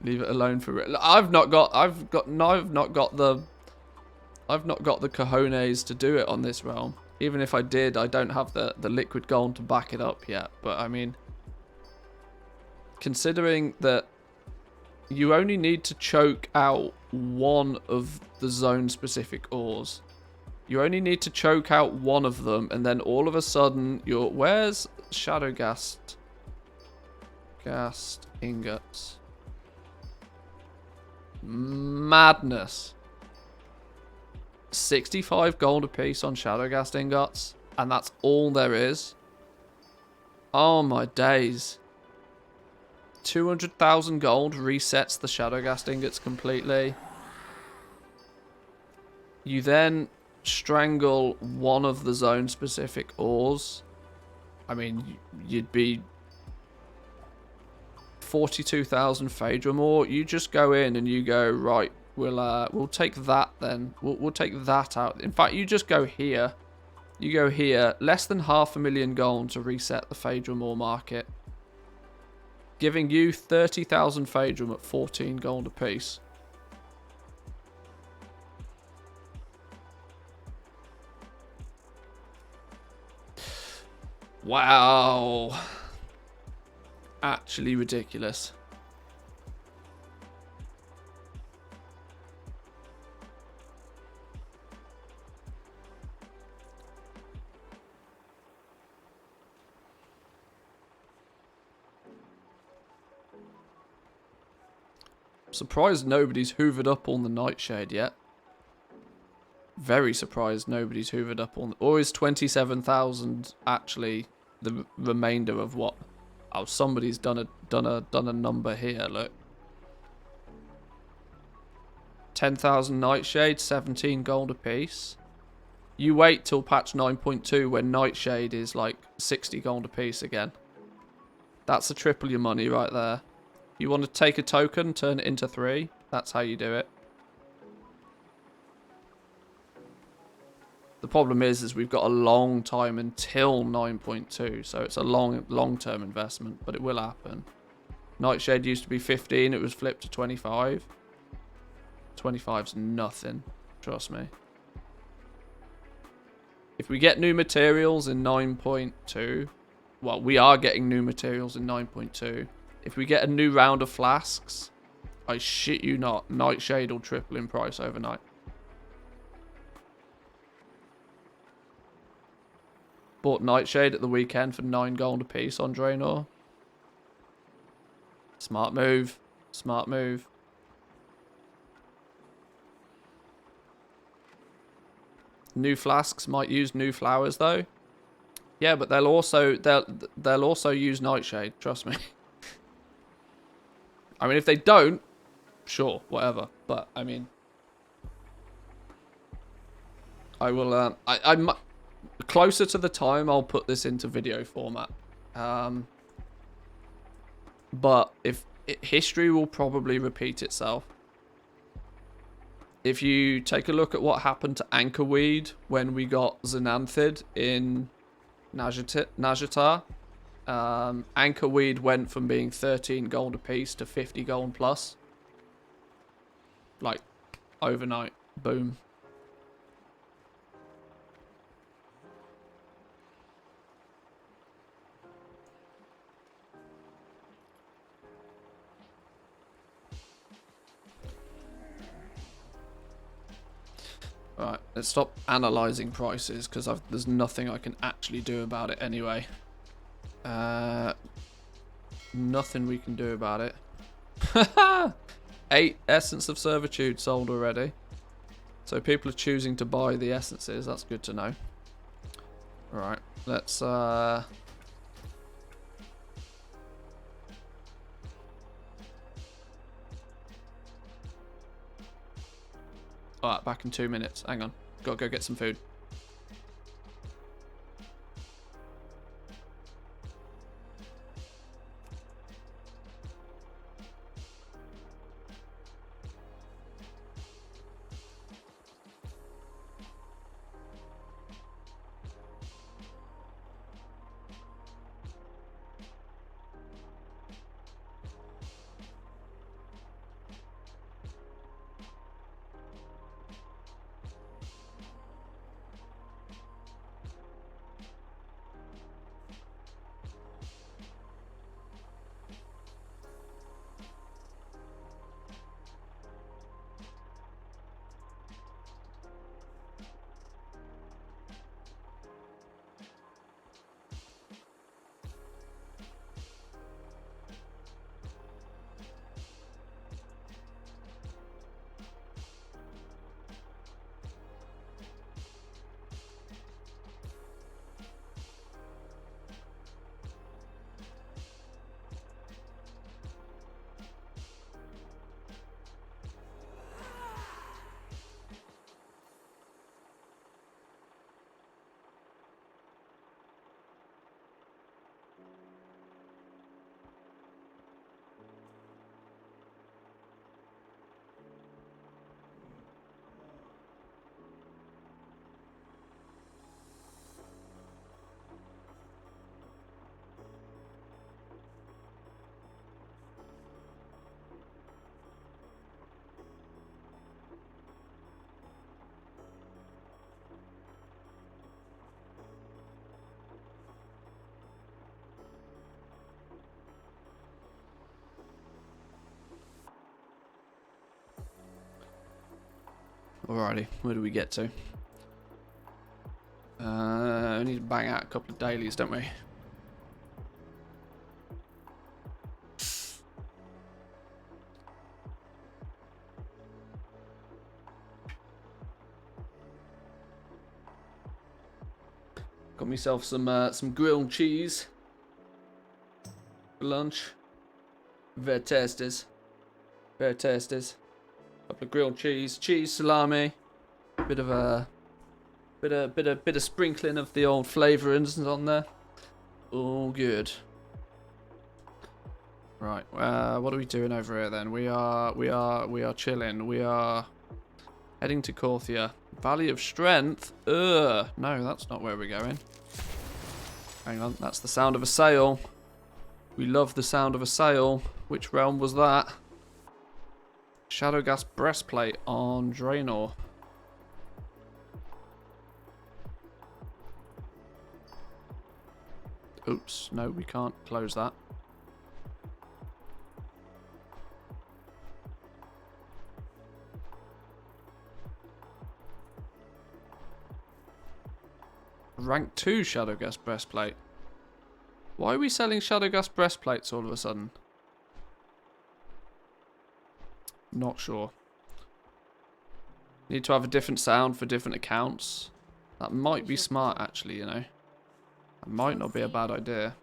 Leave it alone for it. I've not got the cojones to do it on this realm. Even if I did, I don't have the liquid gold to back it up yet. But I mean, considering that you only need to choke out one of the zone specific ores. You only need to choke out one of them, and then all of a sudden, you're... Where's Shadow Gast ingots? Madness. 65 gold apiece on Shadow Gast ingots, and that's all there is. Oh my days. 200,000 gold resets the Shadow Gast ingots completely. You then strangle one of the zone specific ores. I mean, you'd be 42,000 Phaedramore. You just go in and you go, right, we'll take that then. We'll take that out. In fact, you just go here. You go here, less than 500,000 gold to reset the Phaedramore market, giving you 30,000 Phaedram at 14 gold apiece. Wow. Actually ridiculous. Surprised nobody's hoovered up on the Nightshade yet. Very surprised nobody's hoovered up on... Or is 27,000 actually the remainder of what? Oh, somebody's done a number here, look. 10,000 Nightshade, 17 gold apiece. You wait till patch 9.2 when Nightshade is like 60 gold apiece again. That's a triple your money right there. You want to take a token, turn it into 3. That's how you do it. The problem is we've got a long time until 9.2, so it's a long-term investment, but it will happen. Nightshade used to be 15, it was flipped to 25. 25's nothing, trust me. If we get new materials in 9.2, well, we are getting new materials in 9.2. If we get a new round of flasks, I shit you not, Nightshade will triple in price overnight. Bought Nightshade at the weekend for 9 gold a piece on Draenor. Smart move. Smart move. New flasks might use new flowers though. Yeah, but they'll also use Nightshade, trust me. I mean, if they don't, sure, whatever. But I mean, I will. I'm closer to the time. I'll put this into video format. But if history will probably repeat itself. If you take a look at what happened to Anchorweed when we got Xananthid in Najatar, Anchorweed went from being 13 gold a piece to 50 gold plus. Like, overnight. Boom. Alright, let's stop analysing prices, because there's nothing I can actually do about it anyway. Nothing we can do about it. 8 Essence of Servitude sold already. So people are choosing to buy the essences, that's good to know. Alright, let's... Alright, back in 2 minutes. Hang on. Gotta go get some food. Alrighty, where do we get to? We need to bang out a couple of dailies, don't we? Got myself some grilled cheese for lunch. Very tasties. Very tasties. Couple of grilled cheese, salami, bit of sprinkling of the old flavourings on there. All good. Right. What are we doing over here then? We are chilling. We are heading to Corthia. Valley of Strength. No, that's not where we're going. Hang on, that's the sound of a sail. We love the sound of a sail. Which realm was that? Shadowgas breastplate on Draenor. Oops, no, we can't close that. Rank 2 Shadowgas breastplate. Why are we selling Shadowgas breastplates all of a sudden? Not sure. Need to have a different sound for different accounts. That might be smart, actually, you know. That might not be a bad idea.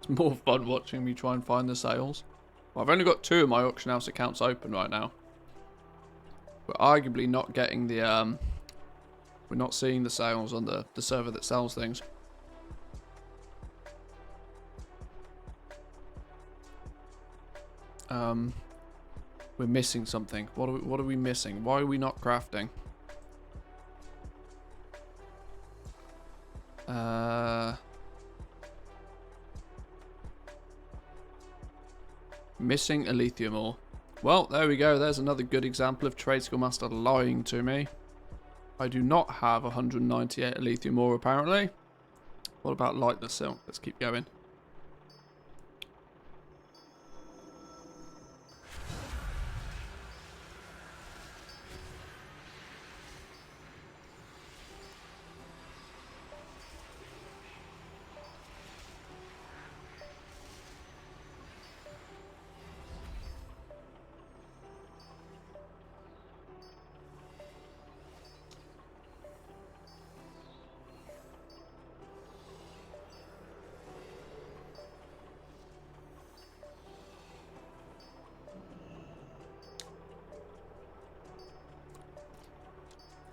It's more fun watching me try and find the sales. Well, I've only got 2 of my auction house accounts open right now. We're arguably not getting the we're not seeing the sales on the server that sells things. We're missing something. What are we missing? Why are we not crafting? Missing a lithium ore. Well, there we go. There's another good example of Trade Skill Master lying to me. I do not have 198 lithium ore apparently. What about lightless silk? Let's keep going.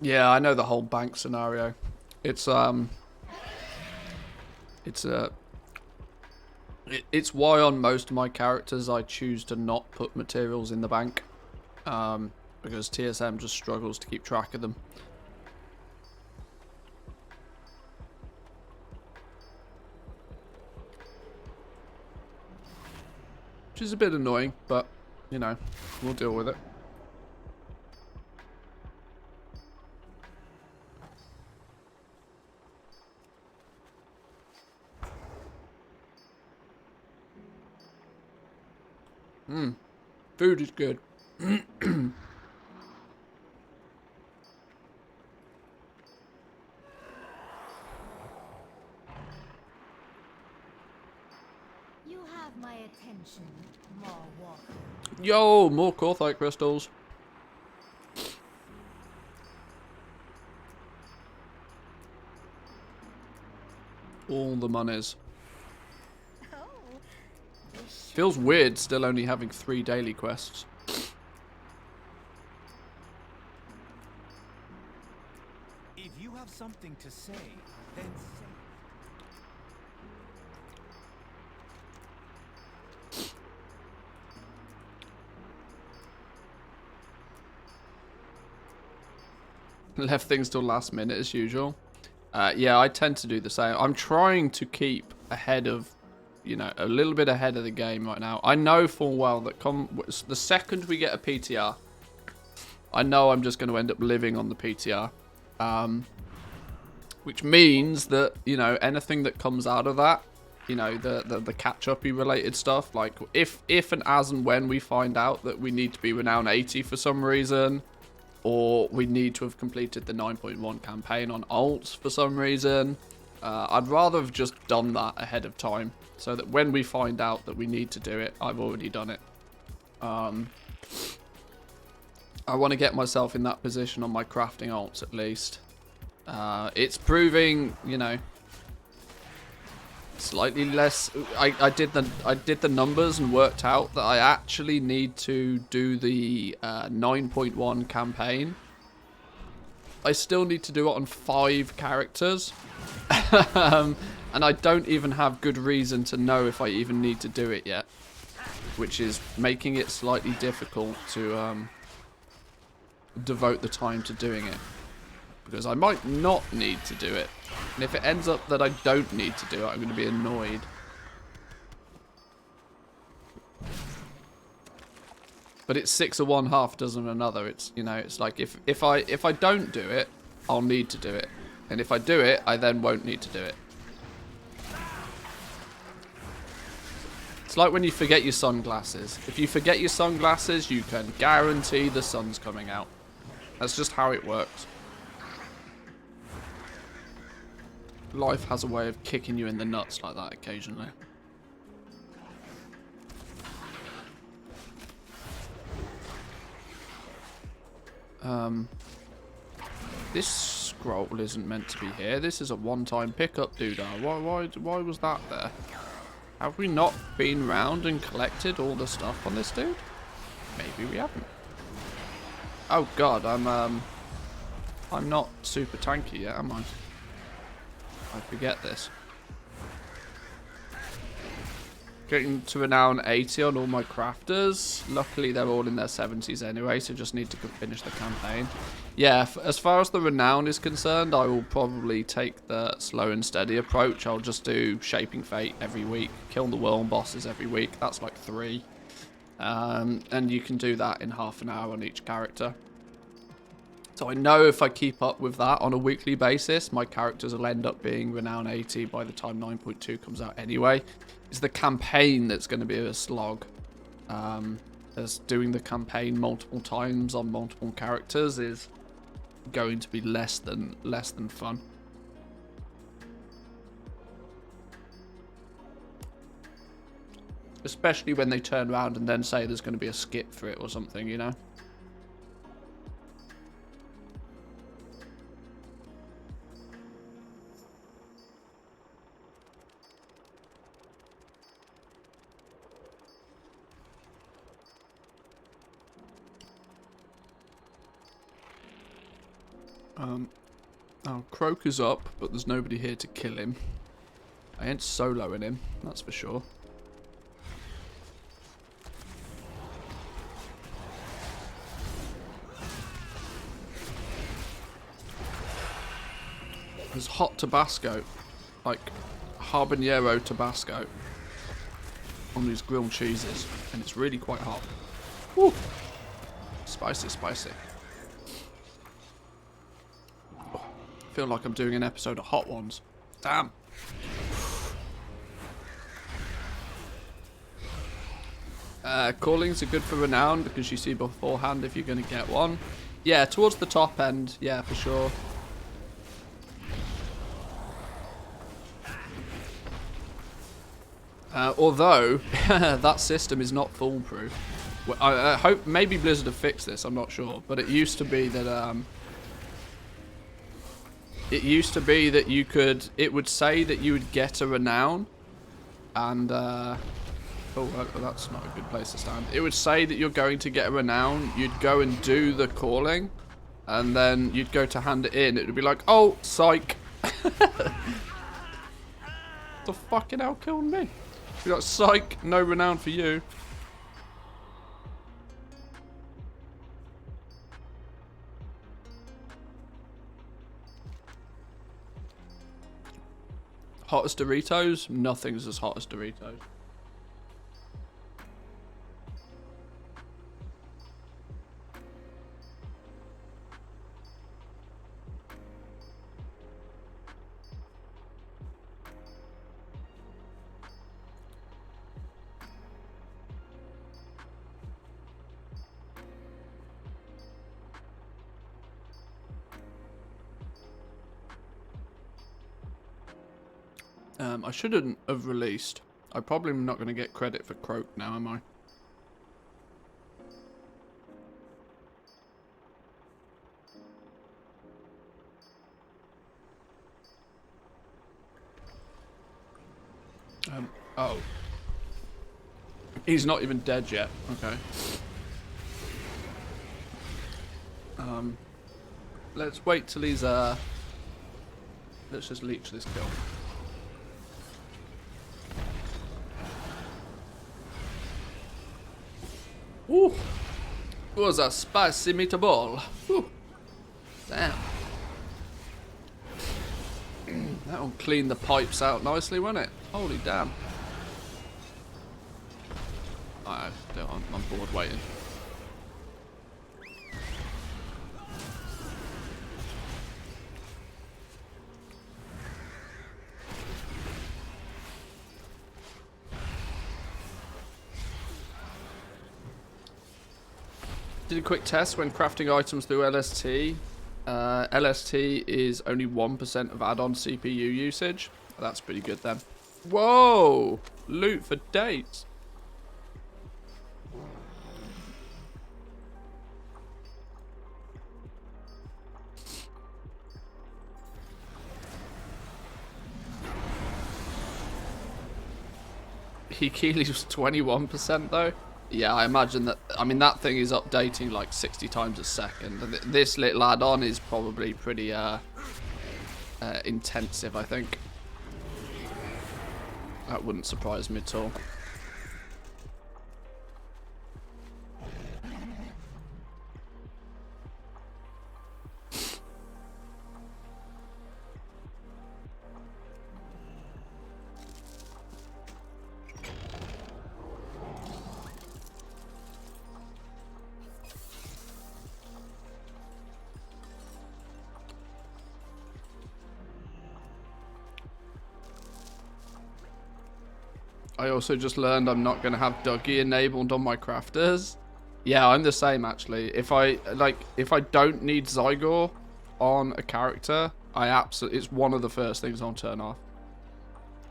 Yeah, I know the whole bank scenario. It's why on most of my characters I choose to not put materials in the bank, because TSM just struggles to keep track of them. Which is a bit annoying, but you know, we'll deal with it. Food is good. You have my attention, Maw Walker. Yo, more Corthite crystals. All the monies. Feels weird still only having 3 daily quests. If you have something to say, then say it. Left things till last minute as usual. Yeah, I tend to do the same. I'm trying to keep ahead of, you know, a little bit ahead of the game right now. I know full well that the second we get a PTR, I know I'm just going to end up living on the PTR. Which means that, you know, anything that comes out of that, you know, the catch-up-y related stuff, like if and as and when we find out that we need to be renown 80 for some reason, or we need to have completed the 9.1 campaign on alts for some reason, I'd rather have just done that ahead of time, so that when we find out that we need to do it, I've already done it. I want to get myself in that position on my crafting alts at least. It's proving, you know, slightly less. I did the numbers and worked out that I actually need to do the 9.1 campaign. I still need to do it on 5 characters, and I don't even have good reason to know if I even need to do it yet, which is making it slightly difficult to devote the time to doing it. Because I might not need to do it. And if it ends up that I don't need to do it, I'm going to be annoyed. But it's 6 of one, half dozen of another. It's, you know, it's like if I don't do it, I'll need to do it. And if I do it, I then won't need to do it. It's like when you forget your sunglasses. If you forget your sunglasses, you can guarantee the sun's coming out. That's just how it works. Life has a way of kicking you in the nuts like that occasionally. This scroll isn't meant to be here. This is a one-time pickup, doodah. Why was that there? Have we not been round and collected all the stuff on this dude? Maybe we haven't. Oh god, I'm not super tanky yet, am I? I forget this. Getting to renown 80 on all my crafters. Luckily, they're all in their 70s anyway, so just need to finish the campaign. Yeah, as far as the renown is concerned, I will probably take the slow and steady approach. I'll just do Shaping Fate every week, kill the world bosses every week. That's like 3. And you can do that in half an hour on each character. So I know if I keep up with that on a weekly basis, my characters will end up being renown 80 by the time 9.2 comes out anyway. It's the campaign that's going to be a slog. As doing the campaign multiple times on multiple characters is going to be less than fun. Especially when they turn around and then say there's going to be a skip for it or something, you know? Now Croak is up, but there's nobody here to kill him. I ain't soloing him, that's for sure. There's hot Tabasco, like habanero Tabasco, on these grilled cheeses, and it's really quite hot. Woo! Spicy, spicy. I feel like I'm doing an episode of Hot Ones. Damn. Callings are good for renown because you see beforehand if you're going to get one. Yeah, towards the top end. Yeah, for sure. Although, that system is not foolproof. I hope maybe Blizzard have fixed this, I'm not sure. But it used to be that... you could... It would say that you would get a renown. And... oh, that's not a good place to stand. It would say that you're going to get a renown. You'd go and do the calling. And then you'd go to hand it in. It would be like, oh, psych. The fucking hell killed me? Be like, psych, no renown for you. Hot as Doritos? Nothing's as hot as Doritos. I shouldn't have released. I'm probably not going to get credit for Croak now, am I? Oh. He's not even dead yet. Okay. Let's wait till he's, let's just leech this kill. Ooh. Was a spicy meatball. Ooh. Damn. That'll clean the pipes out nicely, won't it? Holy damn. I'm bored waiting. Did a quick test when crafting items through LST. LST is only 1% of add-on CPU usage. That's pretty good then. Whoa! Loot for days. Healy's was 21% though. Yeah, I imagine that. I mean, that thing is updating like 60 times a second. This little add-on is probably pretty intensive, I think. That wouldn't surprise me at all. I also just learned I'm not going to have Dougie enabled on my crafters. Yeah, I'm the same actually. If I don't need Zygor on a character, it's one of the first things I'll turn off.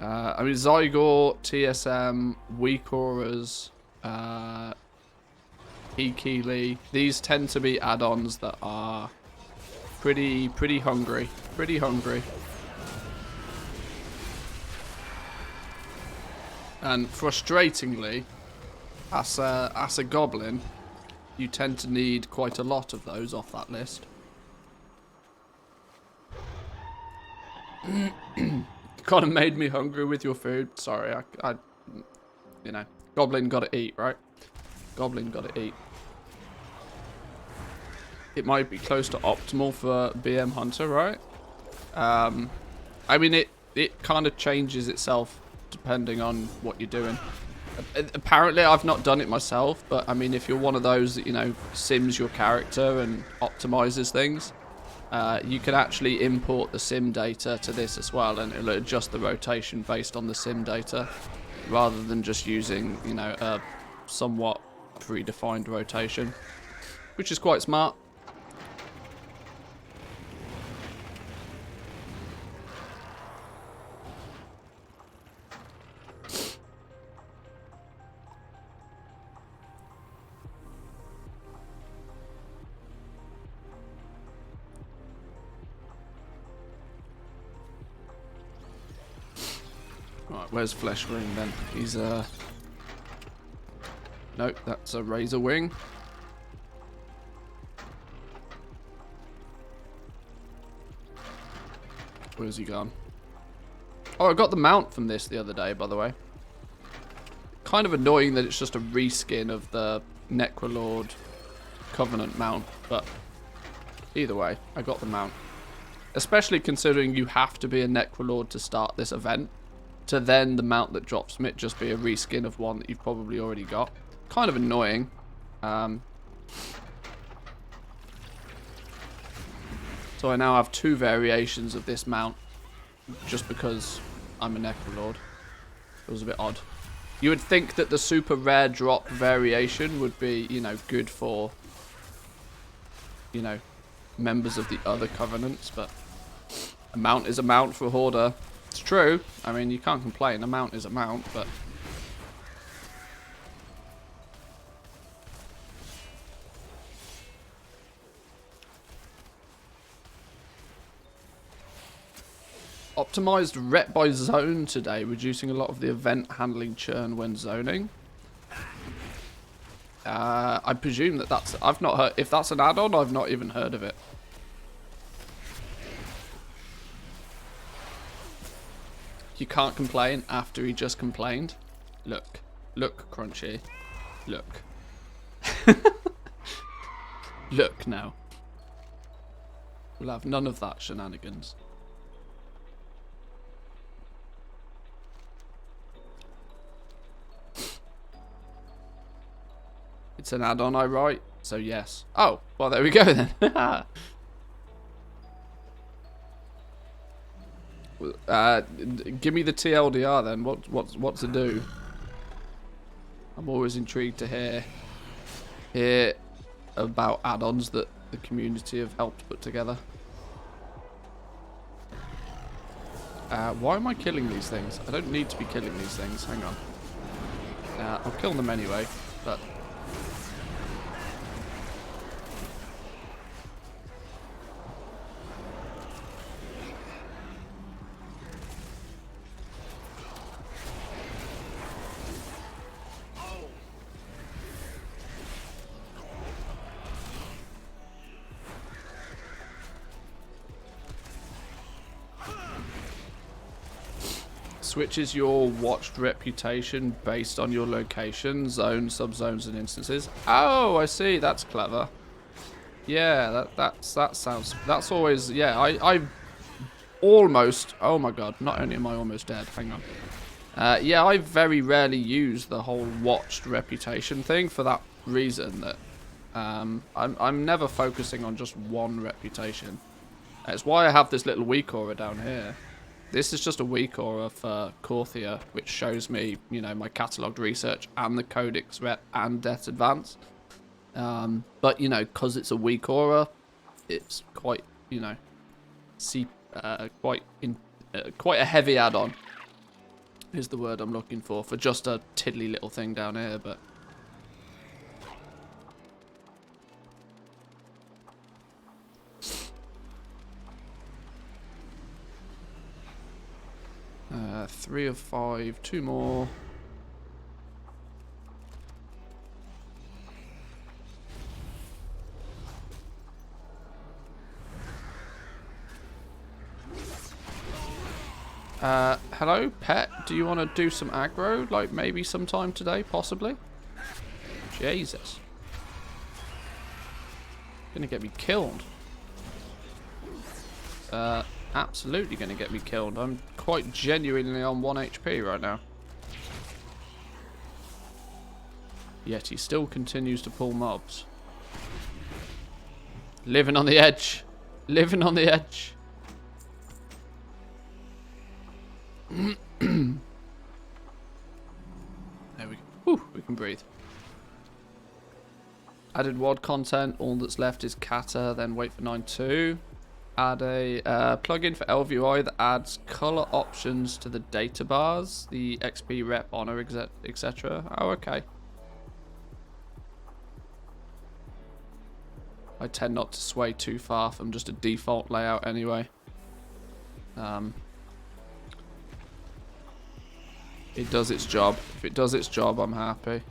I mean, Zygor, TSM, weak auras, Healy, these tend to be add-ons that are pretty hungry. Pretty hungry. And frustratingly, as a goblin, you tend to need quite a lot of those off that list. Kind of made me hungry with your food. Sorry, I you know, goblin gotta eat, right? Goblin gotta eat. It might be close to optimal for BM Hunter, right? I mean, it kind of changes itself depending on what you're doing. Apparently, I've not done it myself, but I mean, if you're one of those that, you know, sims your character and optimizes things, you can actually import the sim data to this as well, and it'll adjust the rotation based on the sim data, rather than just using, you know, a somewhat predefined rotation, which is quite smart. Right, where's Flesh Ring then? He's nope, that's a Razor Wing. Where's he gone? Oh, I got the mount from this the other day, by the way. Kind of annoying that it's just a reskin of the Necrolord Covenant mount, but either way, I got the mount. Especially considering you have to be a Necrolord to start this event. To then the mount that drops from it just be a reskin of one that you've probably already got. Kind of annoying. So I now have 2 variations of this mount. Just because I'm a Necrolord. It was a bit odd. You would think that the super rare drop variation would be, you know, good for, you know, members of the other covenants, but a mount is a mount for a hoarder. It's true. I mean, you can't complain. A mount is a mount, but optimized rep by zone today, reducing a lot of the event handling churn when zoning. I presume that's... I've not heard... If that's an add-on, I've not even heard of it. You can't complain after he just complained. Look. Look, Crunchy. Look. Look now. We'll have none of that shenanigans. It's an add-on, I write, so yes. Oh, well, there we go then. Give me the TLDR then. What's it do? I'm always intrigued to hear about add-ons that the community have helped put together. Why am I killing these things? I don't need to be killing these things. Hang on. I'll kill them anyway, but... Switches your watched reputation based on your location, zone, subzones, and instances. Oh, I see. That's clever. Yeah, that sounds. That's always. Yeah, I almost. Oh my god! Not only am I almost dead. Hang on. Yeah, I very rarely use the whole watched reputation thing for that reason that I'm never focusing on just one reputation. That's why I have this little weak aura down here. This is just a weak aura for Corthia, which shows me, you know, my catalogued research and the Codex rep and Death Advance. But, you know, because it's a weak aura, it's quite, you know, quite a heavy add-on is the word I'm looking for just a tiddly little thing down here, but... Uh, 3 of 5, 2 more. Hello, pet. Do you want to do some aggro? Like maybe sometime today, possibly? Jesus. Gonna get me killed. Absolutely gonna get me killed. I'm quite genuinely on 1 HP right now. Yet he still continues to pull mobs. Living on the edge. Living on the edge. There we go. Whew, we can breathe. Added WOD content. All that's left is Kata, then wait for 9.2. Add a plugin for LVI that adds color options to the data bars, the XP rep, honor, etc. Oh, okay. I tend not to sway too far from just a default layout anyway. It does its job. If it does its job, I'm happy.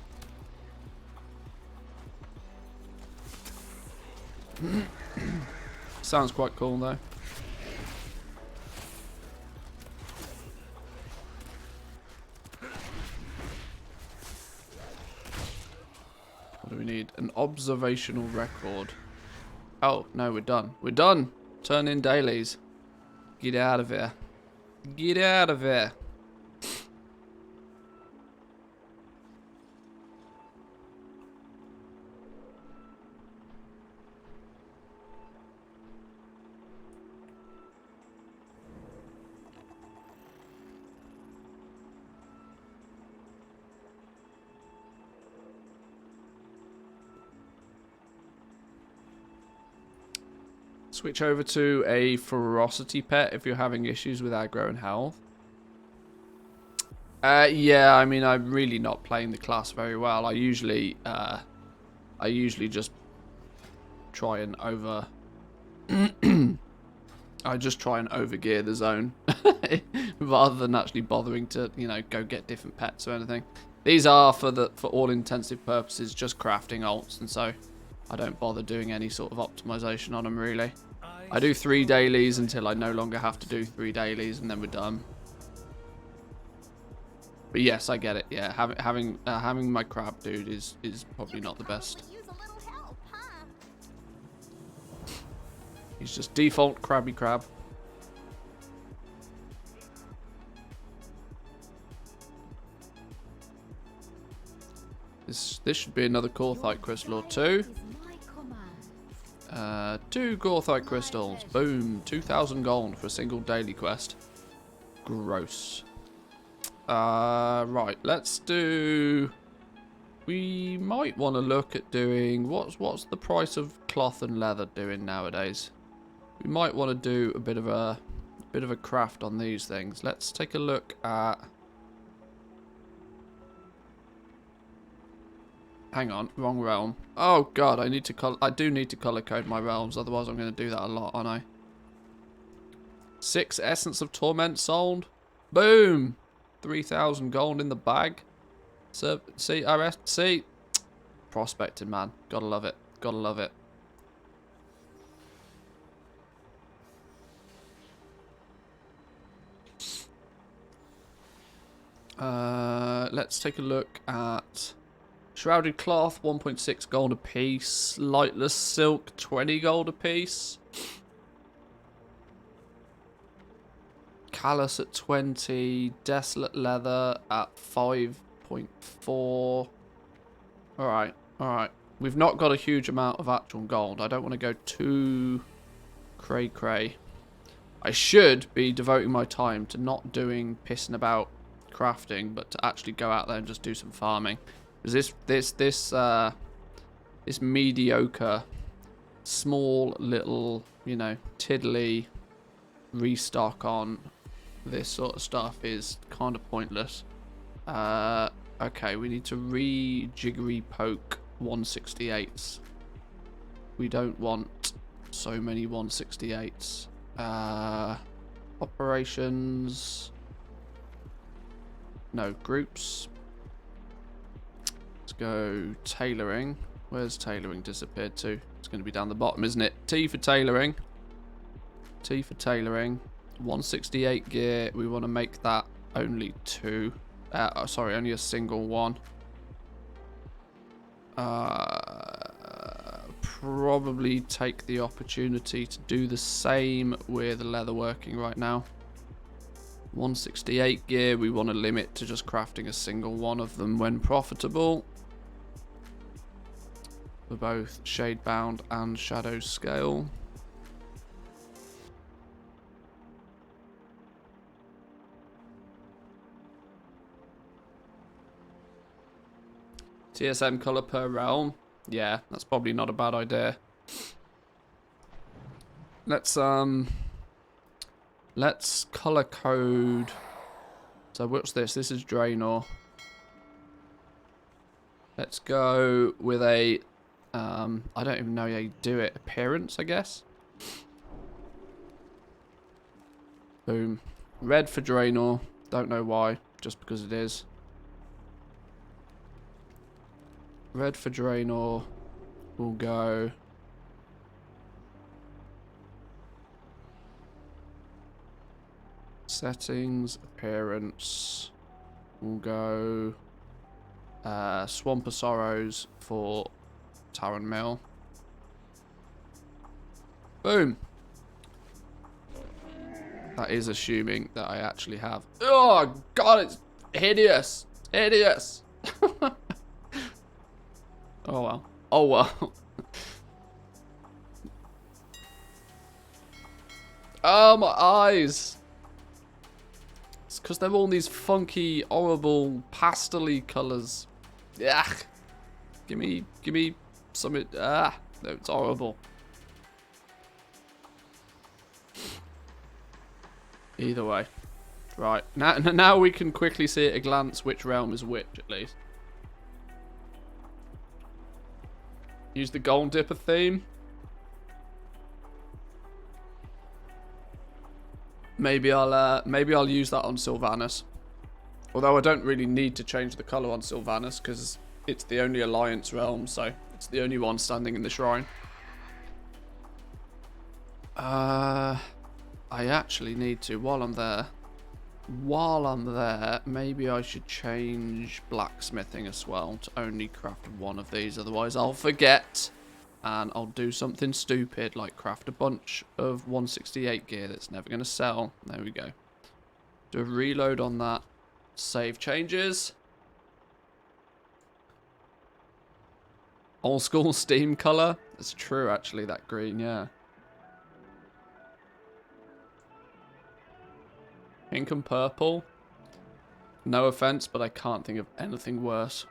Sounds quite cool though. What do we need? An observational record. Oh, no, we're done. We're done! Turn in dailies. Get out of here. Get out of here. Switch over to a ferocity pet if you're having issues with aggro and health. Yeah, I mean, I'm really not playing the class very well. I usually just try and I just try and overgear the zone rather than actually bothering to, you know, go get different pets or anything. These are for all intensive purposes just crafting alts, and so I don't bother doing any sort of optimization on them really. I do 3 dailies until I no longer have to do 3 dailies, and then we're done. But yes, I get it. Yeah, having my crab dude is probably not the best. He's just default crabby crab. This should be another Gorthite crystal or 2. 2 Gorthite crystals. Boom. 2,000 gold for a single daily quest. Gross. Right. Let's do... We might want to look at doing... What's the price of cloth and leather doing nowadays? We might want to do a bit of a craft on these things. Let's take a look at... Hang on, wrong realm. Oh god, I do need to color code my realms, otherwise I'm going to do that a lot, aren't I? 6 Essence of Torment sold. Boom! 3,000 gold in the bag. So, see, see? Prospecting, man. Gotta love it. Gotta love it. Let's take a look at... Shrouded cloth, 1.6 gold a piece. Lightless silk, 20 gold a piece. Callus at 20. Desolate leather at 5.4. Alright, alright. We've not got a huge amount of actual gold. I don't want to go too cray-cray. I should be devoting my time to not doing pissing about crafting, but to actually go out there and just do some farming. Because this mediocre, small little, you know, tiddly restock on this sort of stuff is kind of pointless. Okay, we need to re-jiggery poke 168s. We don't want so many 168s. Operations. No, groups. Let's go tailoring. Where's tailoring disappeared to? It's going to be down the bottom, isn't it? T for tailoring. T for tailoring. 168 gear. We want to make that only 2. Sorry, only a single one. Probably take the opportunity to do the same with leatherworking right now. 168 gear. We want to limit to just crafting a single one of them when profitable. For both Shadebound and Shadow Scale. TSM color per realm. Yeah, that's probably not a bad idea. Let's color code. So what's this? This is Draenor. Let's go with a I don't even know how you do it. Appearance, I guess. Boom. Red for Draenor. Don't know why. Just because it is. Red for Draenor. We'll go. Settings. Appearance. We'll go. Swamp of Sorrows for Taran Mill. Boom. That is assuming that I actually have. Oh, God, it's hideous. Hideous. Oh, well. Oh, well. Oh, my eyes. It's because they're all these funky, horrible, pastel-y colours. Yeah. Give me something. No, it's horrible. Either way. Right. Now we can quickly see at a glance which realm is which, at least. Use the Gold Dipper theme. Maybe I'll use that on Sylvanas. Although I don't really need to change the colour on Sylvanas because it's the only Alliance realm, so it's the only one standing in the shrine. I actually need to, while I'm there, maybe I should change blacksmithing as well to only craft one of these, otherwise I'll forget. And I'll do something stupid like craft a bunch of 168 gear that's never going to sell. There we go. Do a reload on that. Save changes. Old school Steam colour. It's true actually, that green, yeah. Pink and purple. No offense, but I can't think of anything worse.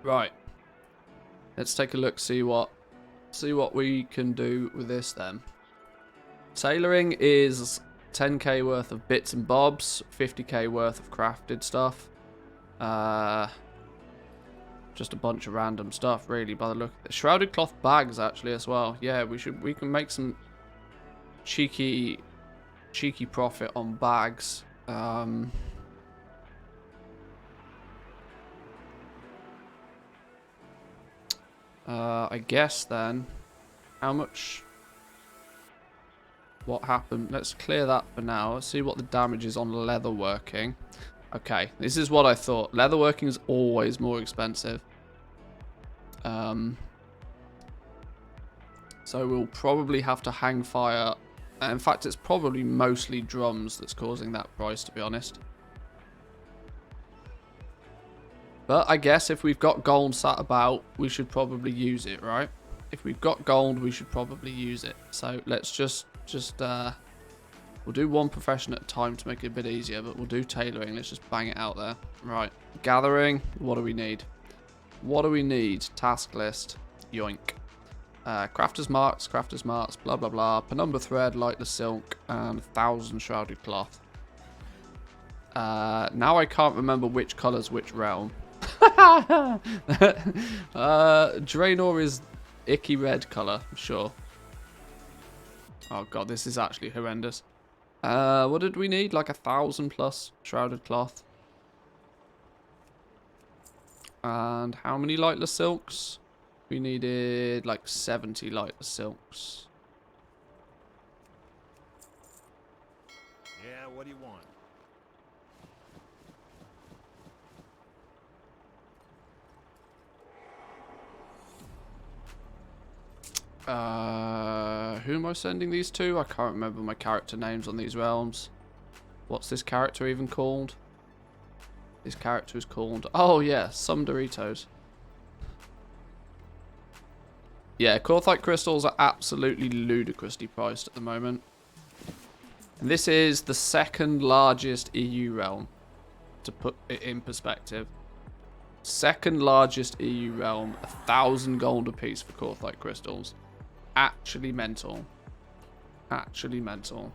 Right. Let's take a look, see what we can do with this then. Tailoring is 10k worth of bits and bobs, 50k worth of crafted stuff. Just a bunch of random stuff, really, by the look. Shrouded cloth bags, actually, as well. Yeah, we can make some cheeky profit on bags. I guess then, how much? What happened? Let's clear that for now. Let's see what the damage is on leatherworking. Okay, this is what I thought. Leatherworking is always more expensive. So we'll probably have to hang fire. In fact, it's probably mostly drums that's causing that price, to be honest. But I guess if we've got gold sat about, we should probably use it, right? If we've got gold, we should probably use it. So let's just we'll do one profession at a time to make it a bit easier, but we'll do tailoring. Let's just bang it out there. Right. Gathering. What do we need? What do we need? Task list. Yoink. Crafter's marks, blah, blah, blah. Penumbra thread, lightless silk, and 1,000 shrouded cloth. Now I can't remember which colour's which realm. Draenor is icky red colour, I'm sure. Oh god, this is actually horrendous. What did we need? Like 1,000 plus shrouded cloth. And how many lightless silks? We needed like 70 lightless silks. Yeah, what do you want? Who am I sending these to? I can't remember my character names on these realms. What's this character even called? This character is called... Oh, yeah, some Doritos. Yeah, Corthite crystals are absolutely ludicrously priced at the moment. And this is the second largest EU realm, to put it in perspective. Second largest EU realm, 1,000 gold apiece for Corthite crystals. Actually mental. Actually mental.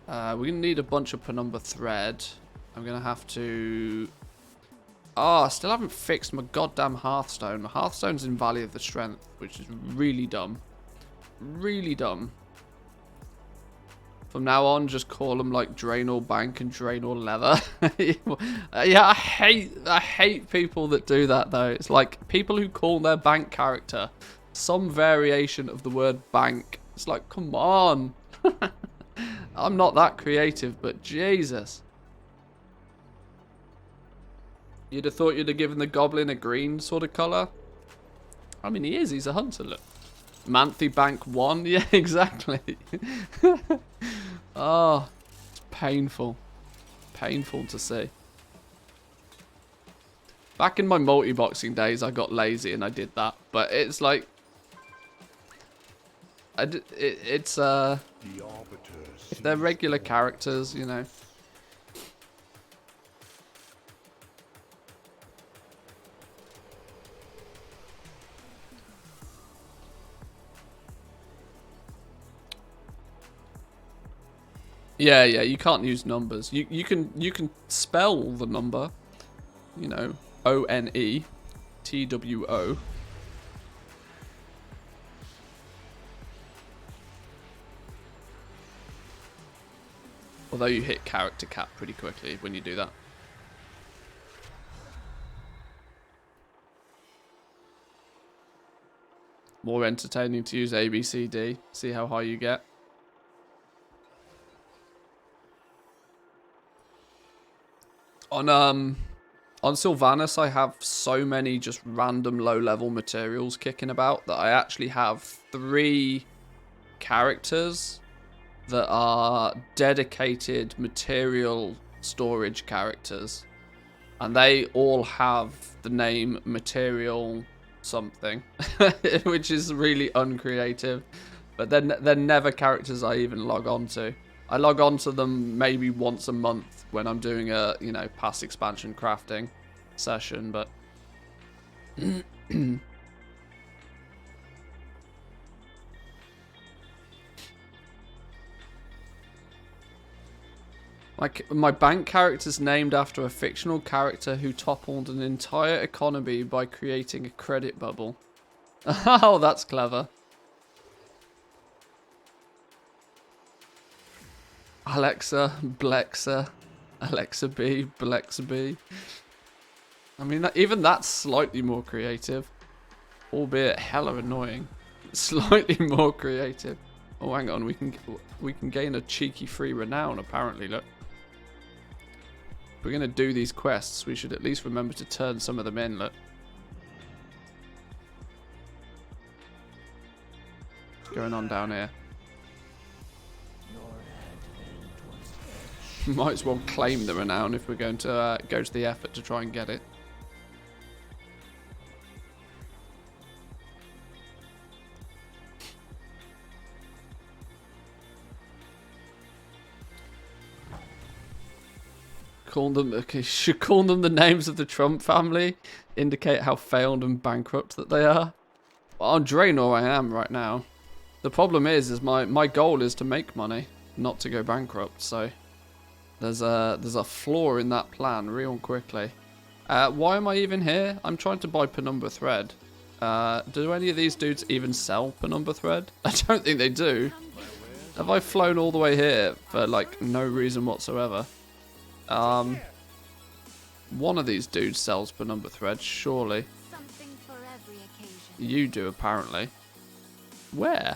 We're going to need a bunch of penumbra thread. I'm going to have to... Oh, I still haven't fixed my goddamn Hearthstone. My Hearthstone's in Valley of the Strength, which is really dumb. Really dumb. From now on, just call them like Draenor Bank and Draenor Leather. Yeah, I hate people that do that though. It's like people who call their bank character some variation of the word bank. It's like, come on. I'm not that creative, but Jesus. You'd have thought you'd have given the goblin a green sort of colour. I mean, he is. He's a hunter, look. Manthe Bank 1. Yeah, exactly. Oh, it's painful. Painful to see. Back in my multi-boxing days, I got lazy and I did that. But it's like... It's, if they're regular characters, you know. Yeah, you can't use numbers. You can spell the number, you know, ONETWO. Although you hit character cap pretty quickly when you do that. More entertaining to use ABCD. See how high you get. On Sylvanas, I have so many just random low-level materials kicking about that I actually have 3 characters that are dedicated material storage characters. And they all have the name material something, which is really uncreative. But they're never characters I even log on to. I log on to them maybe once a month when I'm doing a, you know, past expansion crafting session, but... My bank character's named after a fictional character who toppled an entire economy by creating a credit bubble. Oh, that's clever. Alexa, Blexa, Alexa B, Blexa B. I mean, even that's slightly more creative. Albeit hella annoying. Slightly more creative. Oh, hang on, we can gain a cheeky free renown, apparently, look. If we're going to do these quests, we should at least remember to turn some of them in, look. What's going on down here? Might as well claim the renown if we're going to go to the effort to try and get it. Call them, okay, should call them the names of the Trump family, indicate how failed and bankrupt that they are. Well, on Draenor I am right now. The problem is my goal is to make money, not to go bankrupt, so there's a flaw in that plan real quickly. Why am I even here? I'm trying to buy Penumbra thread. Do any of these dudes even sell Penumbra thread? I don't think they do. Have I flown all the way here for like no reason whatsoever? One of these dudes sells Penumbra thread, surely. Something for every occasion. You do, apparently. Where?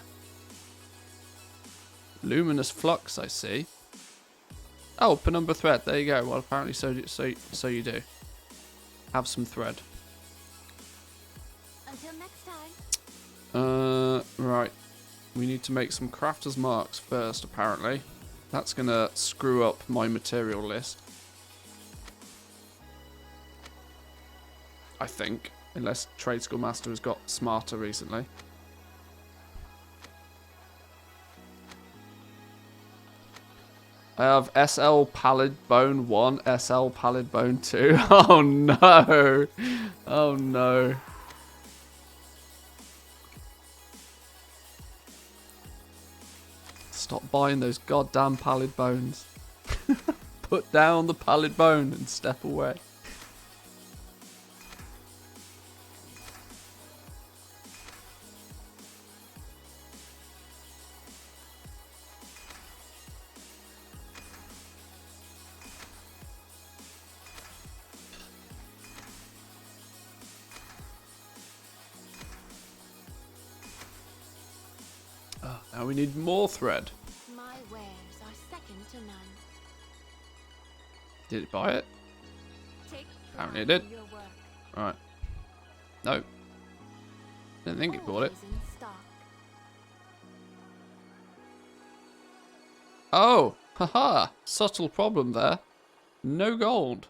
Luminous flux, I see. Oh, Penumbra thread. There you go. Well, apparently so you do. Have some thread. Until next time. Right. We need to make some crafter's marks first, apparently. That's gonna screw up my material list. I think. Unless Trade School Master has got smarter recently. I have SL Pallid Bone 1, SL Pallid Bone 2. Oh no! Oh no. Stop buying those goddamn pallid bones. Put down the pallid bone and step away. Now we need more thread. My wares are second to none. Did it buy it? Take Apparently it did. Your work. Right. No. Didn't think it bought it. Always in stock. Oh, haha. Subtle problem there. No gold.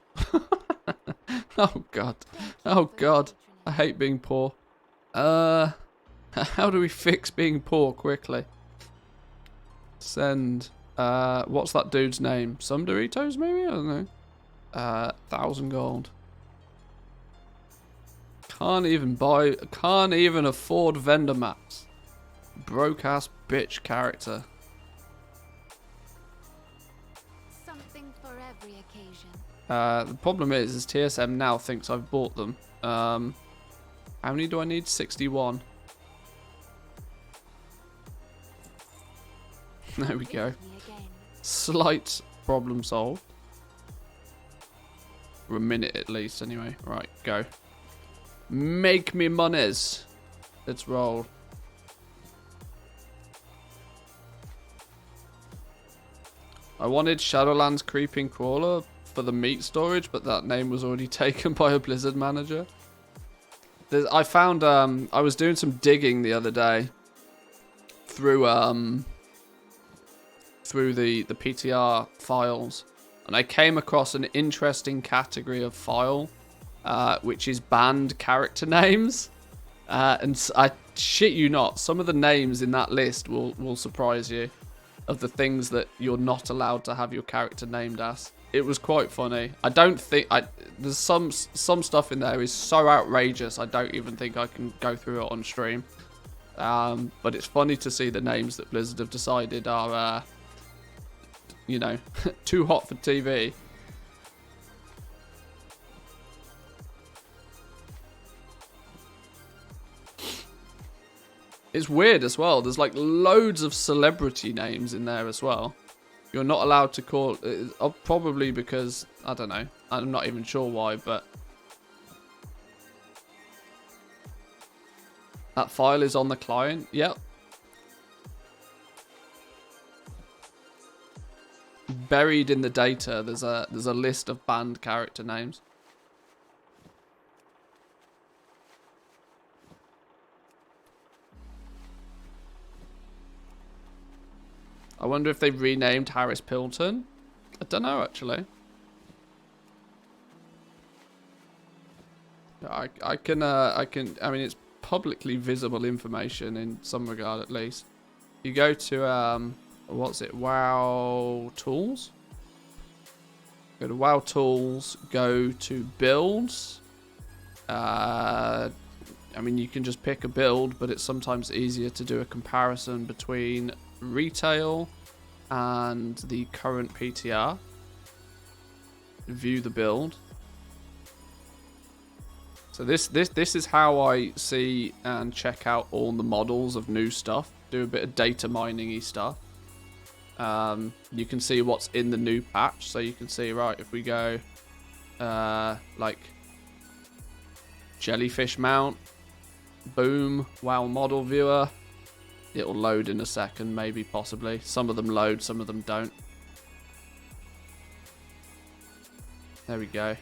Oh god. Oh god. I hate being poor. How do we fix being poor quickly? Send. What's that dude's name? Some Doritos maybe? I don't know. 1,000 gold. Can't even afford vendor maps. Broke ass bitch character. Something for every occasion. The problem is TSM now thinks I've bought them. How many do I need? 61. There we go. Visit me again. Slight problem solved. For a minute at least, anyway. Right, go. Make me monies. Let's roll. I wanted Shadowlands Creeping Crawler for the meat storage, but that name was already taken by a Blizzard manager. I found, I was doing some digging the other day through the PTR files, and I came across an interesting category of file, which is banned character names. And I shit you not, some of the names in that list will surprise you, of the things that you're not allowed to have your character named as. It was quite funny. I don't think there's some stuff in there is so outrageous I don't even think I can go through it on stream. But it's funny to see the names that Blizzard have decided are you know, too hot for TV. It's weird as well. There's like loads of celebrity names in there as well. You're not allowed to call... probably because... I don't know. I'm not even sure why, but... That file is on the client. Yep. Buried in the data, there's a list of banned character names. I wonder if they've renamed Harris Pilton. I don't know, actually. I mean, it's publicly visible information in some regard, at least. You go to, what's it? WoW Tools? Go to WoW Tools, go to Builds. I mean, you can just pick a build, but it's sometimes easier to do a comparison between retail and the current PTR. View the build. So this is how I see and check out all the models of new stuff. Do a bit of data mining-y stuff. You can see what's in the new patch. So you can see, right, if we go like jellyfish mount, boom, WoW model viewer. It'll load in a second, maybe, possibly. Some of them load, some of them don't. There we go.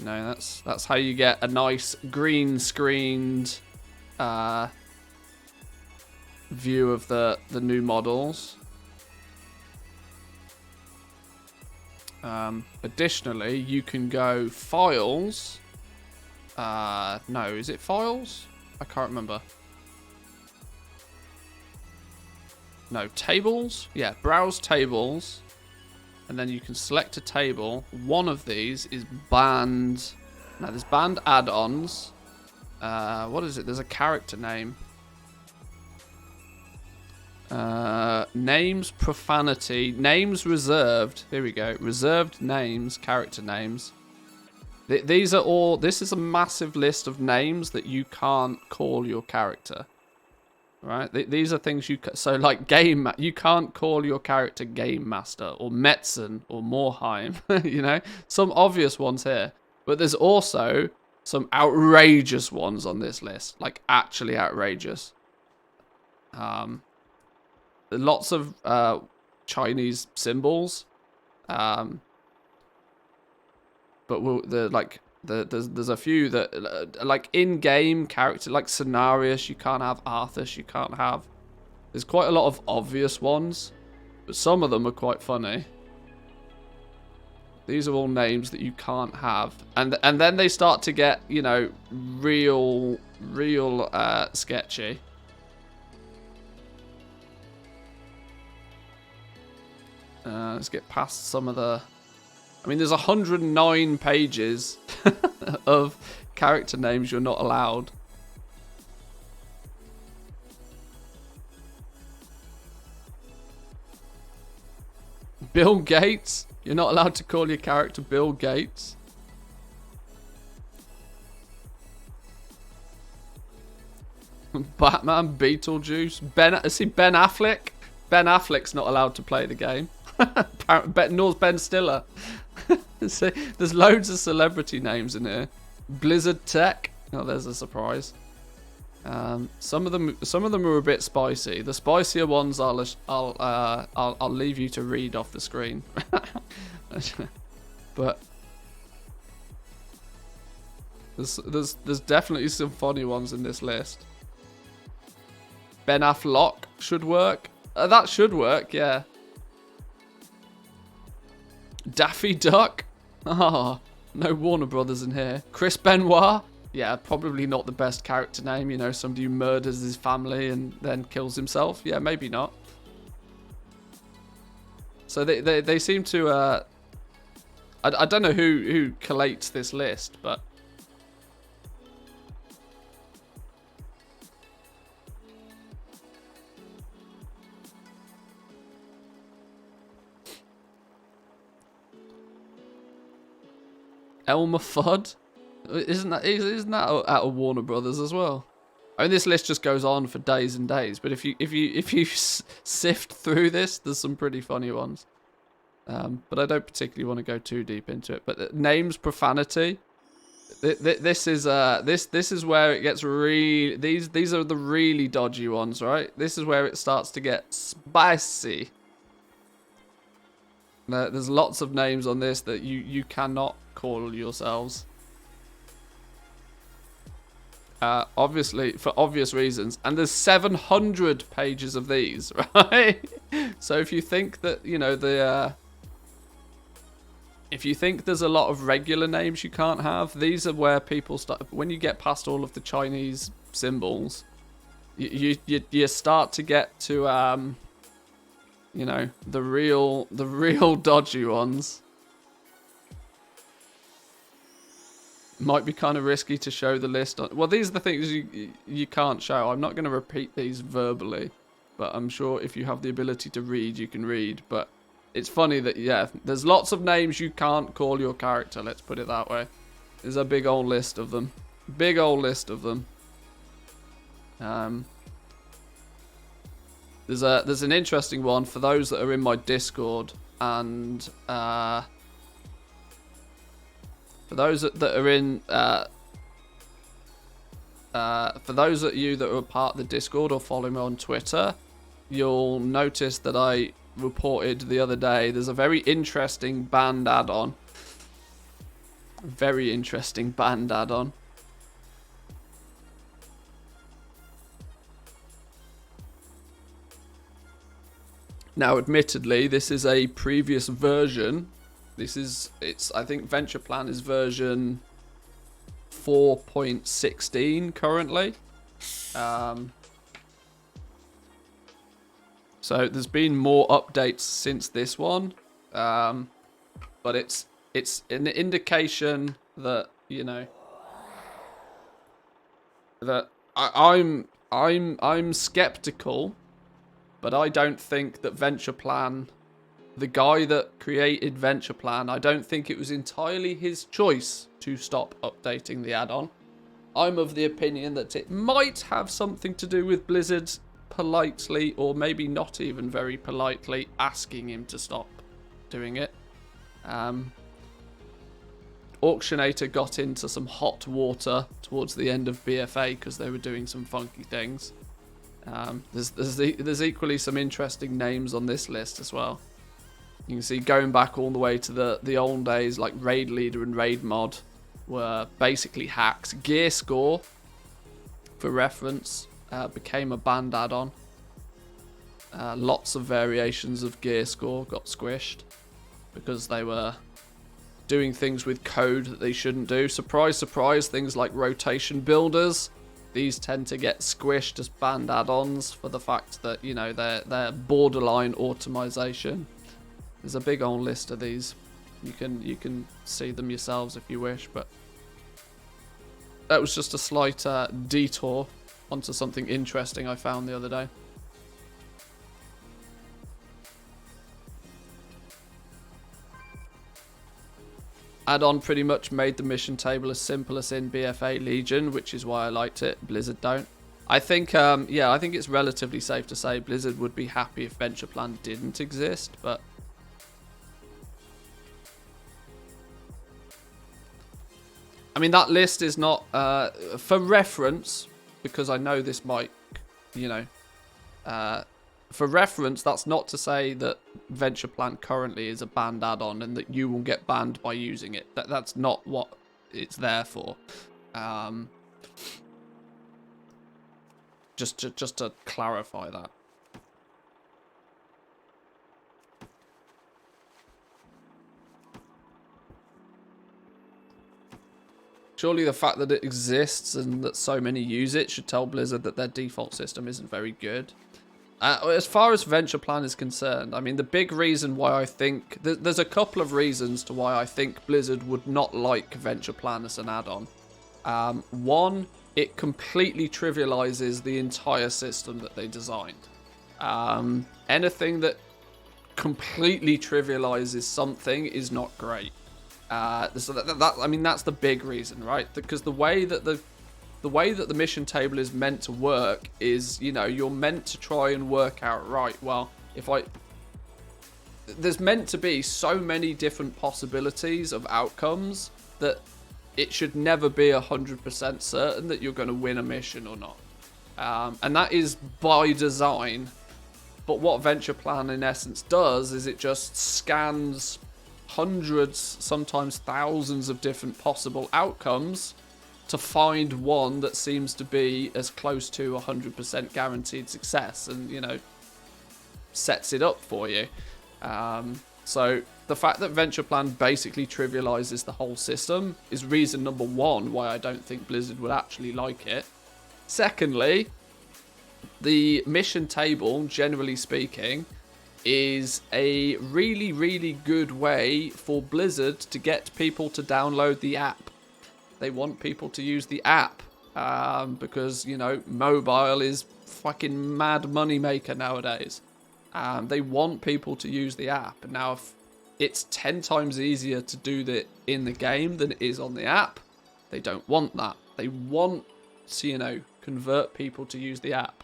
No, that's how you get a nice green screened view of the new models. Additionally, you can go files. No, is it files? I can't remember. No, tables. Yeah, browse tables. And then you can select a table. One of these is banned. Now, there's banned add-ons. What is it? There's a character name. Names, profanity, names reserved. Here we go. Reserved names, character names. These are all... This is a massive list of names that you can't call your character. Right? These are things you... So, like, game... You can't call your character Game Master or Metzen or Morheim. You know? Some obvious ones here. But there's also some outrageous ones on this list. Like, actually outrageous. Lots of Chinese symbols. but there's a few that like in-game character, like Cenarius, you can't have. Arthas, you can't have. There's quite a lot of obvious ones, but some of them are quite funny. These are all names that you can't have, and then they start to get, you know, real sketchy. Let's get past some of the. I mean, there's 109 pages of character names you're not allowed. Bill Gates. You're not allowed to call your character Bill Gates. Batman, Beetlejuice, Ben Affleck. Ben Affleck's not allowed to play the game. Nor's Ben Stiller. See, there's loads of celebrity names in here. Blizzard Tech. Oh, there's a surprise. Some of them are a bit spicy. The spicier ones I'll leave you to read off the screen. But there's definitely some funny ones in this list. Ben Affleck should work. That should work, yeah. Daffy Duck. Oh, no Warner Brothers in here. Chris Benoit. Yeah, probably not the best character name. You know, somebody who murders his family and then kills himself. Yeah, maybe not. So they seem to. I don't know who collates this list, but. Elmer Fudd? Isn't that out of Warner Brothers as well? I mean, this list just goes on for days and days. But if you sift through this, there's some pretty funny ones. But I don't particularly want to go too deep into it. But names, profanity. This is where it gets really. These are the really dodgy ones, right? This is where it starts to get spicy. There's lots of names on this that you cannot call yourselves. Obviously, for obvious reasons. And there's 700 pages of these, right? So if you think that, you know, if you think there's a lot of regular names you can't have, these are where people start. When you get past all of the Chinese symbols, you start to get to, you know, the real dodgy ones. Might be kind of risky to show the list. Well, these are the things you can't show. I'm not going to repeat these verbally, but I'm sure if you have the ability to read, you can read. But it's funny that, yeah, there's lots of names you can't call your character, let's put it that way. There's a big old list of them. Big old list of them. There's an interesting one for those that are in my Discord, and for those that are in, for those of you that are a part of the Discord or follow me on Twitter, you'll notice that I reported the other day there's a very interesting banned add-on. Very interesting banned add-on. Now, admittedly, this is a previous version. I think Venture Plan is version 4.16 currently. So there's been more updates since this one. But it's an indication that, you know, that I'm skeptical, but I don't think that Venture Plan, the guy that created Venture Plan, I don't think it was entirely his choice to stop updating the add-on. I'm of the opinion that it might have something to do with Blizzard politely, or maybe not even very politely, asking him to stop doing it. Auctionator got into some hot water towards the end of BFA because they were doing some funky things. There's equally some interesting names on this list as well. You can see going back all the way to the old days, like Raid Leader and Raid Mod were basically hacks. Gear Score, for reference, became a banned add-on. Lots of variations of Gear Score got squished because they were doing things with code that they shouldn't do. Surprise, surprise, things like rotation builders, these tend to get squished as banned add-ons for the fact that, you know, they're borderline automation. There's a big old list of these. You can see them yourselves if you wish, but that was just a slight detour onto something interesting I found the other day. Add-on pretty much made the mission table as simple as in BFA Legion, which is why I liked it. Blizzard don't. I think, yeah, I think it's relatively safe to say Blizzard would be happy if Venture Plan didn't exist, but I mean, that list is not, for reference, because I know this might, you know, for reference, that's not to say that Venture Plan currently is a banned add-on and that you will get banned by using it. That's not what it's there for. Just to clarify that. Surely the fact that it exists and that so many use it should tell Blizzard that their default system isn't very good. As far as Venture Plan is concerned, I mean, the big reason why I think... There's a couple of reasons to why I think Blizzard would not like Venture Plan as an add-on. One, it completely trivializes the entire system that they designed. Anything that completely trivializes something is not great. So I mean, that's the big reason, right? Because the way that the mission table is meant to work is, you know, you're meant to try and work out, right, well, there's meant to be so many different possibilities of outcomes that it should never be 100% certain that you're going to win a mission or not. And that is by design. But what Venture Plan in essence does is it just scans hundreds, sometimes thousands of different possible outcomes to find one that seems to be as close to 100% guaranteed success, and, you know, sets it up for you. So the fact that Venture Plan basically trivializes the whole system is reason number one why I don't think Blizzard would actually like it. Secondly, the mission table, generally speaking, is a really, really good way for Blizzard to get people to download the app. They want people to use the app because, you know, mobile is fucking mad money maker nowadays. They want people to use the app. Now, if it's 10 times easier to do that in the game than it is on the app, they don't want that. They want to, you know, convert people to use the app.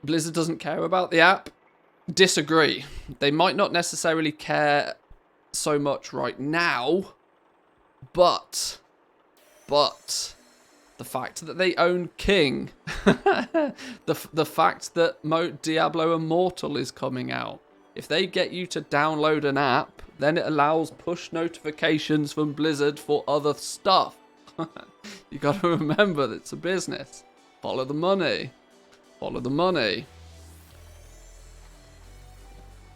Blizzard doesn't care about the app. Disagree. They might not necessarily care so much right now, but the fact that they own King, the fact that Diablo Immortal is coming out, if they get you to download an app, then it allows push notifications from Blizzard for other stuff. You got to remember that it's a business. Follow the money. Follow the money.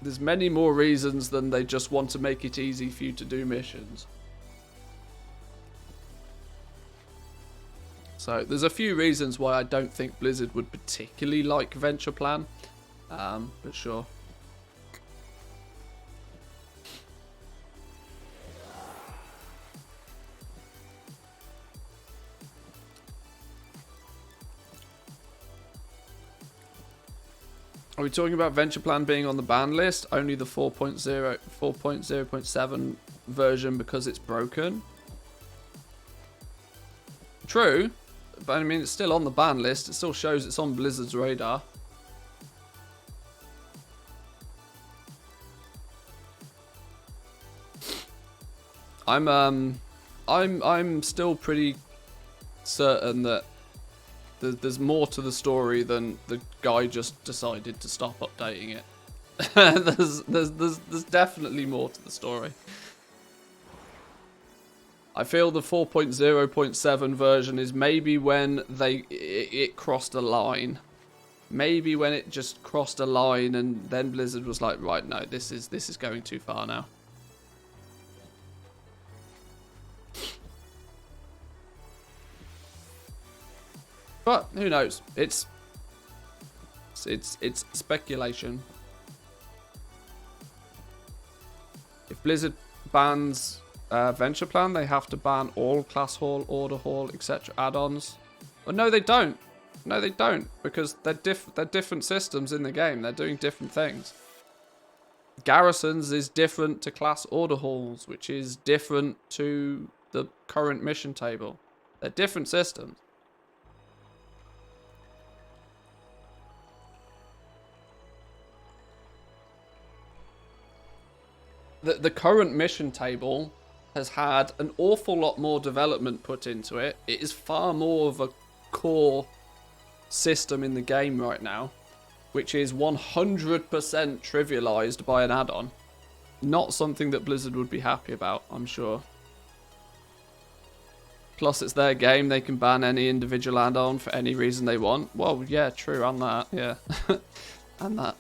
There's many more reasons than they just want to make it easy for you to do missions. So there's a few reasons why I don't think Blizzard would particularly like Venture Plan, but sure. Are we talking about Venture Plan being on the ban list? Only the 4.0.7 version because it's broken? True, but I mean, it's still on the ban list. It still shows it's on Blizzard's radar. I'm still pretty certain that There's more to the story than the guy just decided to stop updating it. there's definitely more to the story. I feel the 4.0.7 version is maybe when it crossed a line. Maybe when it just crossed a line and then Blizzard was like, right, no, this is going too far now. But who knows? It's speculation. If Blizzard bans Venture Plan, they have to ban all Class Hall, Order Hall, etc. add-ons. Well, no, they don't. No, they don't, because they're different systems in the game. They're doing different things. Garrisons is different to Class Order Halls, which is different to the current mission table. They're different systems. The current mission table has had an awful lot more development put into it. It is far more of a core system in the game right now, which is 100% trivialized by an add-on. Not something that Blizzard would be happy about, I'm sure. Plus, it's their game. They can ban any individual add-on for any reason they want. Well, yeah, true, and that, yeah. And that.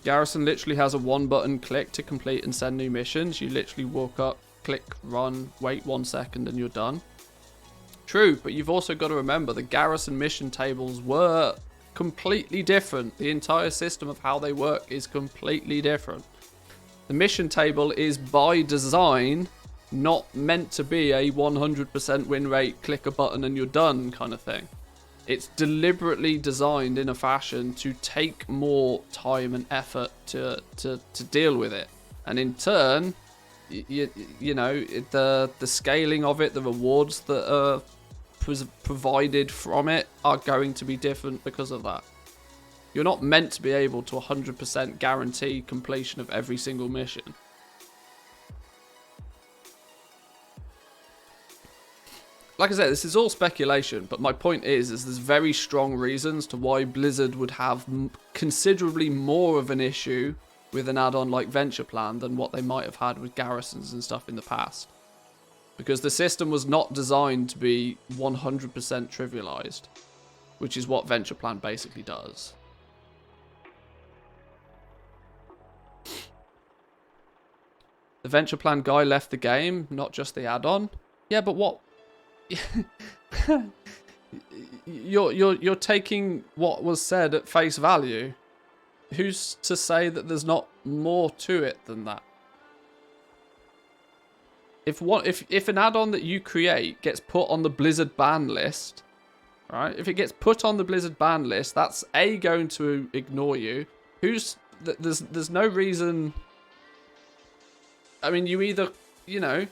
Garrison literally has a one-button click to complete and send new missions. You literally walk up, click, run, wait 1 second, and you're done. True, but you've also got to remember the Garrison mission tables were completely different. The entire system of how they work is completely different. The mission table is by design not meant to be a 100% win rate, click a button and you're done kind of thing. It's deliberately designed in a fashion to take more time and effort to deal with it. And in turn, you know, the scaling of it, the rewards that are provided from it are going to be different because of that. You're not meant to be able to 100% guarantee completion of every single mission. Like I said, this is all speculation, but my point is there's very strong reasons to why Blizzard would have considerably more of an issue with an add-on like Venture Plan than what they might have had with Garrisons and stuff in the past. Because the system was not designed to be 100% trivialized, which is what Venture Plan basically does. The Venture Plan guy left the game, not just the add-on. Yeah, but what? You're taking what was said at face value. Who's to say that there's not more to it than that? If an add-on that you create gets put on the Blizzard ban list, right? If it gets put on the Blizzard ban list, that's going to ignore you. There's no reason. I mean, you either, you know,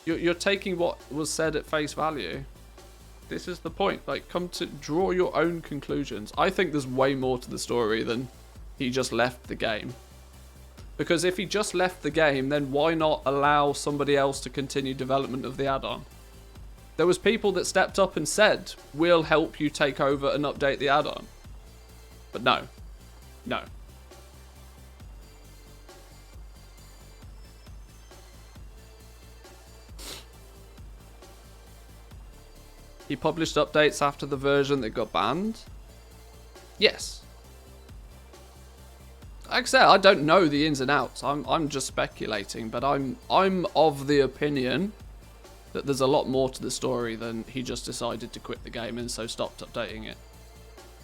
you're taking what was said at face value. This is the point. Like, come to draw your own conclusions. I think there's way more to the story than he just left the game. Because if he just left the game, then why not allow somebody else to continue development of the add-on? There was people that stepped up and said, we'll help you take over and update the add-on. But no. No. He published updates after the version that got banned? Yes. Like I said, I don't know the ins and outs. I'm just speculating, but I'm of the opinion that there's a lot more to the story than he just decided to quit the game and so stopped updating it.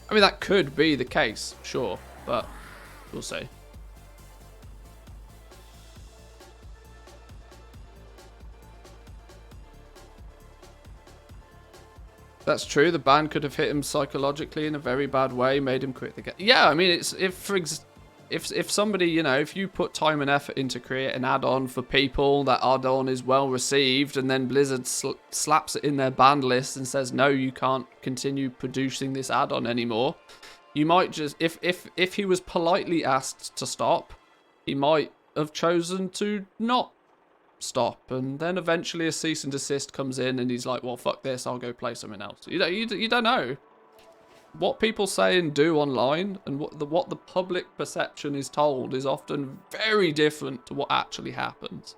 I mean, that could be the case, sure, but we'll see. That's true. The ban could have hit him psychologically in a very bad way, made him quit the game. Yeah, I mean, it's if somebody, you know, if you put time and effort into create an add-on for people, that add-on is well received, and then Blizzard slaps it in their ban list and says, no, you can't continue producing this add-on anymore. You might just, if he was politely asked to stop, he might have chosen to not stop, and then eventually a cease and desist comes in, and he's like, well, fuck this, I'll go play something else. You don't know. What people say and do online and what the public perception is told is often very different to what actually happens.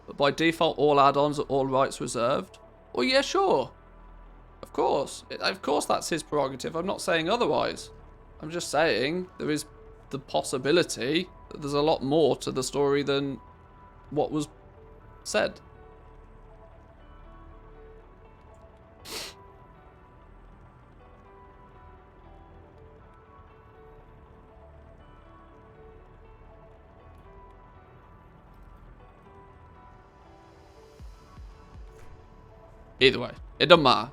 But by default, all add-ons are all rights reserved. Well, yeah, sure. Of course. Of course that's his prerogative. I'm not saying otherwise. I'm just saying there is the possibility that there's a lot more to the story than what was said. Either way, it doesn't matter.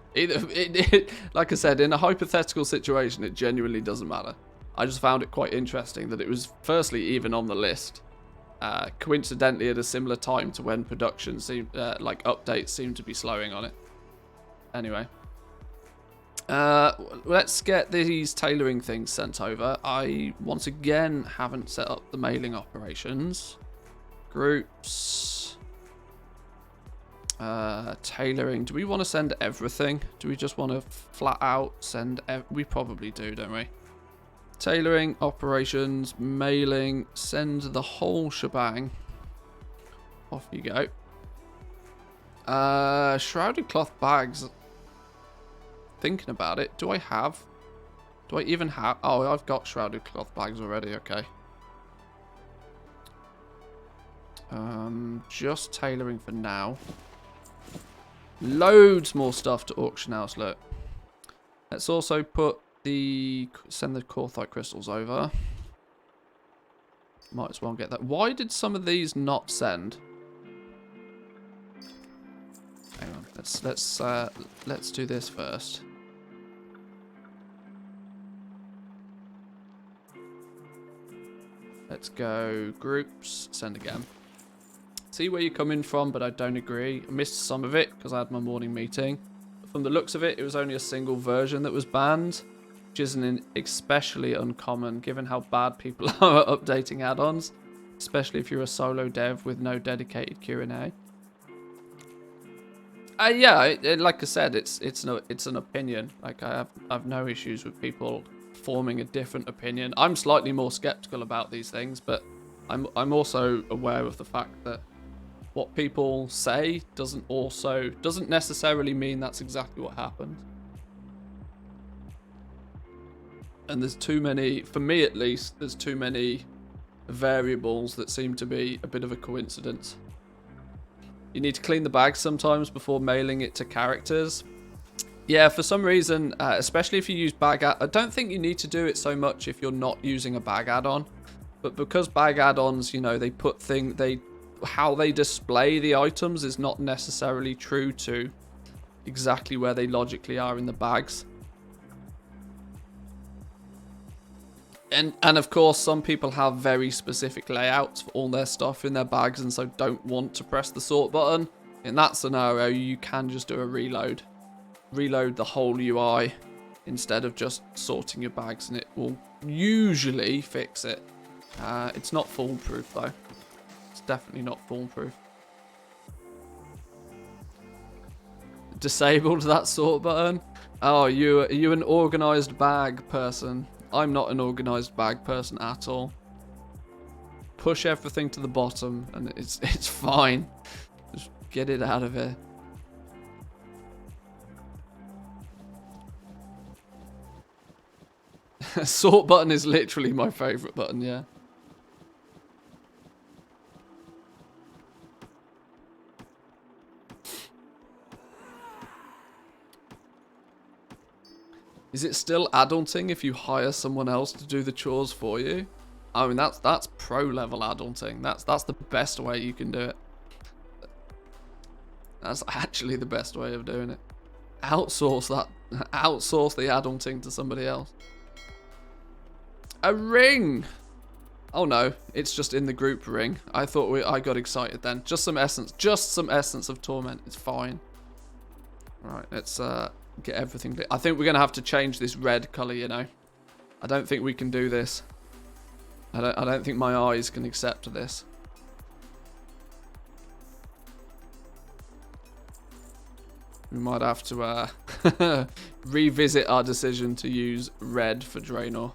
Like I said, in a hypothetical situation, it genuinely doesn't matter. I just found it quite interesting that it was firstly even on the list. Coincidentally at a similar time to when production seemed, like updates seem to be slowing on it. Anyway. Let's get these tailoring things sent over. I, once again, haven't set up the mailing operations. Groups. Tailoring. Do we want to send everything? Do we just want to flat out send... We probably do, don't we? Tailoring, operations, mailing, send the whole shebang. Off you go. Shrouded cloth bags. Thinking about it, do I even have... Oh, I've got shrouded cloth bags already, okay. Just tailoring for now. Loads more stuff to auction house, look. Let's also send the Corthite crystals over. Might as well get that. Why did some of these not send? Hang on, let's do this first. Let's go groups, send again. See where you're coming from, but I don't agree. I missed some of it because I had my morning meeting. From the looks of it, it was only a single version that was banned, which isn't especially uncommon given how bad people are at updating add-ons, especially if you're a solo dev with no dedicated Q&A. Yeah, like I said, it's an opinion. Like I have no issues with people forming a different opinion. I'm slightly more skeptical about these things, but I'm also aware of the fact that what people say doesn't necessarily mean that's exactly what happened. And there's too many, for me at least, there's too many variables that seem to be a bit of a coincidence. You need to clean the bag sometimes before mailing it to characters. Yeah, for some reason, especially if you use bag I don't think you need to do it so much if you're not using a bag add-on. But because bag add-ons, you know, they put how they display the items is not necessarily true to exactly where they logically are in the bags. And of course, some people have very specific layouts for all their stuff in their bags and so don't want to press the sort button. In that scenario, you can just do a reload. Reload the whole UI instead of just sorting your bags, and it will usually fix it. It's not foolproof though. It's definitely not foolproof. Disabled that sort button? Oh, you an organized bag person. I'm not an organized bag person at all. Push everything to the bottom and it's fine. Just get it out of here. Sort button is literally my favorite button, yeah. Is it still adulting if you hire someone else to do the chores for you? I mean, that's pro level adulting. That's the best way you can do it. That's actually the best way of doing it. Outsource the adulting to somebody else. A ring. Oh no, it's just in the group ring. I thought I got excited then. Just some essence of torment. It's fine. All right, let's get everything. I think we're gonna have to change this red color, you know. I don't think we can do this. I don't think my eyes can accept this. We might have to revisit our decision to use red for Draenor.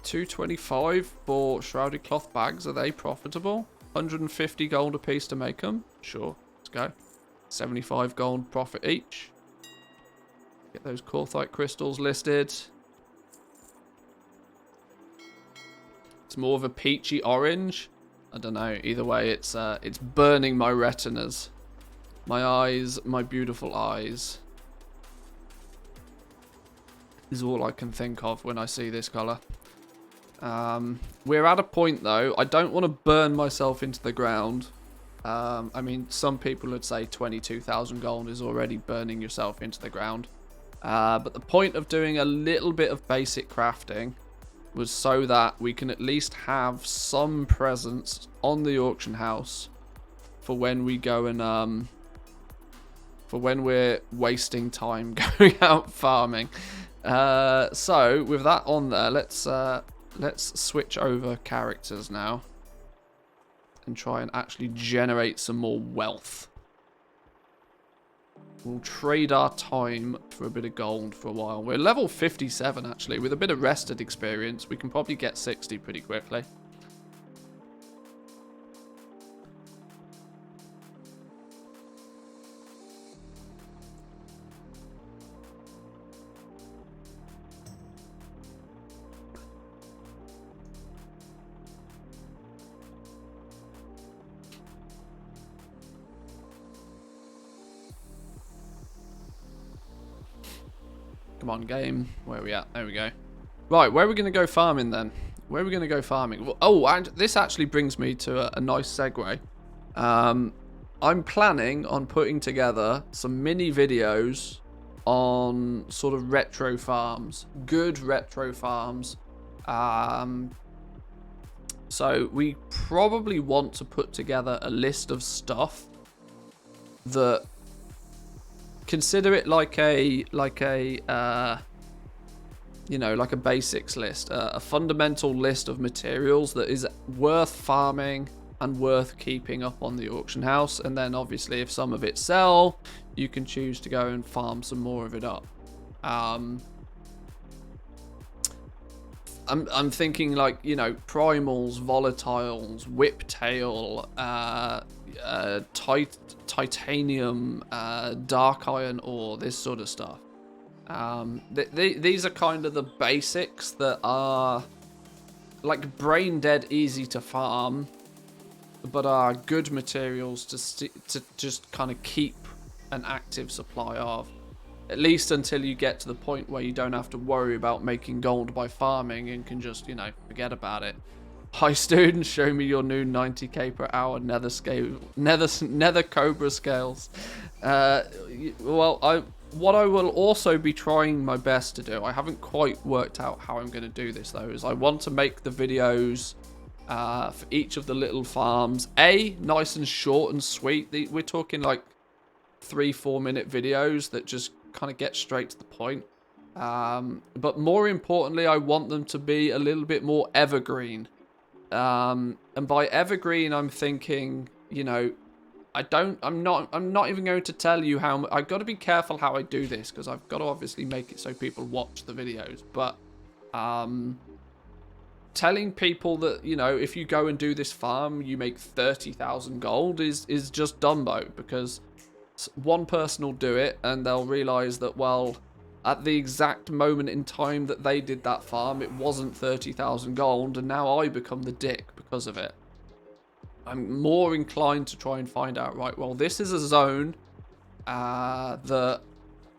$225 for shrouded cloth bags. Are they profitable? 150 gold a piece to make them. Sure, let's go. 75 gold profit each. Get those Corthite crystals listed. It's more of a peachy orange. I don't know. Either way, it's burning my retinas, my eyes, my beautiful eyes. Is all I can think of when I see this color. We're at a point though. I don't want to burn myself into the ground. I mean, some people would say 22,000 gold is already burning yourself into the ground. But the point of doing a little bit of basic crafting was so that we can at least have some presence on the auction house for when we go and for when we're wasting time going out farming. So with that on there, let's switch over characters now and try and actually generate some more wealth. We'll trade our time for a bit of gold for a while. We're level 57 actually. With a bit of rested experience, we can probably get 60 pretty quickly. Come on, game. Where are we at? There we go. Right, where are we going to go farming then? Where are we going to go farming? Well, oh, and this actually brings me to a nice segue. I'm planning on putting together some mini videos on sort of retro farms. Good retro farms. So we probably want to put together a list of stuff that... Consider it like a you know, like a basics list, a fundamental list of materials that is worth farming and worth keeping up on the auction house. And then obviously if some of it sell, you can choose to go and farm some more of it up. I'm thinking like, you know, primals, volatiles, whiptail, titanium, dark iron ore, this sort of stuff. These are kind of the basics that are like brain dead easy to farm, but are good materials to just kind of keep an active supply of. At least until you get to the point where you don't have to worry about making gold by farming and can just, you know, forget about it. Hi students, show me your new 90k per hour nether cobra scales. Well, what I will also be trying my best to do, I haven't quite worked out how I'm going to do this though, is I want to make the videos for each of the little farms nice and short and sweet. We're talking like 3-4 minute videos that just kind of get straight to the point. But more importantly, I want them to be a little bit more evergreen. And by evergreen, I'm thinking, you know, I'm not even going to tell you how. I've got to be careful how I do this because I've got to obviously make it so people watch the videos. But telling people that, you know, if you go and do this farm, you make 30,000 gold is just Dumbo, because one person will do it and they'll realize that, well, at the exact moment in time that they did that farm, it wasn't 30,000 gold, and now I become the dick because of it. I'm more inclined to try and find out, right, well, this is a zone that,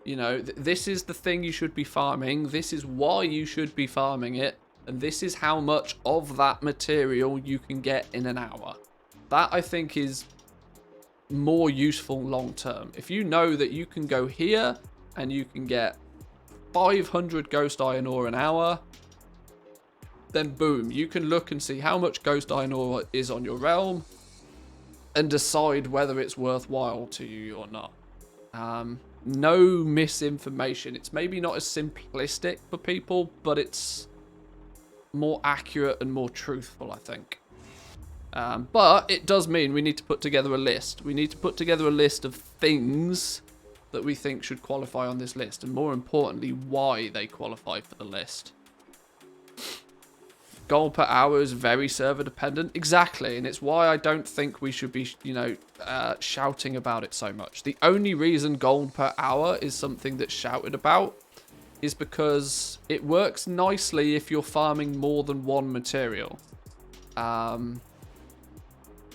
you know, this is the thing you should be farming, this is why you should be farming it, and this is how much of that material you can get in an hour. That, I think, is more useful long term. If you know that you can go here and you can get 500 ghost iron ore an hour, then boom, you can look and see how much ghost iron ore is on your realm and decide whether it's worthwhile to you or not. No misinformation. It's maybe not as simplistic for people, but it's more accurate and more truthful, I think. But it does mean we need to put together a list. We need to put together a list of things that we think should qualify on this list, and more importantly, why they qualify for the list. Gold per hour is very server dependent. Exactly, and it's why I don't think we should be, shouting about it so much. The only reason gold per hour is something that's shouted about is because it works nicely if you're farming more than one material. And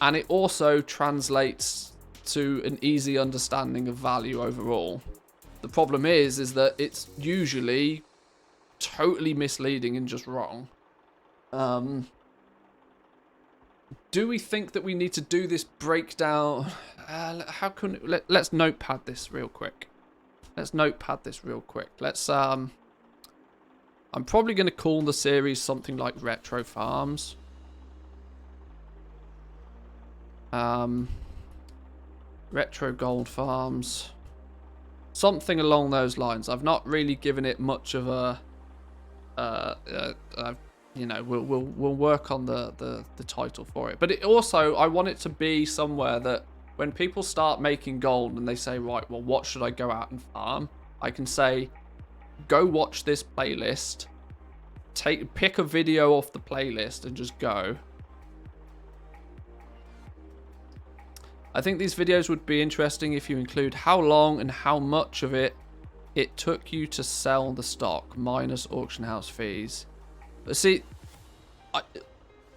it also translates to an easy understanding of value overall. The problem is that it's usually totally misleading and just wrong. Do we think that we need to do this breakdown? Let's notepad this real quick. Let's I'm probably going to call the series something like Retro Farms. Retro Gold Farms. Something along those lines. I've not really given it much of a... we'll work on the title for it. But it also, I want it to be somewhere that when people start making gold and they say, right, well, what should I go out and farm? I can say, go watch this playlist. Pick a video off the playlist and just go. I think these videos would be interesting if you include how long and how much of it took you to sell the stock, minus auction house fees. But see,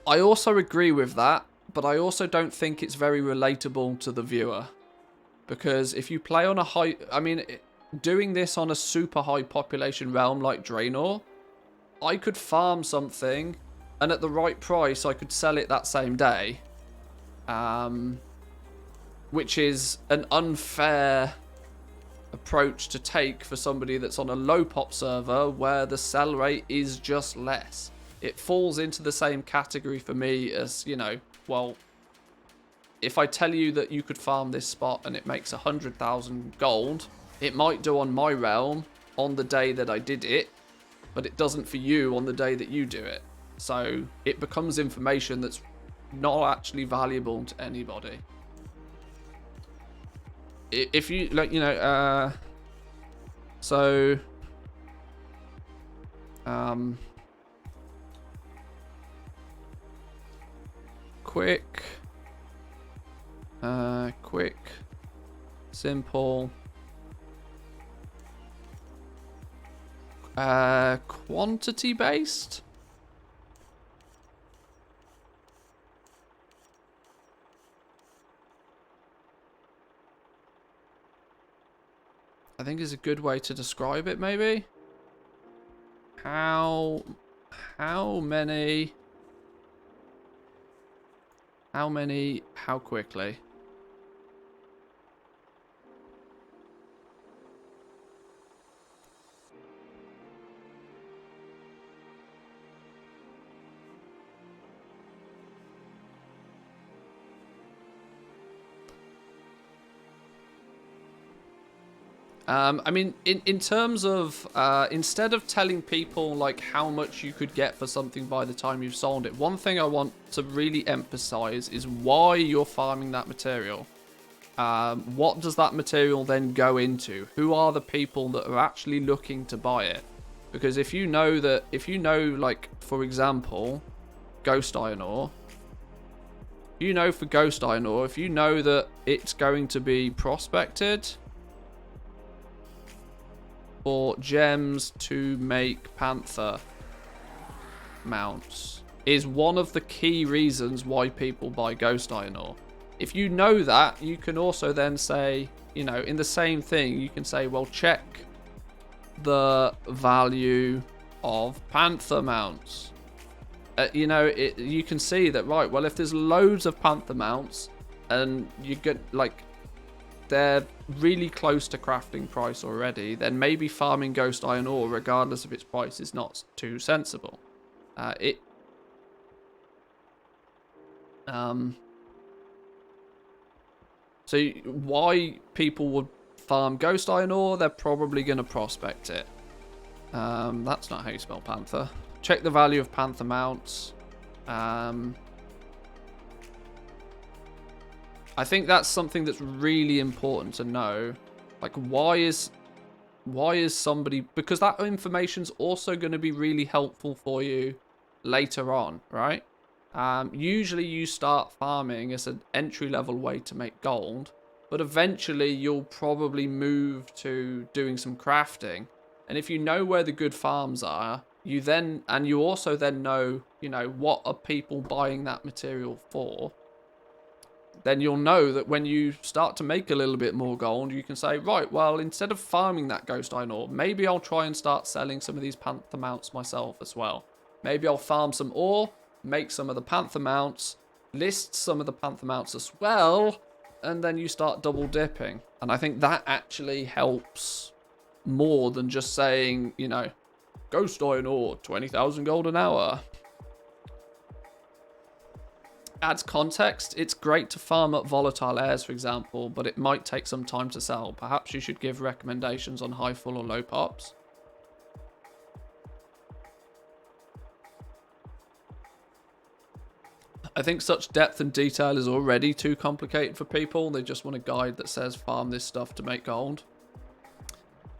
I also agree with that, but I also don't think it's very relatable to the viewer. Because if you play on a high... doing this on a super high population realm like Draenor, I could farm something, and at the right price, I could sell it that same day. Which is an unfair approach to take for somebody that's on a low pop server where the sell rate is just less. It falls into the same category for me as, well, if I tell you that you could farm this spot and it makes 100,000 gold, it might do on my realm on the day that I did it, but it doesn't for you on the day that you do it. So it becomes information that's not actually valuable to anybody. If you, quick, simple, quantity based. I think is a good way to describe it, maybe. How many, how quickly? In terms of, instead of telling people like how much you could get for something by the time you've sold it, one thing I want to really emphasize is why you're farming that material. What does that material then go into? Who are the people that are actually looking to buy it? Because if you know, like, for example, ghost iron ore, for ghost iron ore, if you know that it's going to be prospected for gems to make panther mounts, is one of the key reasons why people buy ghost iron ore. If you know that, you can also then say, in the same thing, you can say, well, check the value of panther mounts. You can see that, right, well, if there's loads of panther mounts and you get, like, they're really close to crafting price already, then maybe farming ghost iron ore, regardless of its price, is not too sensible. So why people would farm Ghost Iron ore? They're probably going to prospect it. That's not how you spell panther. Check the value of panther mounts. I think that's something that's really important to know. Like, why is somebody... Because that information's also going to be really helpful for you later on, right? Usually you start farming as an entry-level way to make gold, but eventually you'll probably move to doing some crafting. And if you know where the good farms are, you also then know, you know, what are people buying that material for, then you'll know that when you start to make a little bit more gold, you can say, right, well, instead of farming that Ghost Iron ore, maybe I'll try and start selling some of these panther mounts myself as well. Maybe I'll farm some ore, make some of the panther mounts, list some of the panther mounts as well, and then you start double dipping. And I think that actually helps more than just saying, you know, Ghost Iron ore, 20,000 gold an hour. Adds context. It's great to farm up volatile airs, for example, but it might take some time to sell. Perhaps you should give recommendations on high full or low pops. I think such depth and detail is already too complicated for people. They just want a guide that says farm this stuff to make gold.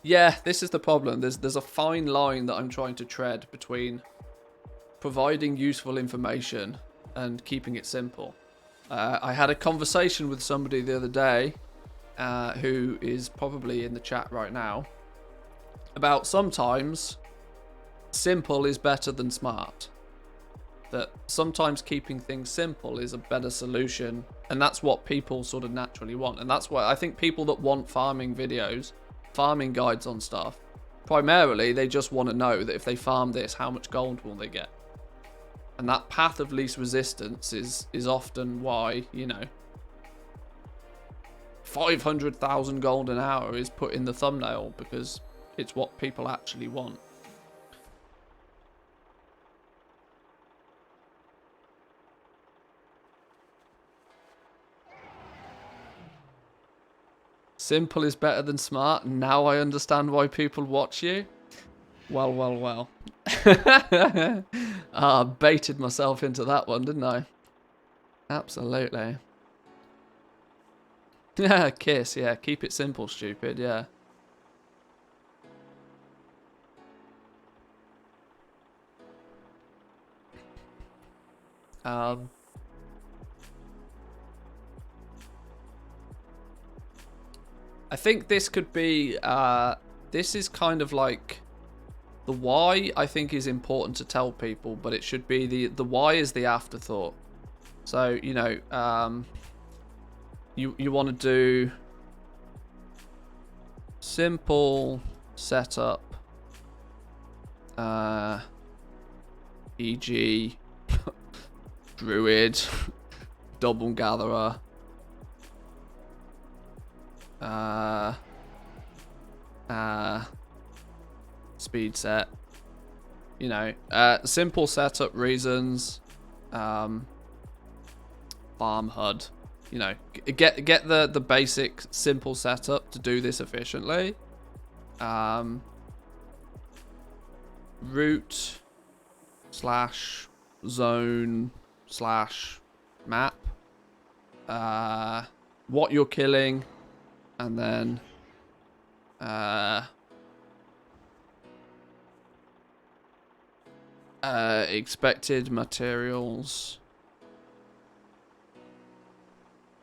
Yeah, this is the problem. There's a fine line that I'm trying to tread between providing useful information and keeping it simple. I had a conversation with somebody the other day who is probably in the chat right now about sometimes simple is better than smart. That sometimes keeping things simple is a better solution, and that's what people sort of naturally want. And that's why I think people that want farming videos, farming guides on stuff, primarily they just want to know that if they farm this, how much gold will they get? And that path of least resistance is often why, you know, 500,000 gold an hour is put in the thumbnail, because it's what people actually want. Simple is better than smart. Now I understand why people watch you. Well, well, well. I baited myself into that one, didn't I? Absolutely. Yeah, kiss, yeah. Keep it simple, stupid, yeah. I think this could be, this is kind of like, the why I think is important to tell people, but it should be the why is the afterthought. So, you know, you want to do simple setup, e.g. druid, double gatherer, speed set, you know, simple setup reasons, farm HUD, you know, get the basic simple setup to do this efficiently. Route / zone / map, what you're killing, and then expected materials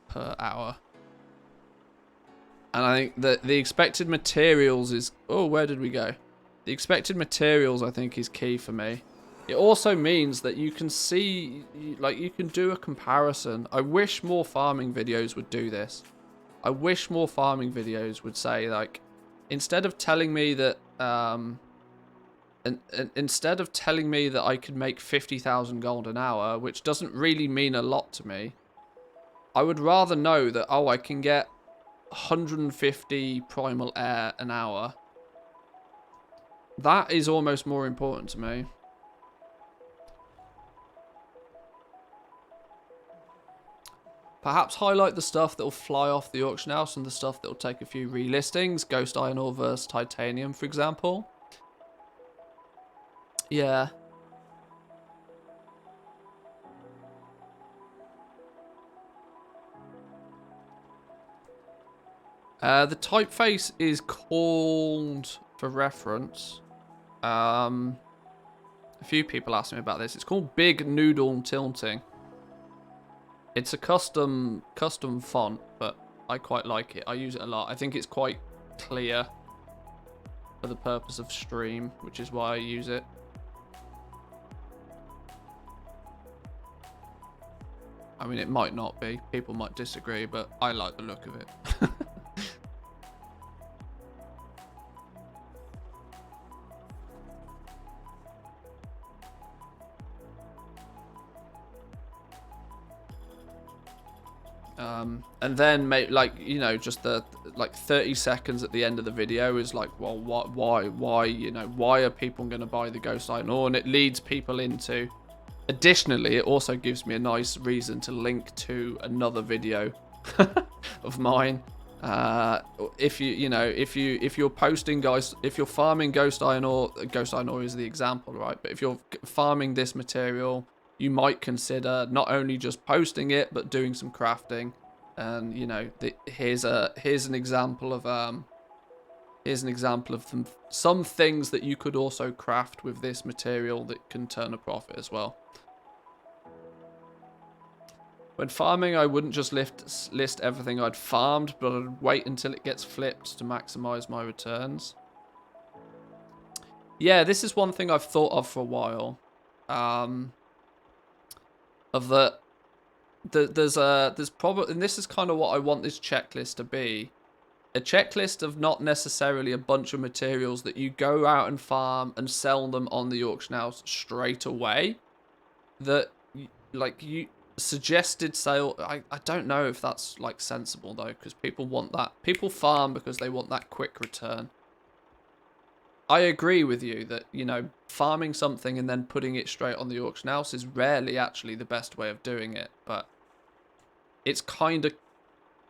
per hour. And I think that the expected materials is... Oh, where did we go? The expected materials, I think, is key for me. It also means that you can see... Like, you can do a comparison. I wish more farming videos would do this. I wish more farming videos would say, like... Instead of telling me that... instead of telling me that I could make 50,000 gold an hour, which doesn't really mean a lot to me, I would rather know that, oh, I can get 150 primal air an hour. That is almost more important to me. Perhaps highlight the stuff that will fly off the auction house and the stuff that will take a few relistings. Ghost Iron Ore versus Titanium, for example. Yeah. The typeface is called, for reference, a few people asked me about this. It's called Big Noodle Tilting. It's a custom font, but I quite like it. I use it a lot. I think it's quite clear for the purpose of stream, which is why I use it. I mean, it might not be. People might disagree, but I like the look of it. And then, like, you know, just the, like, 30 seconds at the end of the video is like, well, why, you know, why are people going to buy the Ghost Iron Ore? And it leads people into... Additionally, it also gives me a nice reason to link to another video of mine. If you're posting, guys, if you're farming Ghost Iron Ore is the example, right? But if you're farming this material, you might consider not only just posting it, but doing some crafting. And you know, here's an example of some things that you could also craft with this material that can turn a profit as well. When farming, I wouldn't just list everything I'd farmed, but I'd wait until it gets flipped to maximize my returns. Yeah, this is one thing I've thought of for a while. There's probably, and this is kind of what I want this checklist to be. A checklist of not necessarily a bunch of materials that you go out and farm and sell them on the auction house straight away. That, like, you suggested sale. I don't know if that's, like, sensible, though, because people want that. People farm because they want that quick return. I agree with you that, you know, farming something and then putting it straight on the auction house is rarely actually the best way of doing it, but it's kind of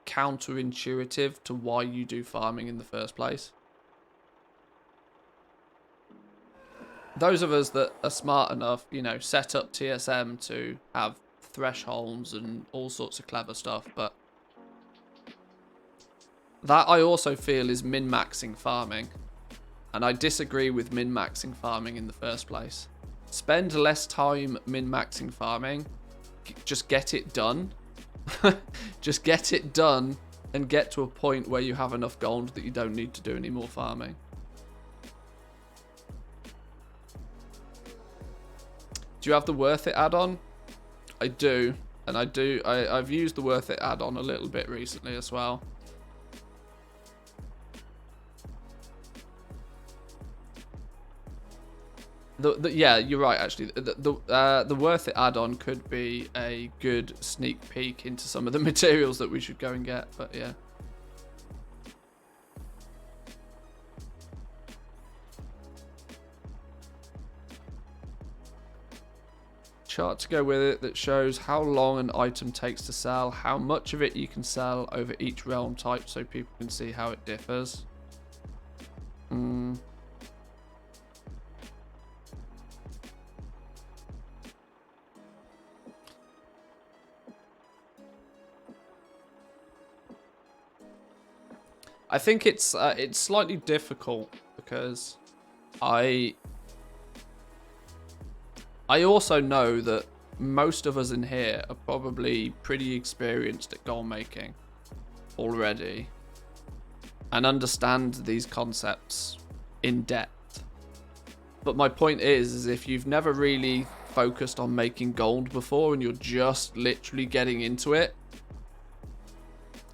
counterintuitive to why you do farming in the first place. Those of us that are smart enough, you know, set up TSM to have thresholds and all sorts of clever stuff, but that I also feel is min-maxing farming. And I disagree with min-maxing farming in the first place. Spend less time min-maxing farming. Just get it done. Just get it done and get to a point where you have enough gold that you don't need to do any more farming. Do you have the Worth It add-on? I do. And I've used the Worth It add-on a little bit recently as well. Yeah, you're right, actually. The Worth It add-on could be a good sneak peek into some of the materials that we should go and get, but yeah. Chart to go with it that shows how long an item takes to sell, how much of it you can sell over each realm type so people can see how it differs. I think it's slightly difficult because I also know that most of us in here are probably pretty experienced at goal making already and understand these concepts in depth. But my point is if you've never really focused on making gold before and you're just literally getting into it,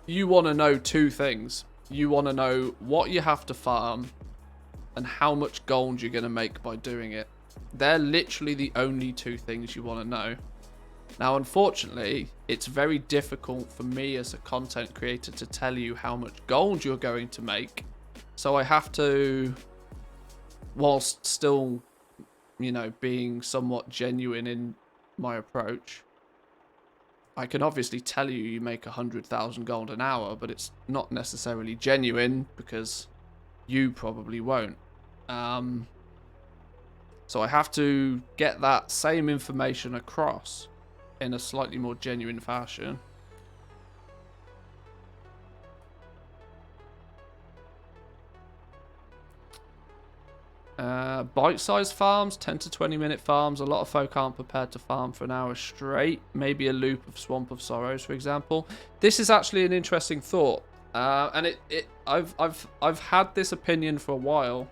you want to know two things. You want to know what you have to farm and how much gold you're going to make by doing it. They're literally the only two things you want to know. Now, unfortunately, it's very difficult for me as a content creator to tell you how much gold you're going to make. So I have to, whilst still, you know, being somewhat genuine in my approach, I can obviously tell you you make 100,000 gold an hour, but it's not necessarily genuine because you probably won't. So I have to get that same information across in a slightly more genuine fashion. Bite-sized farms, 10 to 20 minute farms. A lot of folk aren't prepared to farm for an hour straight. Maybe a loop of Swamp of Sorrows, for example. This is actually an interesting thought, and I've had this opinion for a while,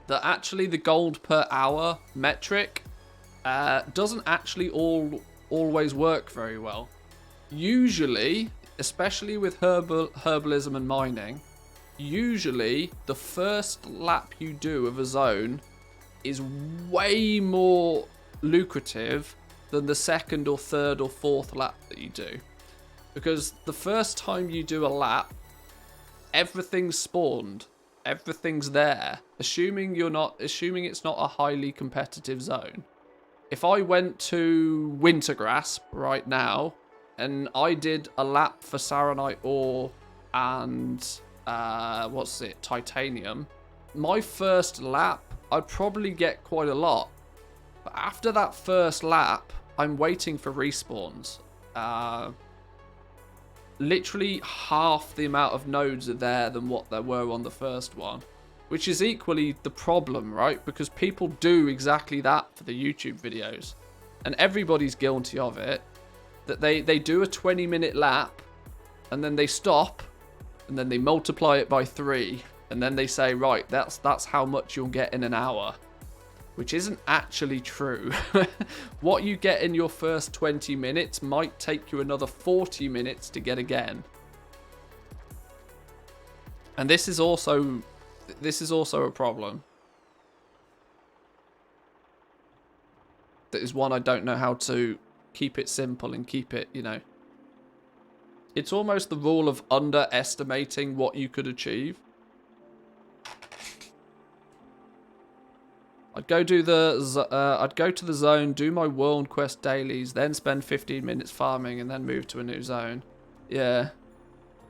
that actually the gold per hour metric doesn't actually always work very well. Usually, especially with herbalism and mining, usually the first lap you do of a zone is way more lucrative than the second or third or fourth lap that you do. Because the first time you do a lap, everything's spawned. Everything's there. Assuming it's not a highly competitive zone. If I went to Wintergrasp right now and I did a lap for Saronite ore and titanium, my first lap I'd probably get quite a lot, but after that first lap I'm waiting for respawns. Literally half the amount of nodes are there than what there were on the first one, which is equally the problem, right? Because people do exactly that for the YouTube videos, and everybody's guilty of it, that they do a 20-minute lap and then they stop and then they multiply it by 3 and then they say, right, that's how much you'll get in an hour, which isn't actually true. What you get in your first 20 minutes might take you another 40 minutes to get again. And this is also a problem. That is one I don't know how to keep it simple and keep it, you know. It's almost the rule of underestimating what you could achieve. I'd go to the zone, do my world quest dailies, then spend 15 minutes farming, and then move to a new zone. Yeah,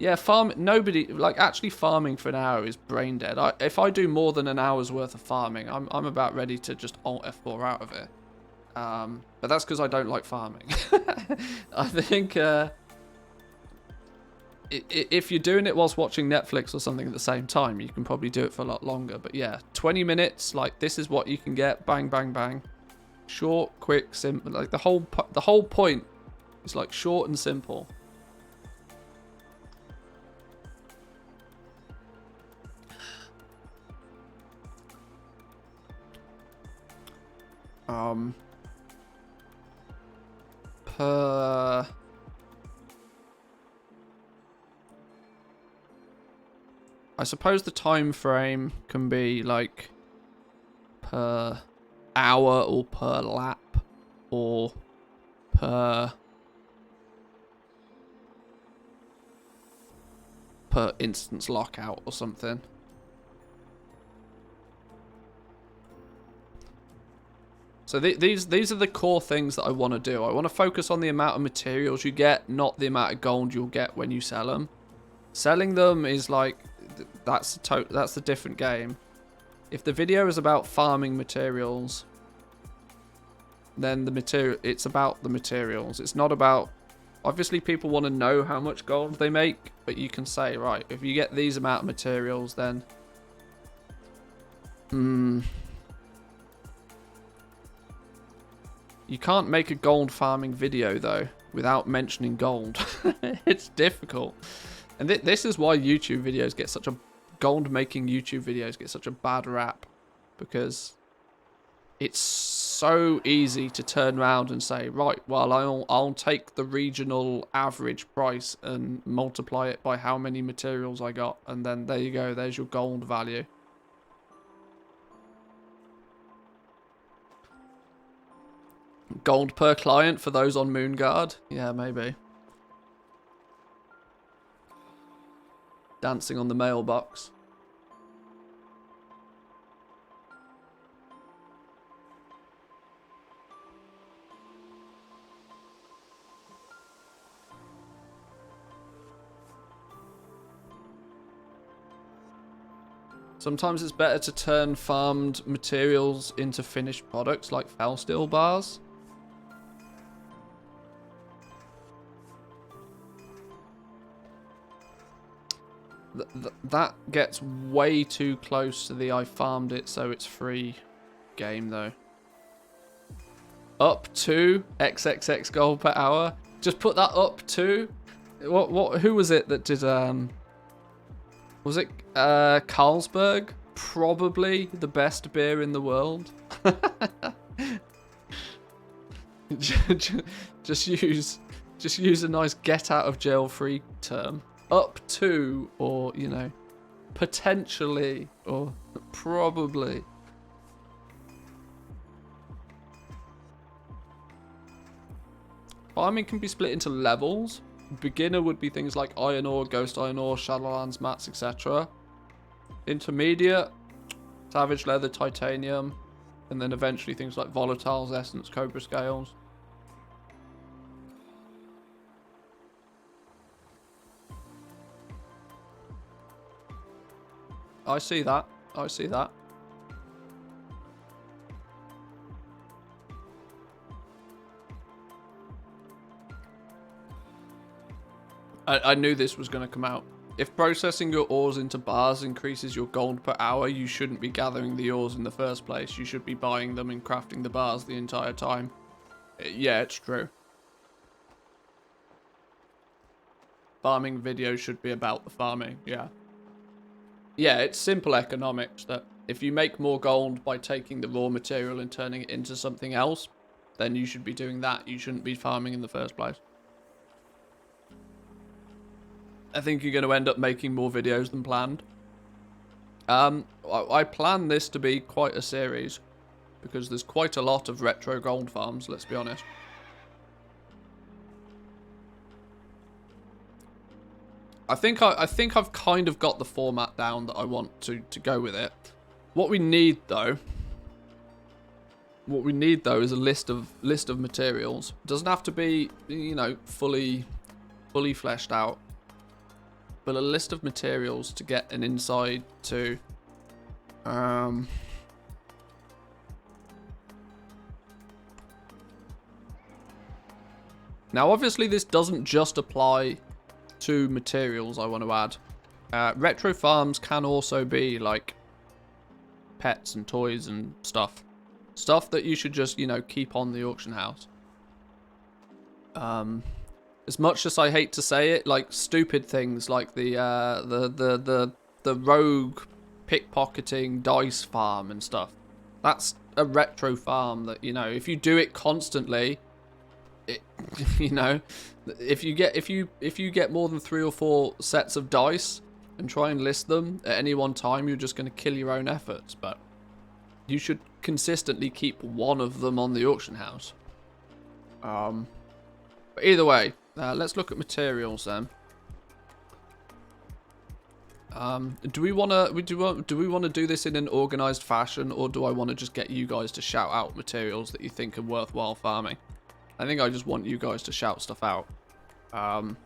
actually farming for an hour is brain dead. If I do more than an hour's worth of farming, I'm about ready to just Alt F4 out of it. But that's because I don't like farming. I think if you're doing it whilst watching Netflix or something at the same time, you can probably do it for a lot longer. But yeah, 20 minutes, like, this is what you can get. Bang, bang, bang. Short, quick, simple. Like, the whole point is, like, short and simple. I suppose the time frame can be like per hour or per lap or per instance lockout or something. So these are the core things that I want to do. I want to focus on the amount of materials you get, not the amount of gold you'll get when you sell them. Selling them is like, that's a different game. If the video is about farming materials, then it's about the materials. It's not about, obviously people want to know how much gold they make, but you can say, right, if you get these amount of materials, then you can't make a gold farming video though without mentioning gold. It's difficult. And this is why YouTube videos get such a gold-making YouTube videos get such a bad rap, because it's so easy to turn around and say, right, well, I'll take the regional average price and multiply it by how many materials I got, and then there you go, there's your gold value. Gold per client for those on Moonguard? Yeah, maybe. Dancing on the mailbox. Sometimes it's better to turn farmed materials into finished products like Felsteel bars. That gets way too close to the I farmed it so it's free game though. Up to XXX gold per hour. Just put that up to who was it that did was it Carlsberg? Probably the best beer in the world. just use a nice get out of jail free term. Up to, or you know, potentially, or probably. Farming can be split into levels. Beginner would be things like iron ore, ghost iron ore, shadowlands, mats, etc. Intermediate, savage leather, titanium, and then eventually things like volatiles, essence, cobra scales. I see that. I see that. I knew this was going to come out. If processing your ores into bars increases your gold per hour, you shouldn't be gathering the ores in the first place. You should be buying them and crafting the bars the entire time. Yeah, it's true. Farming videos should be about the farming, yeah. Yeah, it's simple economics that if you make more gold by taking the raw material and turning it into something else, then you should be doing that. You shouldn't be farming in the first place. I think you're going to end up making more videos than planned. I plan this to be quite a series because there's quite a lot of retro gold farms, let's be honest. I think I've kind of got the format down that I want to go with it. What we need though is a list of materials. It doesn't have to be, you know, fully fleshed out. But a list of materials to get an insight to now obviously this doesn't just apply to materials, I want to add. Retro farms can also be like pets and toys and stuff that you should just, you know, keep on the auction house. As much as I hate to say it, like stupid things like the rogue pickpocketing dice farm and stuff. That's a retro farm that, you know, if you do it constantly, it, you know, if you get more than 3 or 4 sets of dice and try and list them at any one time, you're just going to kill your own efforts. But you should consistently keep one of them on the auction house. But either way. Let's look at materials then. Do we want to do this in an organized fashion, or do I want to just get you guys to shout out materials that you think are worthwhile farming? I think I just want you guys to shout stuff out. But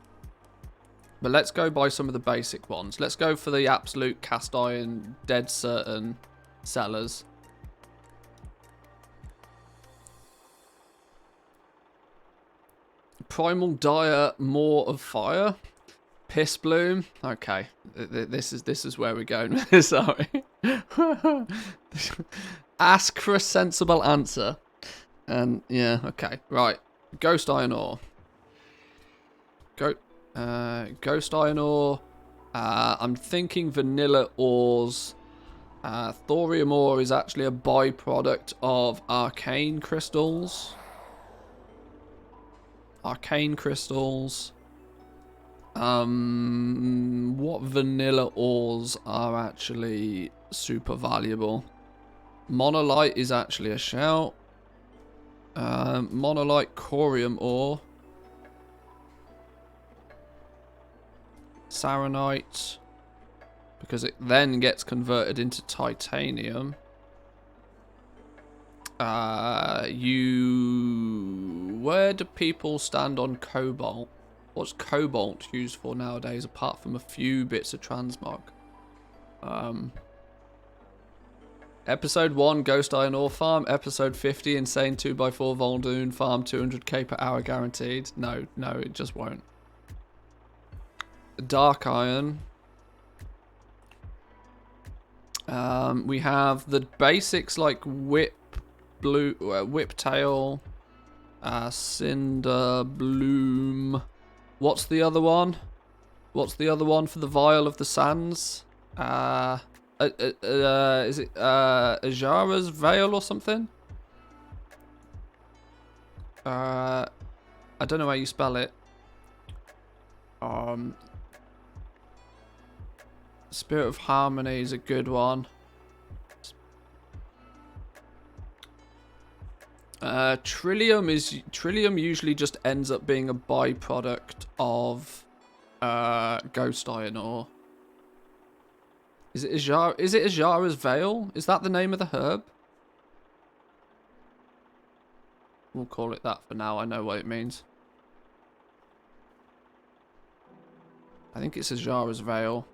let's go by some of the basic ones. Let's go for the absolute cast iron, dead certain sellers. Primal Dire, More of Fire, Piss Bloom. Okay, this is where we're going. Sorry. Ask for a sensible answer, and yeah, okay, right. Ghost Iron Ore. Ghost Iron Ore. I'm thinking vanilla ores. Thorium ore is actually a byproduct of arcane crystals. Arcane crystals. What vanilla ores are actually super valuable? Monolite is actually a shout. Monolite corium ore. Saronite, because it then gets converted into titanium. Where do people stand on cobalt? What's cobalt used for nowadays, apart from a few bits of transmog? Episode 1, Ghost Iron Ore Farm. Episode 50, Insane 2x4 Voldoon Farm, 200k per hour guaranteed. No, it just won't. Dark Iron. We have the basics like Whip Tail, Cinder Bloom. What's the other one? What's the other one for the Vial of the Sands? Is it Ajara's Veil or something? I don't know how you spell it. Spirit of Harmony is a good one. Trillium usually just ends up being a byproduct of Ghost Iron ore. Is it Ajara's Veil? Is that the name of the herb? We'll call it that for now. I know what it means. I think it's Ajara's Veil.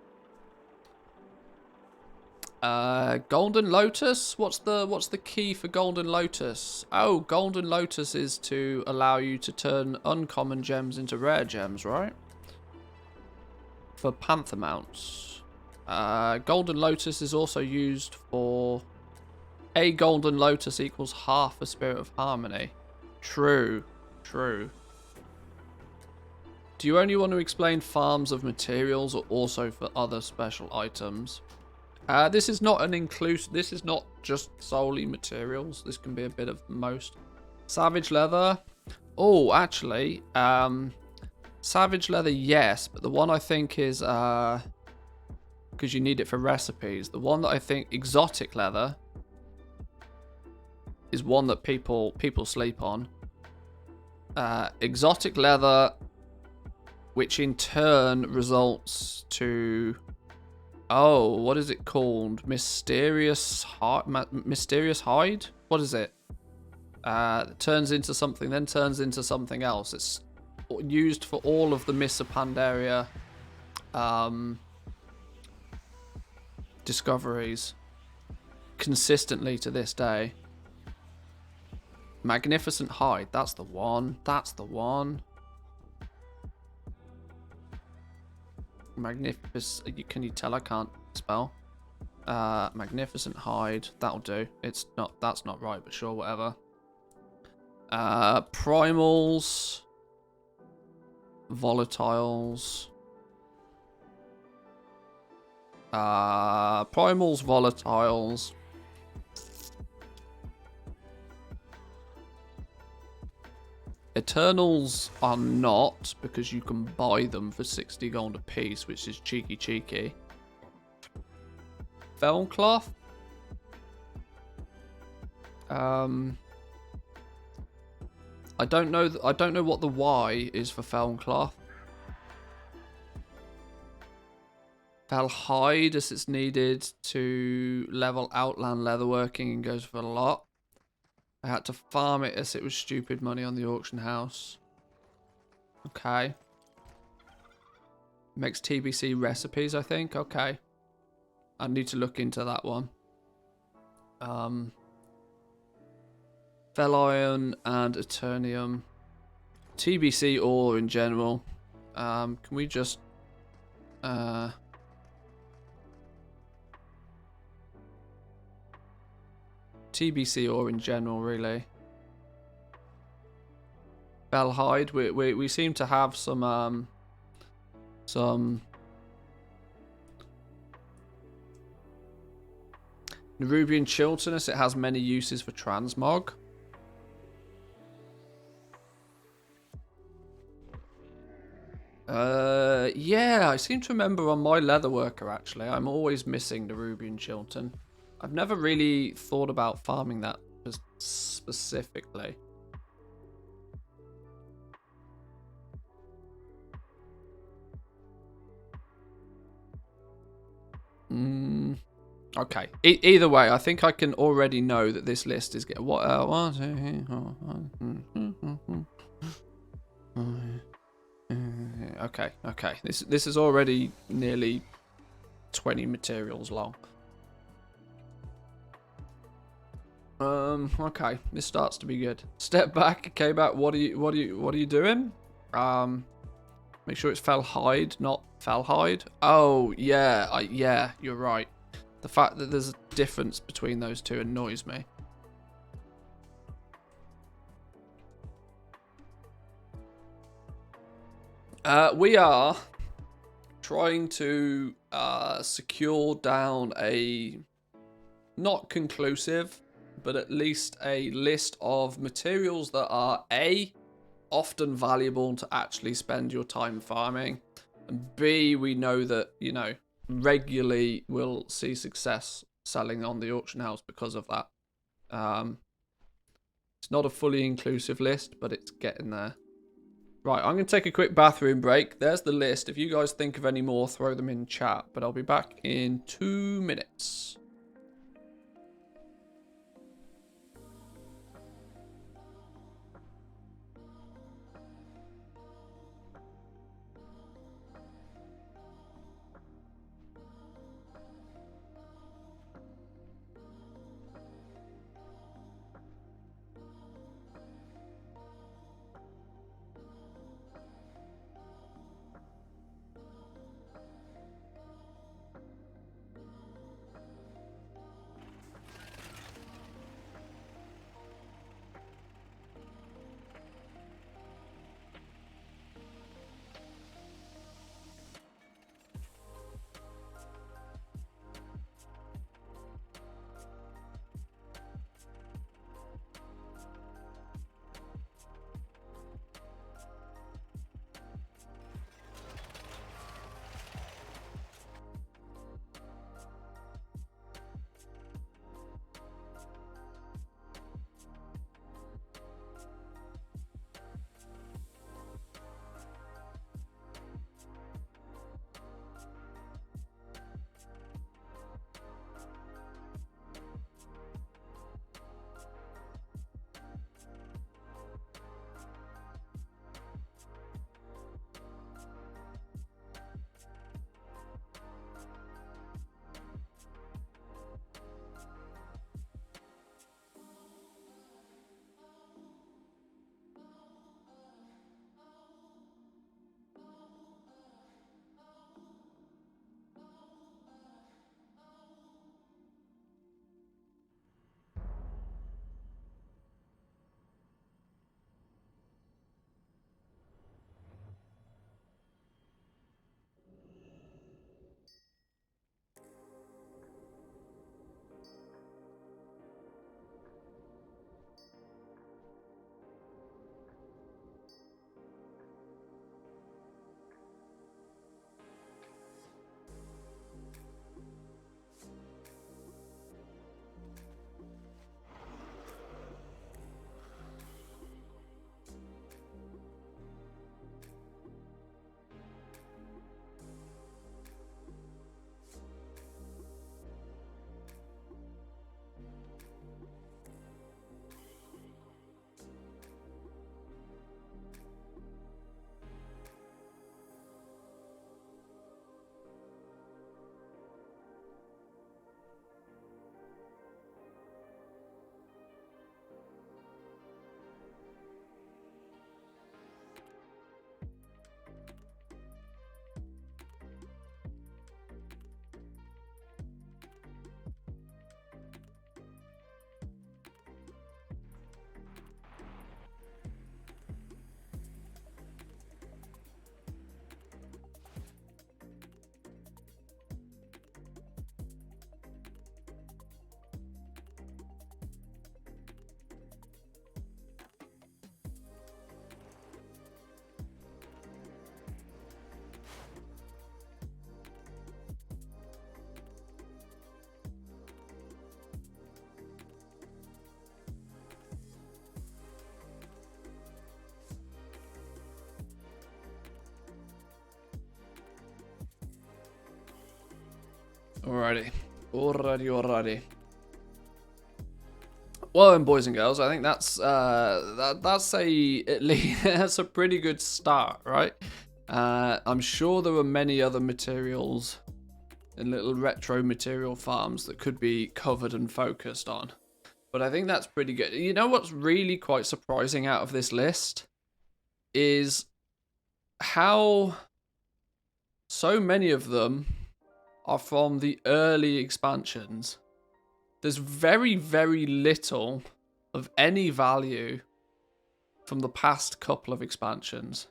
Golden Lotus? What's the key for Golden Lotus? Oh, Golden Lotus is to allow you to turn uncommon gems into rare gems, right? For Panther mounts. Golden Lotus is also used for a Golden Lotus equals half a Spirit of Harmony. True. Do you only want to explain farms of materials or also for other special items? This is not this is not just solely materials. This can be a bit of most. Savage leather. Oh, actually, savage leather, yes, but the one I think is because you need it for recipes. The one that I think exotic leather is one that people sleep on. Exotic leather, which in turn results to what is it called? Mysterious hide? What is it? It turns into something, then turns into something else. It's used for all of the Mists of Pandaria discoveries consistently to this day. Magnificent hide. That's the one. Magnificent. Can you tell I can't spell? Magnificent hide. That'll do. It's not. That's not right, but sure, whatever. Primals. Volatiles. Primals, volatiles. Eternals are not, because you can buy them for 60 gold a piece, which is cheeky. Felncloth. I don't know what the Y is for Felncloth. Felhide, as it's needed to level Outland leatherworking and goes for a lot. I had to farm it as it was stupid money on the auction house. Okay. Makes TBC recipes, I think. Okay. I need to look into that one. Fel Iron and Eternium. TBC ore in general. Can we just... TBC ore in general, really. Belhide, we seem to have some Nerubian Chiltonus. It has many uses for transmog. Yeah, I seem to remember on my leatherworker actually, I'm always missing Nerubian Chilton. I've never really thought about farming that specifically. Okay. Either way, I think I can already know that this list is getting what. Okay. This is already nearly 20 materials long. Okay, this starts to be good. Step back, came back. What are you doing? Make sure it's fell hide, not fell hide. Oh yeah, yeah, you're right. The fact that there's a difference between those two annoys me. We are trying to secure down a not conclusive, but at least a list of materials that are A, often valuable to actually spend your time farming, and B, we know that, you know, regularly will see success selling on the auction house because of that. It's not a fully inclusive list, but it's getting there. Right, I'm going to take a quick bathroom break. There's the list. If you guys think of any more, throw them in chat, but I'll be back in 2 minutes. Alrighty. Well, then, boys and girls, I think that's that's at least that's a pretty good start, right? I'm sure there are many other materials and little retro material farms that could be covered and focused on, But I think that's pretty good. You know what's really quite surprising out of this list is how so many of them are from the early expansions. There's very, very little of any value from the past couple of expansions.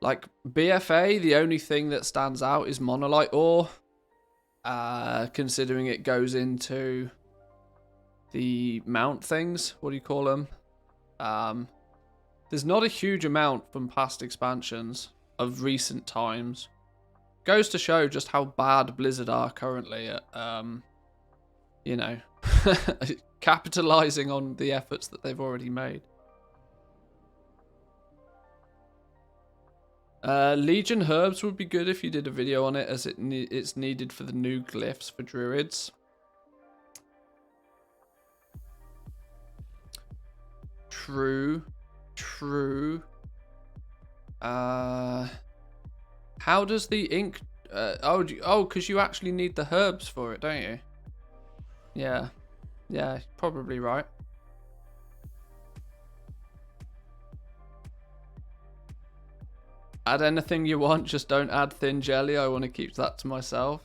Like BFA, the only thing that stands out is Monolite Ore, considering it goes into the mount things. What do you call them? There's not a huge amount from past expansions of recent times. Goes to show just how bad Blizzard are currently at, you know, capitalizing on the efforts that they've already made. Legion Herbs would be good if you did a video on it, as it's needed for the new glyphs for druids. True. How does the ink... oh, because you actually need the herbs for it, don't you? Yeah. Yeah, probably right. Add anything you want, just don't add thin jelly. I want to keep that to myself.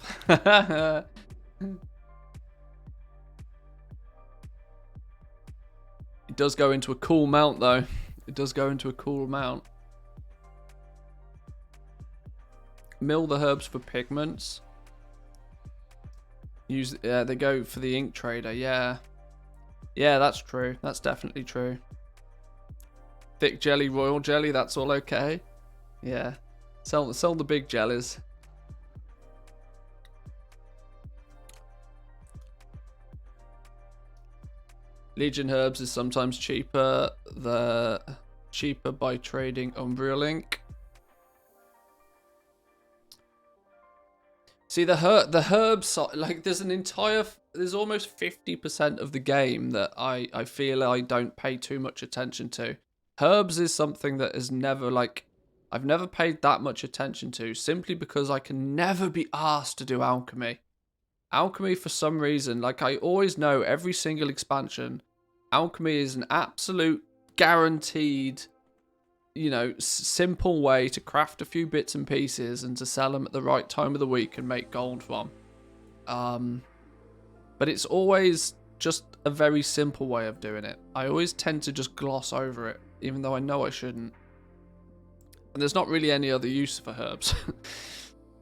It does go into a cool mount, though. It does go into a cool mount. Mill the herbs for pigments. Use they go for the ink trader. Yeah, that's true. That's definitely true. Thick jelly, royal jelly. That's all okay. Yeah, sell the big jellies. Legion Herbs is sometimes cheaper. Cheaper by trading Unreal Ink. See, the herbs, like, there's almost 50% of the game that I feel I don't pay too much attention to. Herbs is something that is never, like, I've never paid that much attention to, simply because I can never be asked to do alchemy. Alchemy, for some reason, like, I always know every single expansion, alchemy is an absolute guaranteed, you know, simple way to craft a few bits and pieces and to sell them at the right time of the week and make gold from. But it's always just a very simple way of doing it. I always tend to just gloss over it, even though I know I shouldn't. And there's not really any other use for herbs.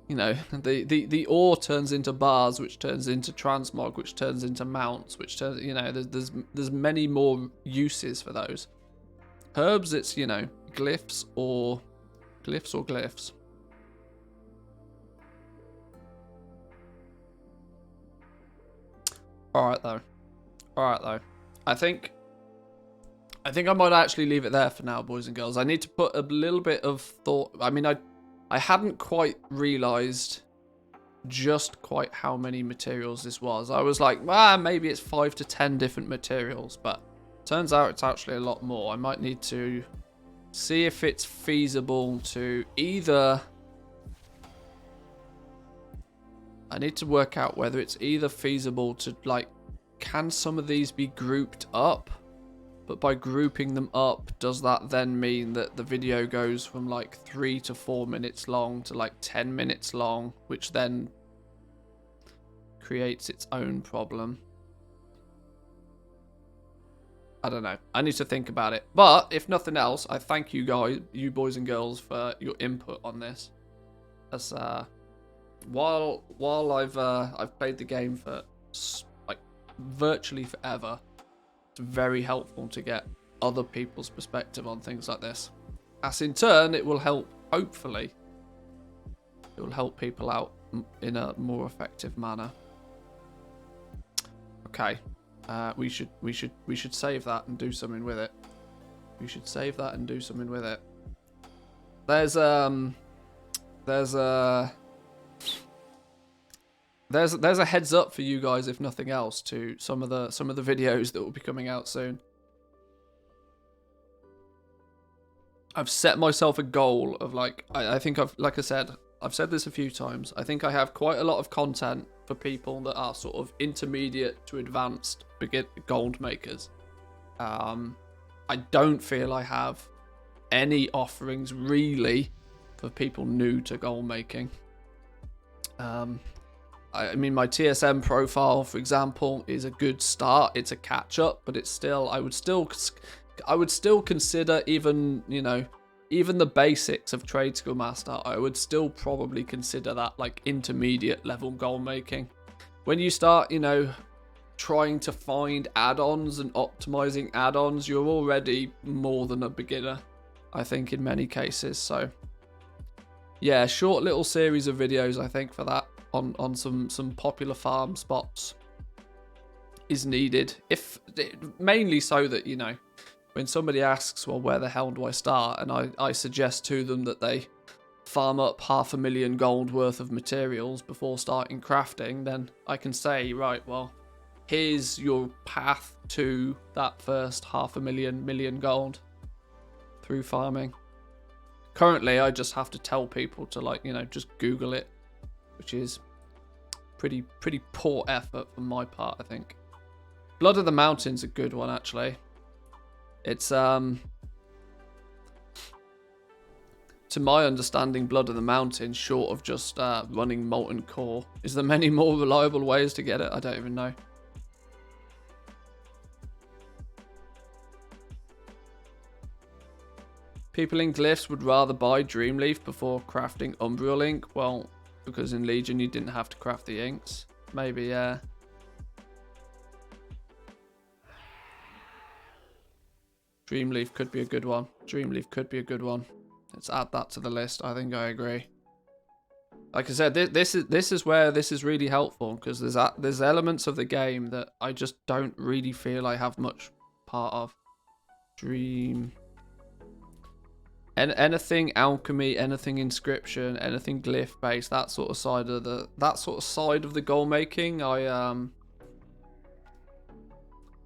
You know, the ore turns into bars, which turns into transmog, which turns into mounts, which turns, you know, there's many more uses for those. Herbs, it's, you know, glyphs or glyphs. Alright though. I think I might actually leave it there for now, boys and girls. I need to put a little bit of thought. I mean, I hadn't quite realised just quite how many materials this was. I was like, maybe it's 5 to 10 different materials, but turns out it's actually a lot more. I might need to see if it's feasible to either... I need to work out whether it's either feasible to, like, can some of these be grouped up? But by grouping them up, does that then mean that the video goes from like 3 to 4 minutes long to like 10 minutes long, which then creates its own problem? I don't know. I need to think about it. But if nothing else, I thank you guys, you boys and girls, for your input on this. As while I've played the game for like virtually forever, it's very helpful to get other people's perspective on things like this. As in turn, it will help, hopefully, it will help people out in a more effective manner. Okay, we should save that and do something with it. We should save that and do something with it. There's a heads up for you guys, if nothing else, to some of the videos that will be coming out soon. I've set myself a goal of, like, I think like I said, I've said this a few times. I think I have quite a lot of content for people that are sort of intermediate to advanced gold makers. I don't feel I have any offerings really for people new to gold making. I mean, my TSM profile, for example, is a good start. It's a catch up, but it's still, I would still consider even, you know, even the basics of Trade Skill Master, I would still probably consider that like intermediate level gold making. When you start, you know, trying to find add-ons and optimizing add-ons, you're already more than a beginner, I think, in many cases. So yeah, short little series of videos, I think, for that on some popular farm spots is needed, if mainly so that, you know, when somebody asks, well, where the hell do I start, and I suggest to them that they farm up 500,000 gold worth of materials before starting crafting, then I can say, right, well, here's your path to that first 500,000 gold through farming. Currently, I just have to tell people to, like, you know, just Google it, which is pretty poor effort from my part, I think. Blood of the Mountain's a good one, actually. It's to my understanding, Blood of the Mountain, short of just running Molten Core. Is there many more reliable ways to get it? I don't even know. People in Glyphs would rather buy Dreamleaf before crafting Umbral Ink. Well, because in Legion you didn't have to craft the inks. Maybe, yeah. Dreamleaf could be a good one. Dreamleaf could be a good one. Let's add that to the list. I think I agree. Like I said, this is where this is really helpful, because there's elements of the game that I just don't really feel I have much part of. Dream. Anything alchemy, anything inscription, anything glyph based, that sort of side of the goal making, I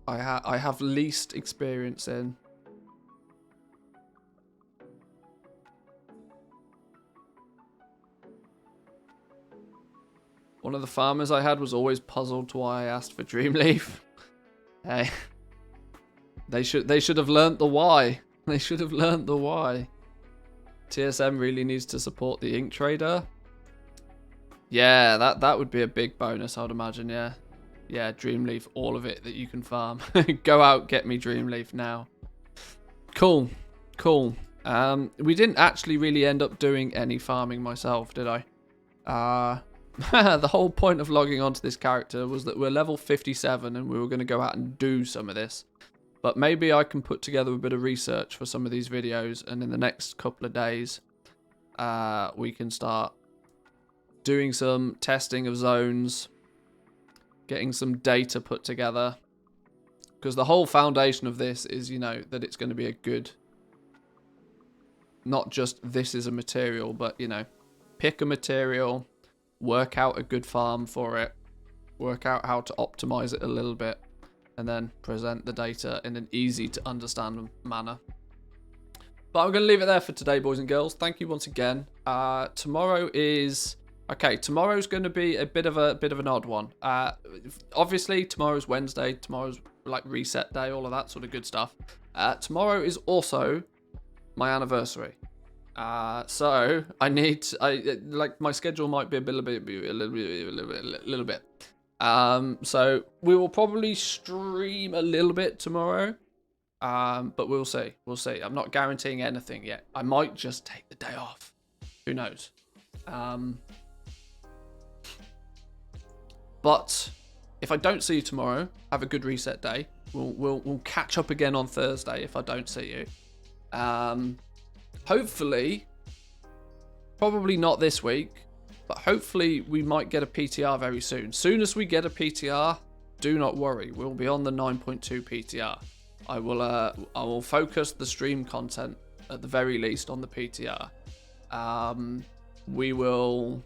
have least experience in. One of the farmers I had was always puzzled why I asked for Dreamleaf. Hey, they should have learnt the why. They should have learnt the why. TSM really needs to support the ink trader. Yeah, that would be a big bonus, I would imagine. Yeah, yeah, Dreamleaf, all of it that you can farm. Go out, get me Dreamleaf now. Cool, cool. We didn't actually really end up doing any farming myself, did I? The whole point of logging onto this character was that we're level 57 and we were going to go out and do some of this. But maybe I can put together a bit of research for some of these videos, and in the next couple of days, we can start doing some testing of zones, getting some data put together. Because the whole foundation of this is, you know, that it's going to be a good, not just this is a material, but, you know, pick a material, work out a good farm for it, work out how to optimize it a little bit, and then present the data in an easy to understand manner. But I'm going to leave it there for today, boys and girls. Thank you once again. Tomorrow is... Okay, tomorrow's going to be a bit of an odd one. Obviously, tomorrow's Wednesday. Tomorrow's like reset day, all of that sort of good stuff. Tomorrow is also my anniversary. So I need like my schedule might be a little bit. So we will probably stream a little bit tomorrow. But we'll see. We'll see. I'm not guaranteeing anything yet. I might just take the day off. Who knows? But if I don't see you tomorrow, have a good reset day. We'll catch up again on Thursday if I don't see you. Hopefully, probably not this week, but hopefully we might get a PTR very soon. Soon as we get a PTR, do not worry. We'll be on the 9.2 PTR. I will focus the stream content at the very least on the PTR. We will.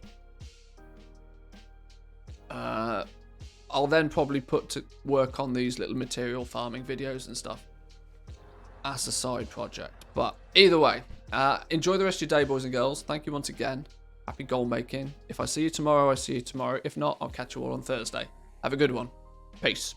I'll then probably put to work on these little material farming videos and stuff as a side project. But either way, enjoy the rest of your day, boys and girls. Thank you once again. Happy goal making. If I see you tomorrow, I see you tomorrow. If not, I'll catch you all on Thursday. Have a good one. Peace.